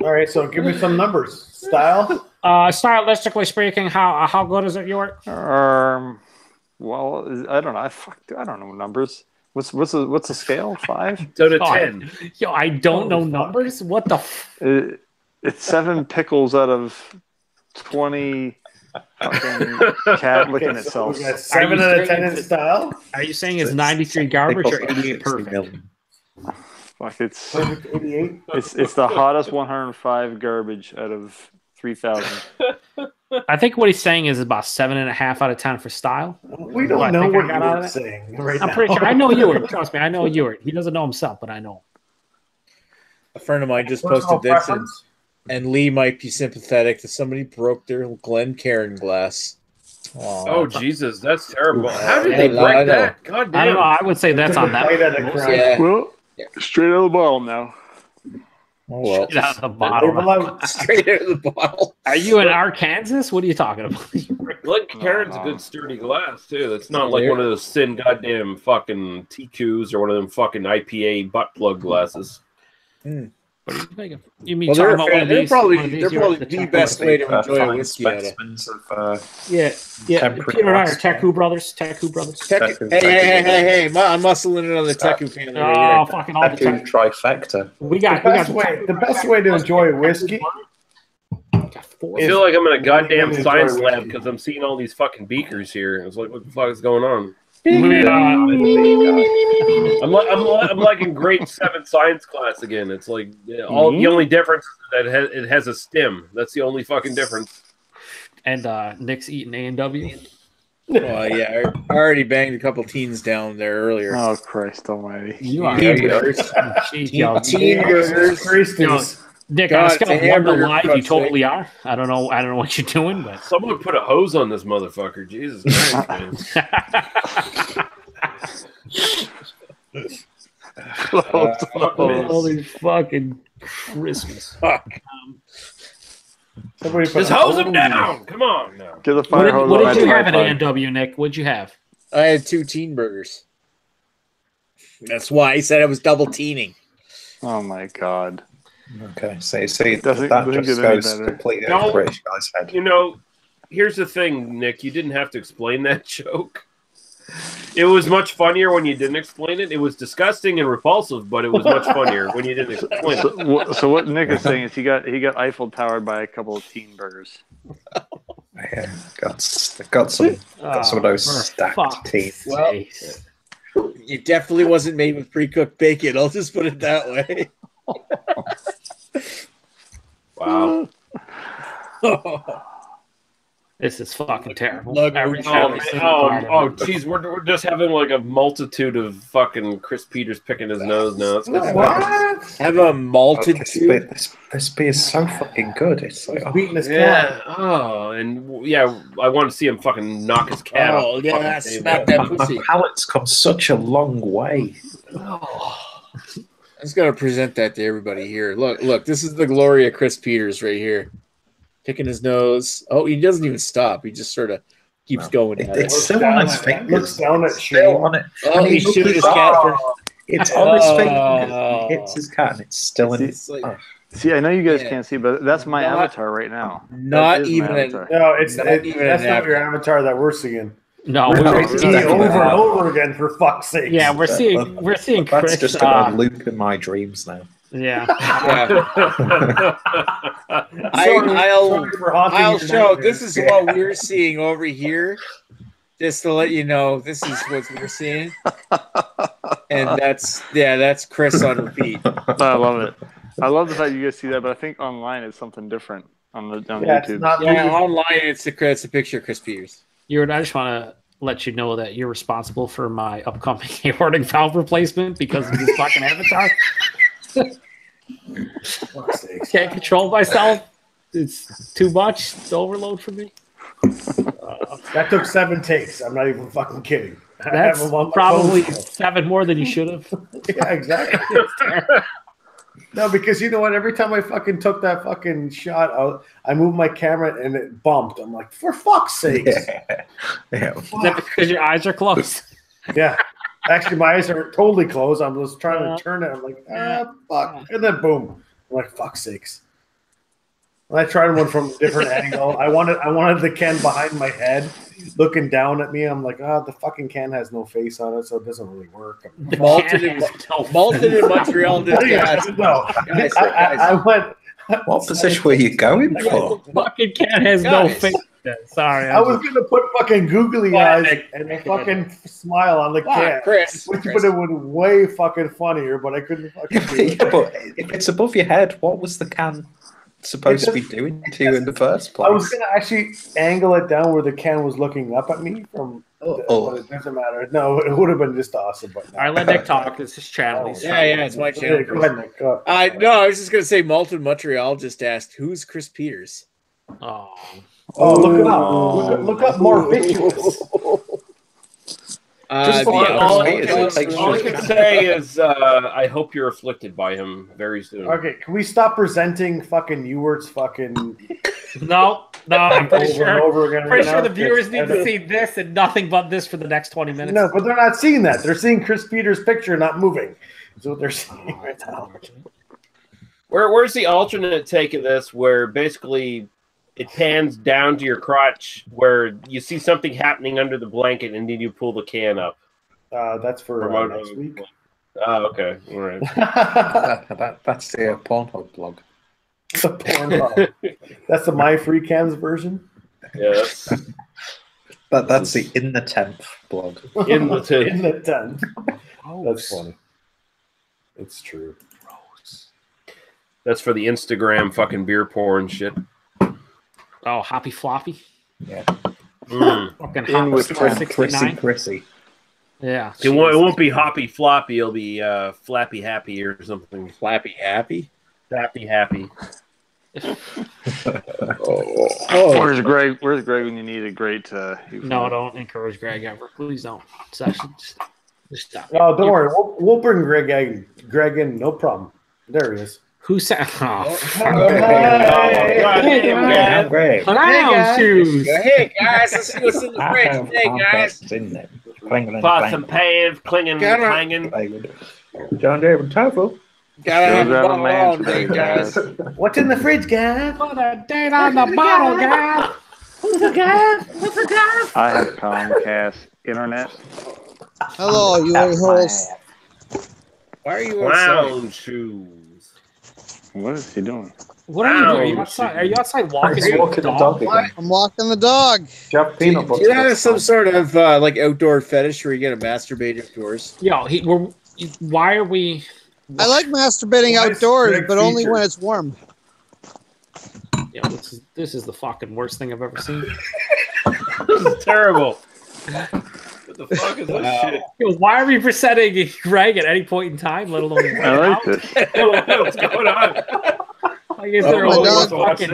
All right. So give me some numbers. Style. Stylistically speaking, how good is it, York? Well, I don't know. I don't know numbers. What's the scale? 5? So to 10. Yo, I don't know numbers. What the? It's 7 pickles out of 20. Fucking cat licking itself. We got 7 out of 10 in style. Are you saying it's 93 garbage or 88 perfect? Fuck, it's perfect 88. It's the hottest 105 garbage out of 3,000. I think what he's saying is about 7.5 out of 10 for style. We don't know what you're saying right now. I'm pretty sure. I know Ewart. Trust me, I know Ewart. He doesn't know himself, but I know. A friend of mine just posted this, and Lee might be sympathetic that somebody broke their Glencairn glass. Aww. Oh Jesus, that's terrible! How did they break that? God damn! I don't know. I would say that's on that. Yeah. Well, straight out of the bottle now. Oh well, straight out of the bottle. Straight out of the bottle. Are you in Arkansas? What are you talking about? Glencairn's a good sturdy glass too. That's not like one of those thin goddamn fucking TQs or one of them fucking IPA butt plug glasses. What are you thinking? You mean they're probably the best way to enjoy a whiskey. Yeah. Peter and I are Teku brothers. Hey, I'm muscling another Teku family. Oh, fucking all the Teku trifecta. The best way to enjoy a whiskey. I feel like I'm in a goddamn science lab because I'm seeing all these fucking beakers here. I was like, what the fuck is going on? I'm like in grade 7 science class again. It's like the only difference is that it has a stem. That's the only fucking difference. And Nick's eating A&W. Oh yeah, I already banged a couple teens down there earlier. Oh Christ Almighty! You are teen burgers. Nick, on a scale of 1 to 5, you totally are. I don't know what you're doing, but someone put a hose on this motherfucker. Jesus Christ, man. Holy fucking Christmas! Fuck. Just hose him down. Come on now. Get the fire hose. What did you have at A&W, Nick? What'd you have? I had 2 teen burgers. That's why I said I was double teening. Oh my God. Okay, so that just goes completely over British guy's head. You know, here's the thing, Nick. You didn't have to explain that joke. It was much funnier when you didn't explain it. It was disgusting and repulsive, but it was much funnier when you didn't explain it. So what Nick is saying is he got Eiffel Towered by a couple of teen burgers. Yeah, got some of those stacked teeth. Well, it definitely wasn't made with pre-cooked bacon. I'll just put it that way. Wow. This is fucking terrible. Jeez, we're just having like a multitude of fucking Chris Peters picking his nose now. What? Have a multitude? This beer is so fucking good. It's like, I want to see him fucking knock his cat off. Oh, yeah, smack that pussy. My palate's come such a long way. I'm just gonna present that to everybody here. Look, this is the glory of Chris Peters right here. Picking his nose. Oh, he doesn't even stop. He just sort of keeps going. It's still on his fingers. Looks down at still on it. Oh, he's shooting his cat. It's on his fingers. He hits his cat, and it's still in his. See, I know you guys can't see, but that's my avatar right now. That's not your avatar that we're seeing. No, we're seeing it over and over again. For fuck's sake! Yeah, we're seeing Chris. That's just going to loop in my dreams now. Yeah. I'll show. This is what we're seeing over here. Just to let you know, this is what we're seeing. And that's Chris on repeat. I love it. I love the fact you guys see that, but I think online it's something different on YouTube. Online it's a picture of Chris Peters. I just want to let you know that you're responsible for my upcoming aortic valve replacement because of this fucking avatar. Can't control myself. It's too much. It's overload for me. That took 7 takes. I'm not even fucking kidding. That's probably 7 more than you should have. Yeah, exactly. No, because you know what? Every time I fucking took that fucking shot out, I moved my camera and it bumped. I'm like, for fuck's sake. Yeah. Is that because your eyes are closed? Yeah. Actually, my eyes are totally closed. I was trying to turn it. I'm like, fuck. And then boom. I'm like, fuck's sakes. And I tried one from a different angle. I wanted the can behind my head looking down at me. I'm like, the fucking can has no face on it, so it doesn't really work. Malted in Montreal. I went. What position were you going for? The fucking can has no face. Sorry. I was going to put fucking googly eyes and a fucking smile on the can. Chris. Which would have been way fucking funnier, but I couldn't fucking do it. Yeah, but if it's above your head, what was the can supposed to be doing to you in the first place? I was going to actually angle it down where the can was looking up at me from. But it doesn't matter. No, it would have been just awesome. But no. All right, let Nick talk. It's his channel. It's my channel. Go ahead, Nick. I was just going to say Malted Montreal just asked, who's Chris Peters? Look it up. Look up more visuals. All I can say is I hope you're afflicted by him very soon. Okay, can we stop presenting fucking Ewert's fucking... No, I'm pretty sure. Over again pretty sure the viewers need to see this and nothing but this for the next 20 minutes. No, but they're not seeing that. They're seeing Chris Peters' picture not moving. That's what they're seeing right now. Where's the alternate take of this, where basically it pans down to your crotch, where you see something happening under the blanket, and then you pull the can up? That's for next week. Oh, okay. All right. That's the Pornhub blog. The Pornhub. That's the My Free Cams version? Yes. That's the In the 10th blog. In the 10th. In the 10th. That's funny. It's true. That's for the Instagram fucking beer porn shit. Oh, Hoppy Floppy. Yeah. Fucking In with Chrissy. Yeah. It won't be Hoppy Floppy. It'll be Flappy Happy or something. Flappy Happy? Flappy Happy. Where's Greg? Where's Greg when you need a great? No, don't encourage Greg ever. Please don't. It's actually just stop. Oh, don't worry. We'll bring Greg in. No problem. There he is. Who said? Oh, Great. clown shoes. Hey guys, let's see what's in the fridge today, guys. Pots and pans, clanging. John David Tofu. Gotta have a man today, guys. What's in the fridge, guys? Put a date on the bottle, guys. Who's the guy? What's the guy? I have Comcast internet. Hello, you a-holes. Why are you Clown shoes? What is he doing? What are you doing? Are you outside? Are you outside walking Walking the dog again. I'm walking the dog. Jeff Peanut Do you have some sort of like outdoor fetish where you get to masturbate outdoors? Yo, why are we? I like masturbating outdoors, but only when it's warm. Yeah, this is the fucking worst thing I've ever seen. This is terrible. What the fuck is this shit? Yo, why are we presenting Greg at any point in time, let alone right I like now? this. What's going on? Like, is there my a dog fucking?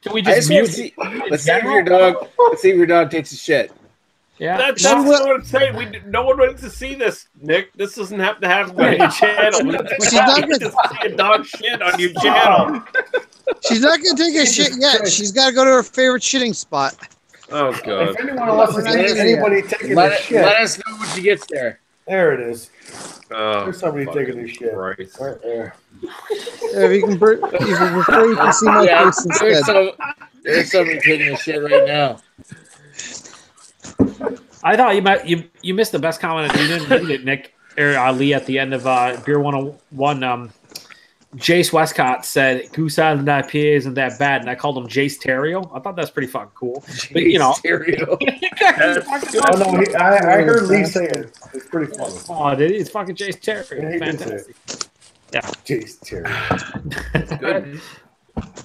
Can we I just just want mute? to see. Let's see if your dog. Let's see if your dog takes a shit. Yeah, That's what I'm saying. No one wants to see this, Nick. This doesn't have to happen on your channel. We She's not don't get to see a dog shit on your channel. She's not going to take a shit yet. She's got to go to her favorite shitting spot. Oh, God. If anyone wants to see anybody taking a shit, Let us know when she gets there. there it is. Oh, There's somebody taking a shit. Christ. Right there. If you can, prefer, you can see my face instead. There's somebody taking a shit right now. I thought you missed the best comment. You didn't read it, Nick Ali, at the end of Beer 101. Jace Westcott said Goose Island IPA isn't that bad, and I called him Jace Terrio. I thought that's pretty fucking cool. But you know, I heard Lee say it. It's pretty funny. Oh, dude, it's fucking Jace Terrio. Yeah, he did say Fantastic. it. Yeah, Jace Terry. Good.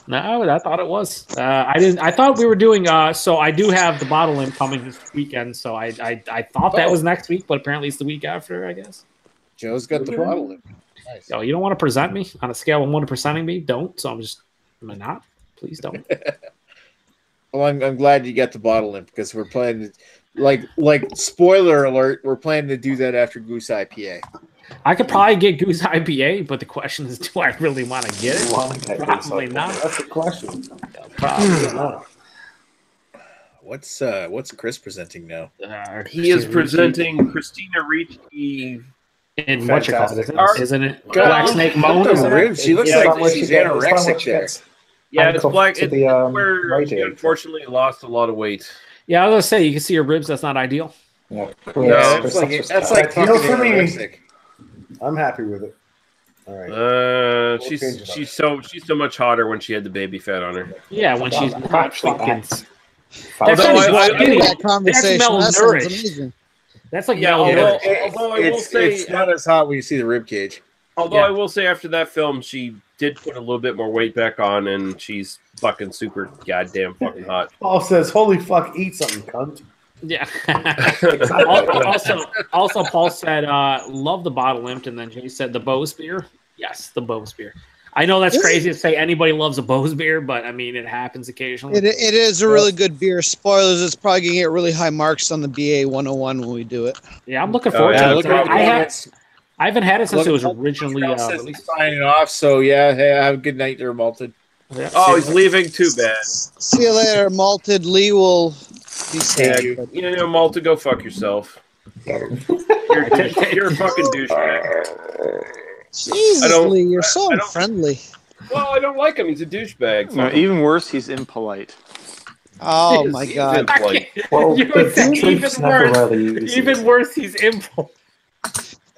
No, I thought it was. I didn't. I thought we were doing. So I do have the bottle in coming this weekend. So I thought that was next week, but apparently it's the week after. I guess. Joe's got the bottle in. Nice. Yo, you don't want to present me on a scale of 1 to presenting me? Don't. So I'm I not? Please don't. Well, I'm glad you got the bottle in because we're planning to, like spoiler alert, we're planning to do that after Goose IPA. I could probably get Goose IPA, but the question is, do I really want to get it? Probably not. That's the question. Probably not. What's Chris presenting now? He is presenting Christina Ricci. In what you call it, isn't it? Black Snake Moan? She looks like she's anorexic there. Yeah, it's black. It's where right she unfortunately lost a lot of weight. Yeah, I was gonna say you can see her ribs. That's not ideal. Yeah, That's like You know, for me, anorexic. I'm happy with it. All right. She's so much hotter when she had the baby fat on her. Yeah, when she's not fucking. That conversation. That sounds malnourished. amazing. That's like although I will say it's not as hot when you see the rib cage. Although I will say after that film, she did put a little bit more weight back on, and she's fucking super goddamn fucking hot. Paul says, "Holy fuck, eat something, cunt." Yeah. also, Paul said, "Love the bottle imp," and then Jay said, "The Bose beer." Yes, the Bose beer. I know that's crazy to say anybody loves a Bose beer, but I mean it happens occasionally. It is a really good beer. Spoilers, it's probably gonna get really high marks on the BA 101 when we do it. Yeah, I'm looking forward to it. I haven't had it since it was originally released. Signing off, so yeah, hey, have a good night there, Malted. Yeah. Oh, he's leaving. Too bad. See you later, Malted. Lee will be sad. You know, Malta, go fuck yourself. You're a fucking douchebag. Jesus, Lee, you're so unfriendly. Well, I don't like him. He's a douchebag. No, even worse, he's impolite. Oh my god! Well, even worse, he's impolite.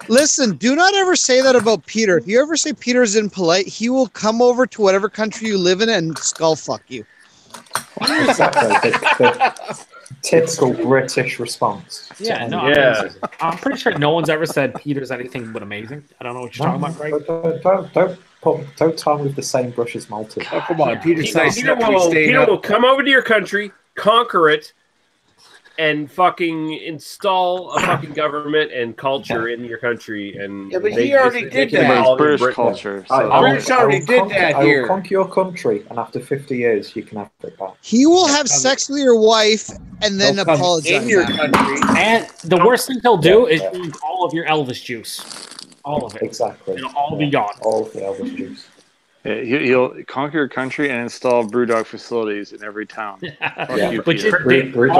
Listen, do not ever say that about Peter. If you ever say Peter's impolite, he will come over to whatever country you live in and skull fuck you. Exactly. The typical British response. Yeah, no, I'm pretty sure no one's ever said Peter's anything but amazing. I don't know what you're talking about, Greg. Don't tar with the same brush as Malta. Oh, come on, Peter will come over to your country, conquer it, and fucking install a fucking government and culture in your country. And but he already did that. British culture. British already did that here. I will conquer your country, and after 50 years, you can have it back. He will have sex with your wife and then apologize. In your country. And the worst thing he'll do is drink all of your Elvis juice. All of it. Exactly. It'll all be gone. All of the Elvis juice. Yeah, he'll conquer your country and install brewdog facilities in every town. But all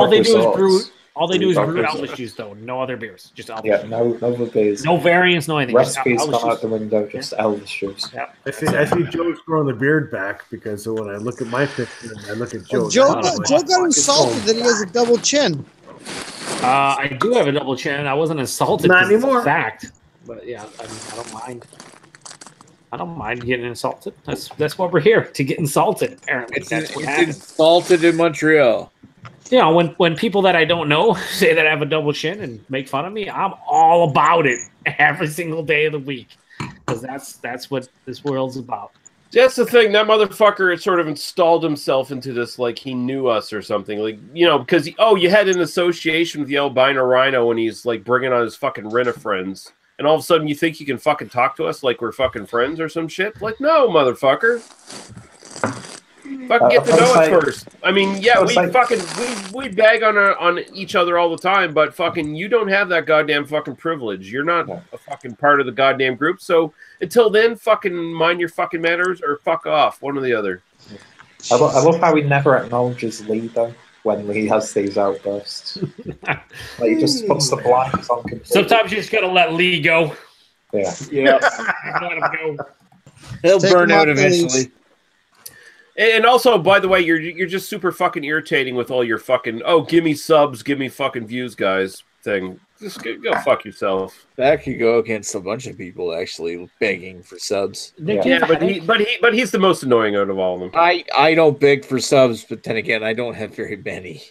they do is brew. All they do is brew Elvis juice, though. No other beers, just Elvis. Yeah, no other beers. No variants, no anything. Recipes gone out the window, just Elvis juice. Yeah. I see Joe's growing the beard back because when I look at my picture and I look at Joe. Joe got insulted that he has a double chin. I do have a double chin. I wasn't insulted. Not anymore. It's a fact. But yeah, I don't mind. I don't mind getting insulted. That's why we're here, to get insulted. Apparently, it's insulted in Montreal. You know, when people that I don't know say that I have a double chin and make fun of me, I'm all about it every single day of the week, because that's what this world's about. That's the thing. That motherfucker sort of installed himself into this like he knew us or something. Like, you know, because you had an association with the albino rhino when he's like bringing on his fucking Rena friends. And all of a sudden you think you can fucking talk to us like we're fucking friends or some shit? Like, no, motherfucker. Fucking get to know us first. I mean, yeah, we bag on each other all the time, but fucking you don't have that goddamn fucking privilege. You're not a fucking part of the goddamn group. So until then, fucking mind your fucking manners or fuck off. One or the other. I love how he never acknowledges Lee, though, when Lee has these outbursts. Like, he just puts the blinds on completely. Sometimes you just gotta let Lee go. Yeah. Let him go. He'll burn out eventually. And also, by the way, you're just super fucking irritating with all your fucking give me subs, give me fucking views, guys thing. Just go fuck yourself. That could go against a bunch of people actually begging for subs. Yeah, but he's the most annoying out of all of them. I don't beg for subs, but then again, I don't have very many.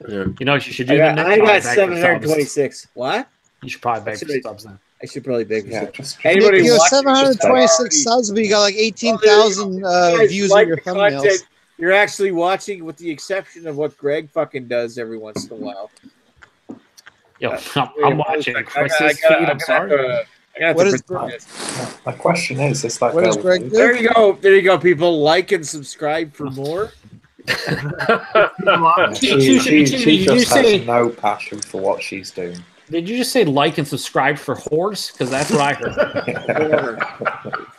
You know what you should do? I got 726. What? You should probably beg for subs then. I should probably beg for subs. Anybody you have 726 subs, but you got like 18,000 views on your thumbnails. You're actually watching, with the exception of what Greg fucking does every once in a while. Yo, I'm watching Chris's feed. I'm sorry. What is my question is that what does Greg do? There you go, people. Like and subscribe for more. She just has no passion for what she's doing. Did you just say like and subscribe for whores? Because that's what I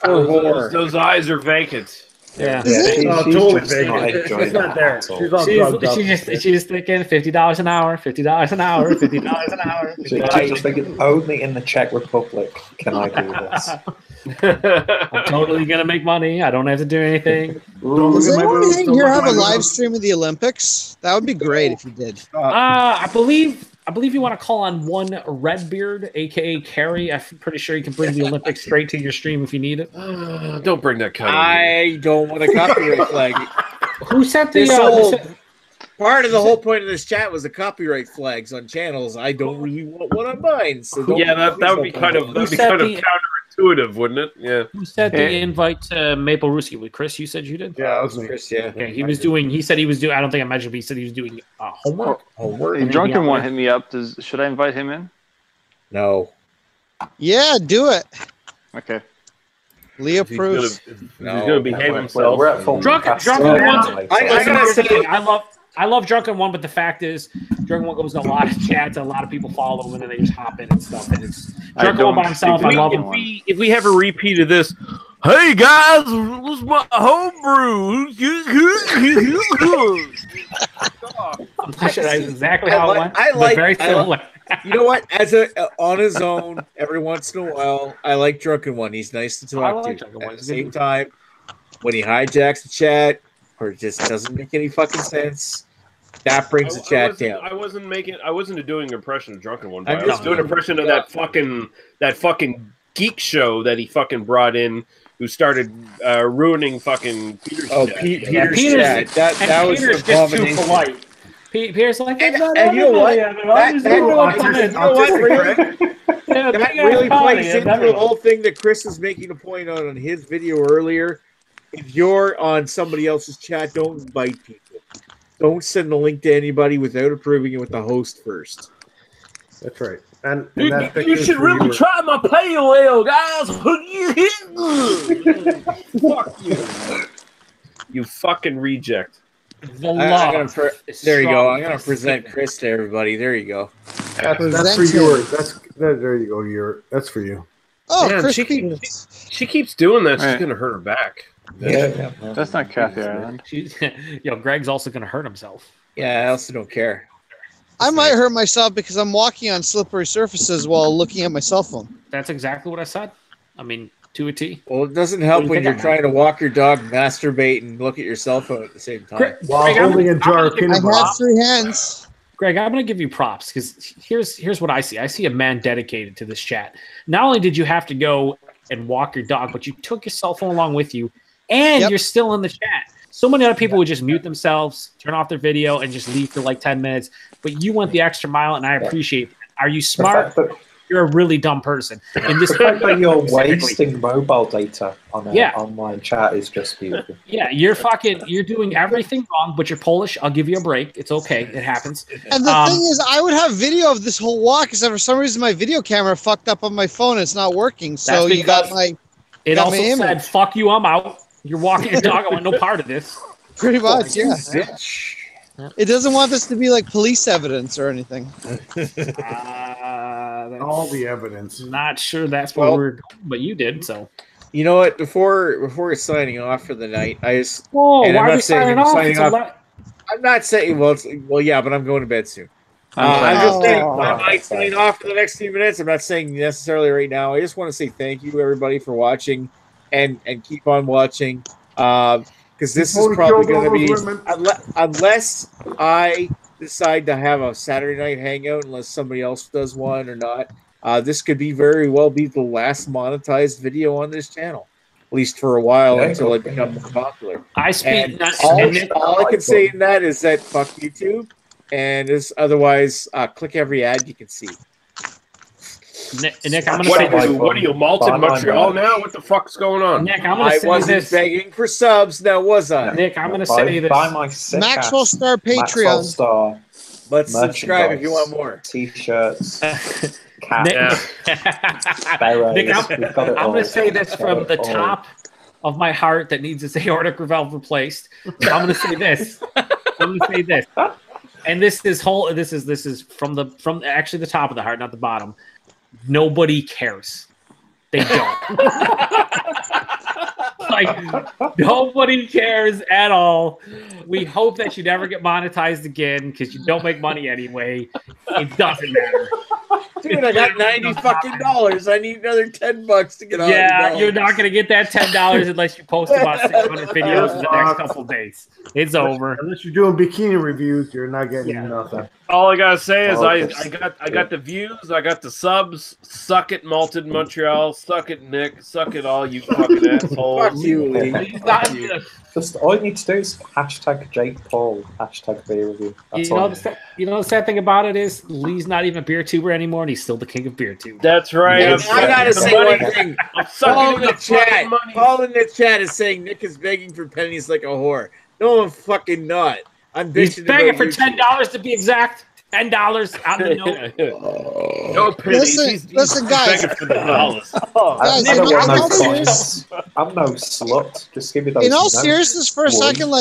heard. Those eyes are vacant. Yeah. She's not there. She's all drugged up. She's thinking $50 an hour, $50 an hour, $50 an hour. She's just thinking, only in the Czech Republic can I do this. I'm totally gonna make money. I don't have to do anything. Does anyone here have a live stream of the Olympics? That would be great if you did. I believe you want to call on one Redbeard, aka Carrie. I'm pretty sure you can bring the Olympics straight to your stream if you need it. Don't bring that kind of. I don't want a copyright flag. Who set the part of the whole point of this chat was the copyright flags on channels. I don't really want one on mine. So yeah, that would be kind of counterintuitive, wouldn't it? Yeah. Who said the invite to Maple Ruski? With Chris, you said you did. Yeah, that was me. Chris. Yeah. Okay, he said he was doing. I don't think I mentioned, but he said he was doing homework. And Drunken One hit me up. Should I invite him in? No. Yeah, do it. Okay. Lee approves. He's gonna behave himself. Drunken One. I gotta say, I love Drunken One, but the fact is, Drunken One goes in a lot of chats, and a lot of people follow him, and then they just hop in and stuff. And it's Drunken One by himself. I love him. If we have a repeat of this, hey guys, what's my homebrew? That's exactly how it went. I like You know what? As on his own, every once in a while, I like Drunken One. He's nice to talk to. At the same time, when he hijacks the chat or it just doesn't make any fucking sense, that brings the chat down. I wasn't doing an impression of Drunken One, but I was doing an impression of that fucking geek show that he fucking brought in, who started ruining fucking Peter's chat. Peter's chat. That was Peter's just too polite. Peter's like, and you know what? That really plays into the whole thing that Chris was making a point on his video earlier. If you're on somebody else's chat, don't invite people. Don't send the link to anybody without approving it with the host first. That's right. And you should really try my pale ale, guys. Fuck you. You fucking reject. There you go. I'm gonna present Chris to everybody. There you go. That's for you. There you go. That's for you. Oh, man, Chris, she keeps doing that. She's Right. gonna hurt her back. Yeah. That's not Kathy Ireland. Greg's also going to hurt himself. Yeah, I also don't care. I might hurt myself because I'm walking on slippery surfaces while looking at my cell phone. That's exactly what I said. I mean, to a T. Well, it doesn't help when you're trying to walk your dog, masturbate, and look at your cell phone at the same time. While holding a jar of peanut butter. I have 3 hands. Greg, I'm going to give you props because here's what I see. I see a man dedicated to this chat. Not only did you have to go and walk your dog, but you took your cell phone along with you, and you're still in the chat. So many other people would just mute themselves, turn off their video, and just leave for like 10 minutes. But you went the extra mile, and I appreciate it. Are you smart? You're a really dumb person. And this fact that you're wasting mobile data on an online chat is just beautiful. Yeah, you're doing everything wrong, but you're Polish. I'll give you a break. It's okay. It happens. And the thing is, I would have video of this whole walk, except for some reason my video camera fucked up on my phone. It's not working. So you got my. It also said, "Fuck you, I'm out." You're walking your dog. I want no part of this. Pretty much, yeah. It doesn't want this to be like police evidence or anything. All the evidence. Not sure that's what we're, but you did so. You know what? Before signing off for the night, I just. Whoa! Why are we signing off? I'm not saying. Well, yeah, but I'm going to bed soon. I'm just saying. I might sign off for the next few minutes. I'm not saying necessarily right now. I just want to say thank you, everybody, for watching, and keep on watching. Because this is probably going to be, unless I decide to have a Saturday night hangout, unless somebody else does one or not, this could very well be the last monetized video on this channel, at least for a while until it becomes more popular. All I can say in that is that fuck YouTube, and otherwise click every ad you can see. Nick, I'm going to say what are you, malted Montreal now? What the fuck's going on? Nick, I'm going to say this. I wasn't begging for subs, now was I? Nick, I'm going to say this. Buy my Maxwell Star Patreon. Star. Let's subscribe if you want more. T-shirts. Nick, I'm going to say this from the top of my heart that needs its aortic valve replaced. I'm going to say this. And this is from actually the top of the heart, not the bottom. Nobody cares. They don't. Nobody cares at all. We hope that you never get monetized again because you don't make money anyway. It doesn't matter. Dude, I got $90 fucking dollars. I need another $10 to get on. Yeah, you're not gonna get that $10 unless you post about 600 videos in the next couple of days. It's over. Unless you're doing bikini reviews, you're not getting nothing. All I gotta say is I got the views, I got the subs. Suck it, Malted Montreal. Suck it, Nick. Suck it all, you fucking assholes. Fuck you, Lee. Just all you need to do is hashtag Jake Paul, hashtag beer review. You know the sad thing about it is Lee's not even a beer tuber anymore, and he's still the king of beer tube. That's right. I gotta say one thing. Paul in the chat is saying Nick is begging for pennies like a whore. No, I'm fucking not. I'm bitching. He's begging for $10 to be exact. $10 on the note. No pennies. Listen, guys. I'm no slut. Just give me those. In all seriousness, for a second,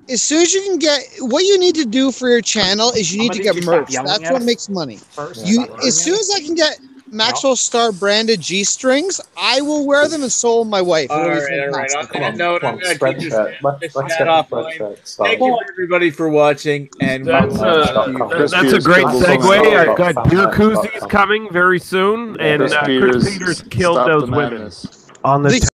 as soon as you can get, what you need to do for your channel is you need to get merch. That's what makes money. As soon as I can get Maxwell Star branded G strings. I will wear them, and so will my wife. All right. On that note, I'm going to take this chat offline. Thank you everybody for watching, and that's a great segue. I've got beer koozies coming very soon, and Chris Peters killed those women. On the